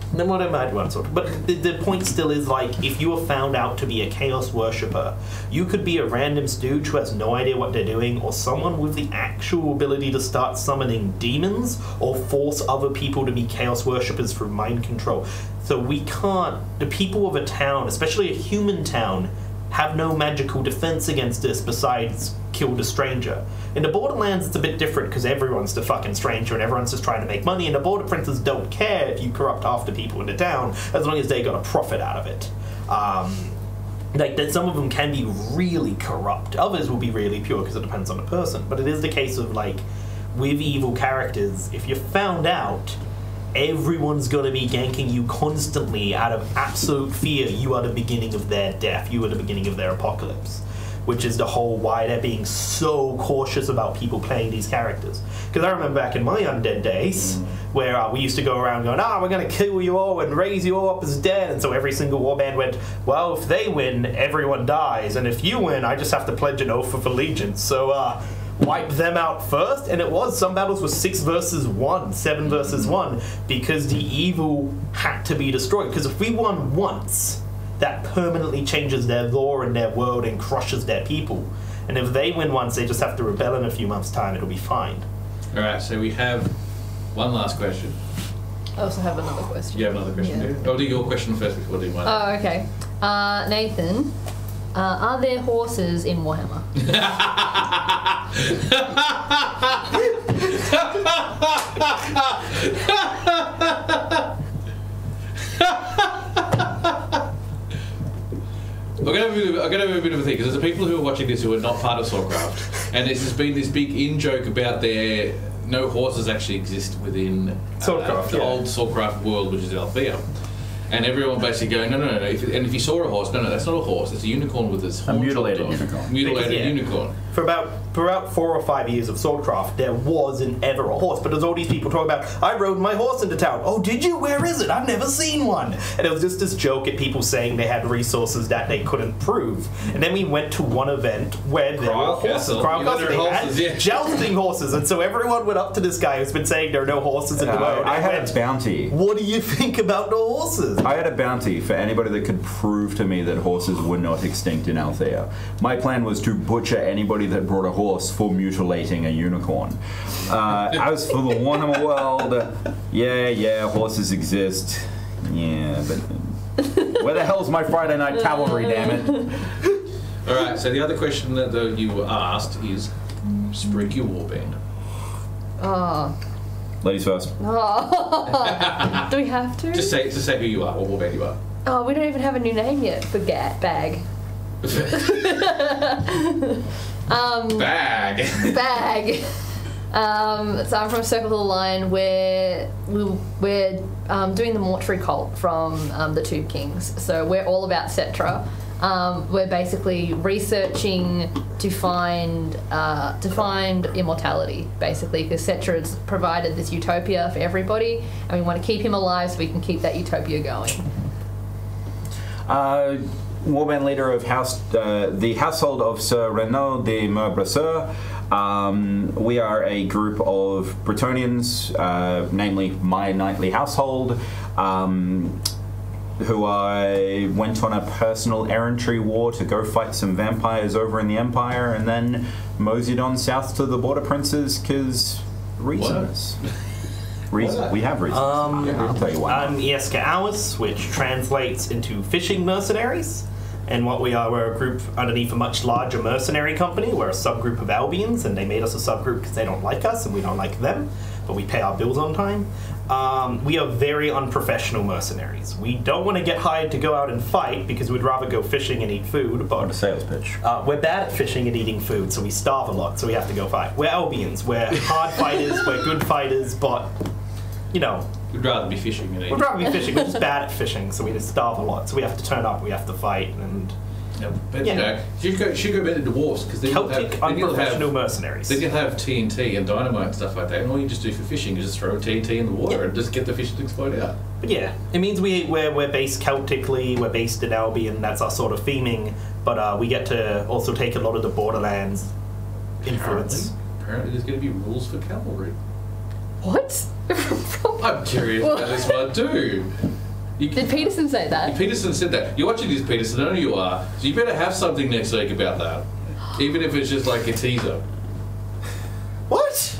And then what am I doing? But the point still is, like, if you are found out to be a chaos worshipper, you could be a random stooge who has no idea what they're doing, or someone with the actual ability to start summoning demons, or force other people to be chaos worshippers through mind control. So we can't... The people of a town, especially a human town, have no magical defense against this besides kill the stranger. In the Borderlands, it's a bit different because everyone's the fucking stranger and everyone's just trying to make money, and the Border Princes don't care if you corrupt half the people in the town as long as they got a profit out of it. Like, some of them can be really corrupt. Others will be really pure because it depends on the person. But it is the case of, like, with evil characters, if you're found out, everyone's going to be ganking you constantly out of absolute fear. You are the beginning of their death. You are the beginning of their apocalypse. Which is the whole why they're being so cautious about people playing these characters. Because I remember back in my undead days, where we used to go around going, we're going to kill you all and raise you all up as dead. And so every single warband went, well, if they win, everyone dies. And if you win, I just have to pledge an oath of allegiance. So, wipe them out first. And it was, some battles were 6 versus 1, 7 versus 1, because the evil had to be destroyed. Because if we won once, that permanently changes their lore and their world and crushes their people. And if they win once, they just have to rebel in a few months' time. It'll be fine. All right, so we have one last question. I also have another question. You have another question, yeah. do you? I'll do your question first before I do mine. Oh, okay. Nathan, are there horses in Warhammer? I'm going to have a bit of a thing, because there's people who are watching this who are not part of Soulcraft, and there's been this big in-joke about no horses actually exist within Soulcraft, the old Soulcraft world, which is Althea. And everyone basically going, no. If you saw a horse, no, that's not a horse. It's a unicorn with its horns. Mutilated unicorn. Mutilated unicorn. for about 4 or 5 years of Swordcraft, there wasn't ever a horse. But there's all these people talking about, I rode my horse into town. Oh, did you? Where is it? I've never seen one. And it was just this joke at people saying they had resources that they couldn't prove. And then we went to one event where there were horses. Crown Castle, they had jousting horses. And so everyone went up to this guy who's been saying there are no horses in the road. I had a bounty. What do you think about the horses? I had a bounty for anybody that could prove to me that horses were not extinct in Althea. My plan was to butcher anybody that brought a horse for mutilating a unicorn. As for the Warhammer world, yeah, horses exist. Yeah, but where the hell's my Friday night cavalry, damn it? Alright, so the other question that you were asked is, sprig your warband. Oh. Ladies first. Oh. Do we have to? Just say who you are, what warband you are. Oh, we don't even have a new name yet for bag. Bag. Bag. So I'm from Circle of the Lion, where we're doing the mortuary cult from the Two Kings. So we're all about Cetra. We're basically researching to find immortality, basically, because Cetra has provided this utopia for everybody, and we want to keep him alive so we can keep that utopia going. Warband leader of the household of Sir Renaud de Meurbresseur. We are a group of Bretonians, namely my knightly household, who I went on a personal errantry war to go fight some vampires over in the Empire, and then moseyed on south to the Border Princes because reasons. Reason. We have reasons. I'll tell you why. I'm Ieska Awis, which translates into fishing mercenaries. And what we are, we're a group underneath a much larger mercenary company. We're a subgroup of Albions, and they made us a subgroup because they don't like us and we don't like them, but we pay our bills on time. We are very unprofessional mercenaries. We don't want to get hired to go out and fight because we'd rather go fishing and eat food. But a sales pitch. We're bad at fishing and eating food, so we starve a lot, so we have to go fight. We're Albions. We're hard fighters. We're good fighters, but, you know... We'd rather be fishing than eating. We'd rather be fishing. We're just bad at fishing, so we just starve a lot. So we have to turn up, we have to fight, and... Yeah, but you know, should go better dwarfs because they Celtic unprofessional mercenaries. They can have TNT and dynamite and stuff like that, and all you just do for fishing is just throw TNT in the water and just get the fish to explode out. But yeah, it means we're based Celtically, we're based in Albion, that's our sort of theming, but we get to also take a lot of the Borderlands influence. Apparently there's going to be rules for cavalry. What? I'm curious about this one too. Did Peterson say that? Peterson said that. You're watching this, Peterson, I know you are, so you better have something next week about that. Even if it's just like a teaser. What?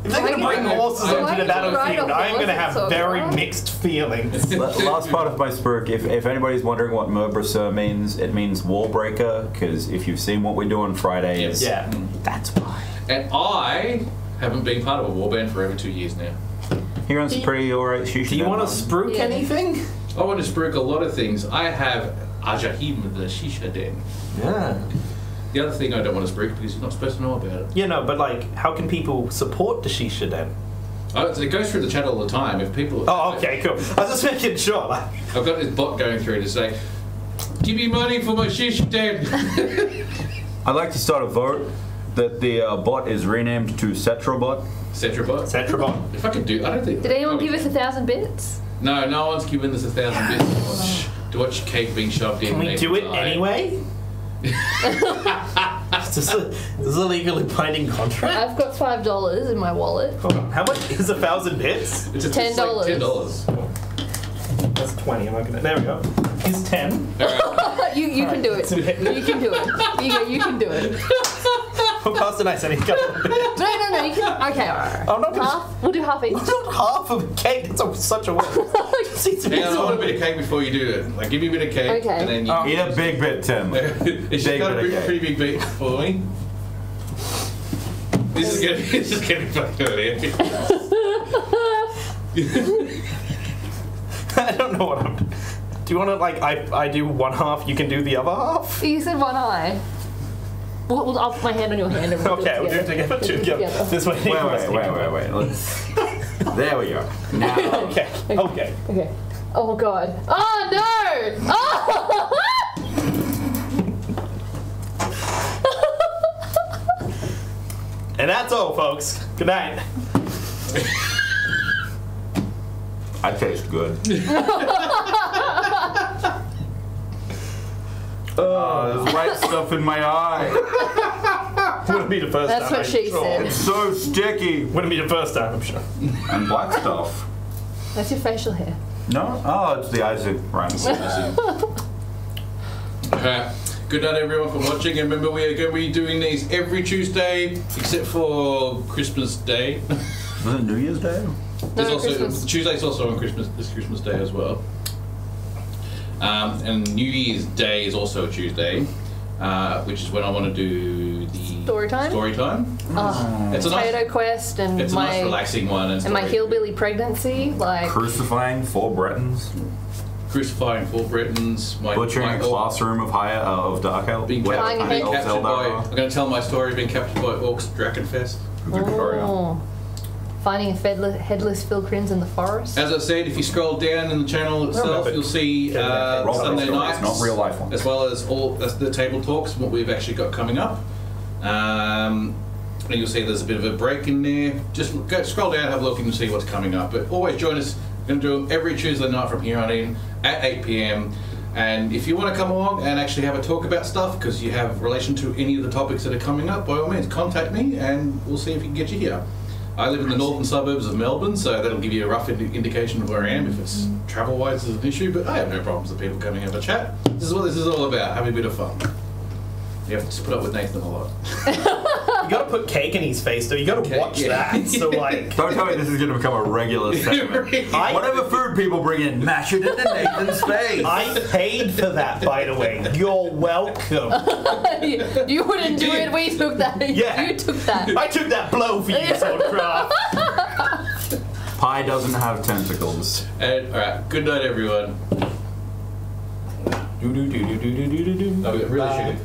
If they're going to bring horses onto the battlefield, I am going to have very mixed feelings. Last part of my spurk, if anybody's wondering what Meurbresseur means, it means wall breaker, because if you've seen what we do on Fridays, yeah, that's why. And I haven't been part of a warband for over 2 years now. He runs a pretty alright shisha. Do you want to spruik anything? I want to spruik a lot of things. I have Ajahim, the shisha den. Yeah. The other thing I don't want to spruik because you're not supposed to know about it. Yeah, no, but like, how can people support the shisha den? Oh, it goes through the chat all the time. If people... Oh, okay, cool. I was just making sure. I've got this bot going through to say, give me money for my shisha den. I'd like to start a vote that the bot is renamed to Cetrabot. Cetrabot? Cetrabot. If I could do... I don't think... Did anyone give us 1,000 bits? No, no one's given us 1,000 bits to watch cake being shoved in. Can we do it anyway? Is this a legally binding contract? I've got $5 in my wallet. How much is 1,000 bits? It's $10. Like $10. That's 20. I'm not gonna. There we go. Here's 10. Right. you can do it. You can do it. You can do it. What cost did I send you? No. You can. Okay, alright. I'm not gonna. Half. We'll do half each. It's not half of a cake. It's such a waste. Hang on, I want a bit of cake before you do it. Like, give me a bit of cake, okay. and then you Eat a big bit, Tim. It's got a pretty big bit for me. This is gonna be fucking epic. I don't know what I'm. Do you want to like I do one half, you can do the other half? You said one eye. I'll put my hand on your hand and we'll okay, we'll do it together. This way. Wait. Let's. There we go. Now. Okay. Oh god. Oh no! Oh! And that's all, folks. Good night. I taste good. There's white stuff in my eye. Wouldn't be the first That's time. what she said. It's so sticky. Wouldn't be the first time, I'm sure. And black stuff. That's your facial hair. No? Oh, it's the Isaac rhymes. Okay. Good night, everyone, for watching. And remember, we are going to be doing these every Tuesday, except for Christmas Day. Was it New Year's Day? There's No, also Christmas. Tuesday's also on this Christmas Day as well. And New Year's Day is also a Tuesday, which is when I want to do the Story time? Story time. Oh, It's a nice, Potato Quest and it's a my nice relaxing one. and my hillbilly pregnancy, like Crucifying 4 Bretons. Crucifying 4 Britons. Butchering a classroom of Dark Elf. Being Where Tying captured, a being head. captured by. I'm going to tell my story. Being captured by orcs, Drakenfest. oh, finding headless Phil Crins in the forest. As I said, if you scroll down in the channel itself, you'll see Roll Sunday stories, nights, not real life ones. as well as all the table talks, what we've actually got coming up. And you'll see there's a bit of a break in there. Just scroll down, have a look, and you'll see what's coming up. But always join us. We're going to do them every Tuesday night from here on in at 8 p.m. And if you want to come along and actually have a talk about stuff, because you have relation to any of the topics that are coming up, by all means, contact me, and we'll see if we can get you here. I live in the northern suburbs of Melbourne, so that'll give you a rough indication of where I am if it's travel-wise is an issue, but I have no problems with people coming and have a chat. This is what this is all about, having a bit of fun. You have to just put up with Nathan a lot. You gotta put cake in his face, though. You gotta Okay, watch yeah. that. So, like, Don't tell me this is going to become a regular segment. Whatever food people bring in, mash it into Nathan's face. I paid for that, by the way. You're welcome. You wouldn't do it. We took that. Yeah. You took that. I took that blow for you, Soulcraft. Pie doesn't have tentacles. And, alright, good night, everyone. Do do do do do do do do. Oh, we got really shitty.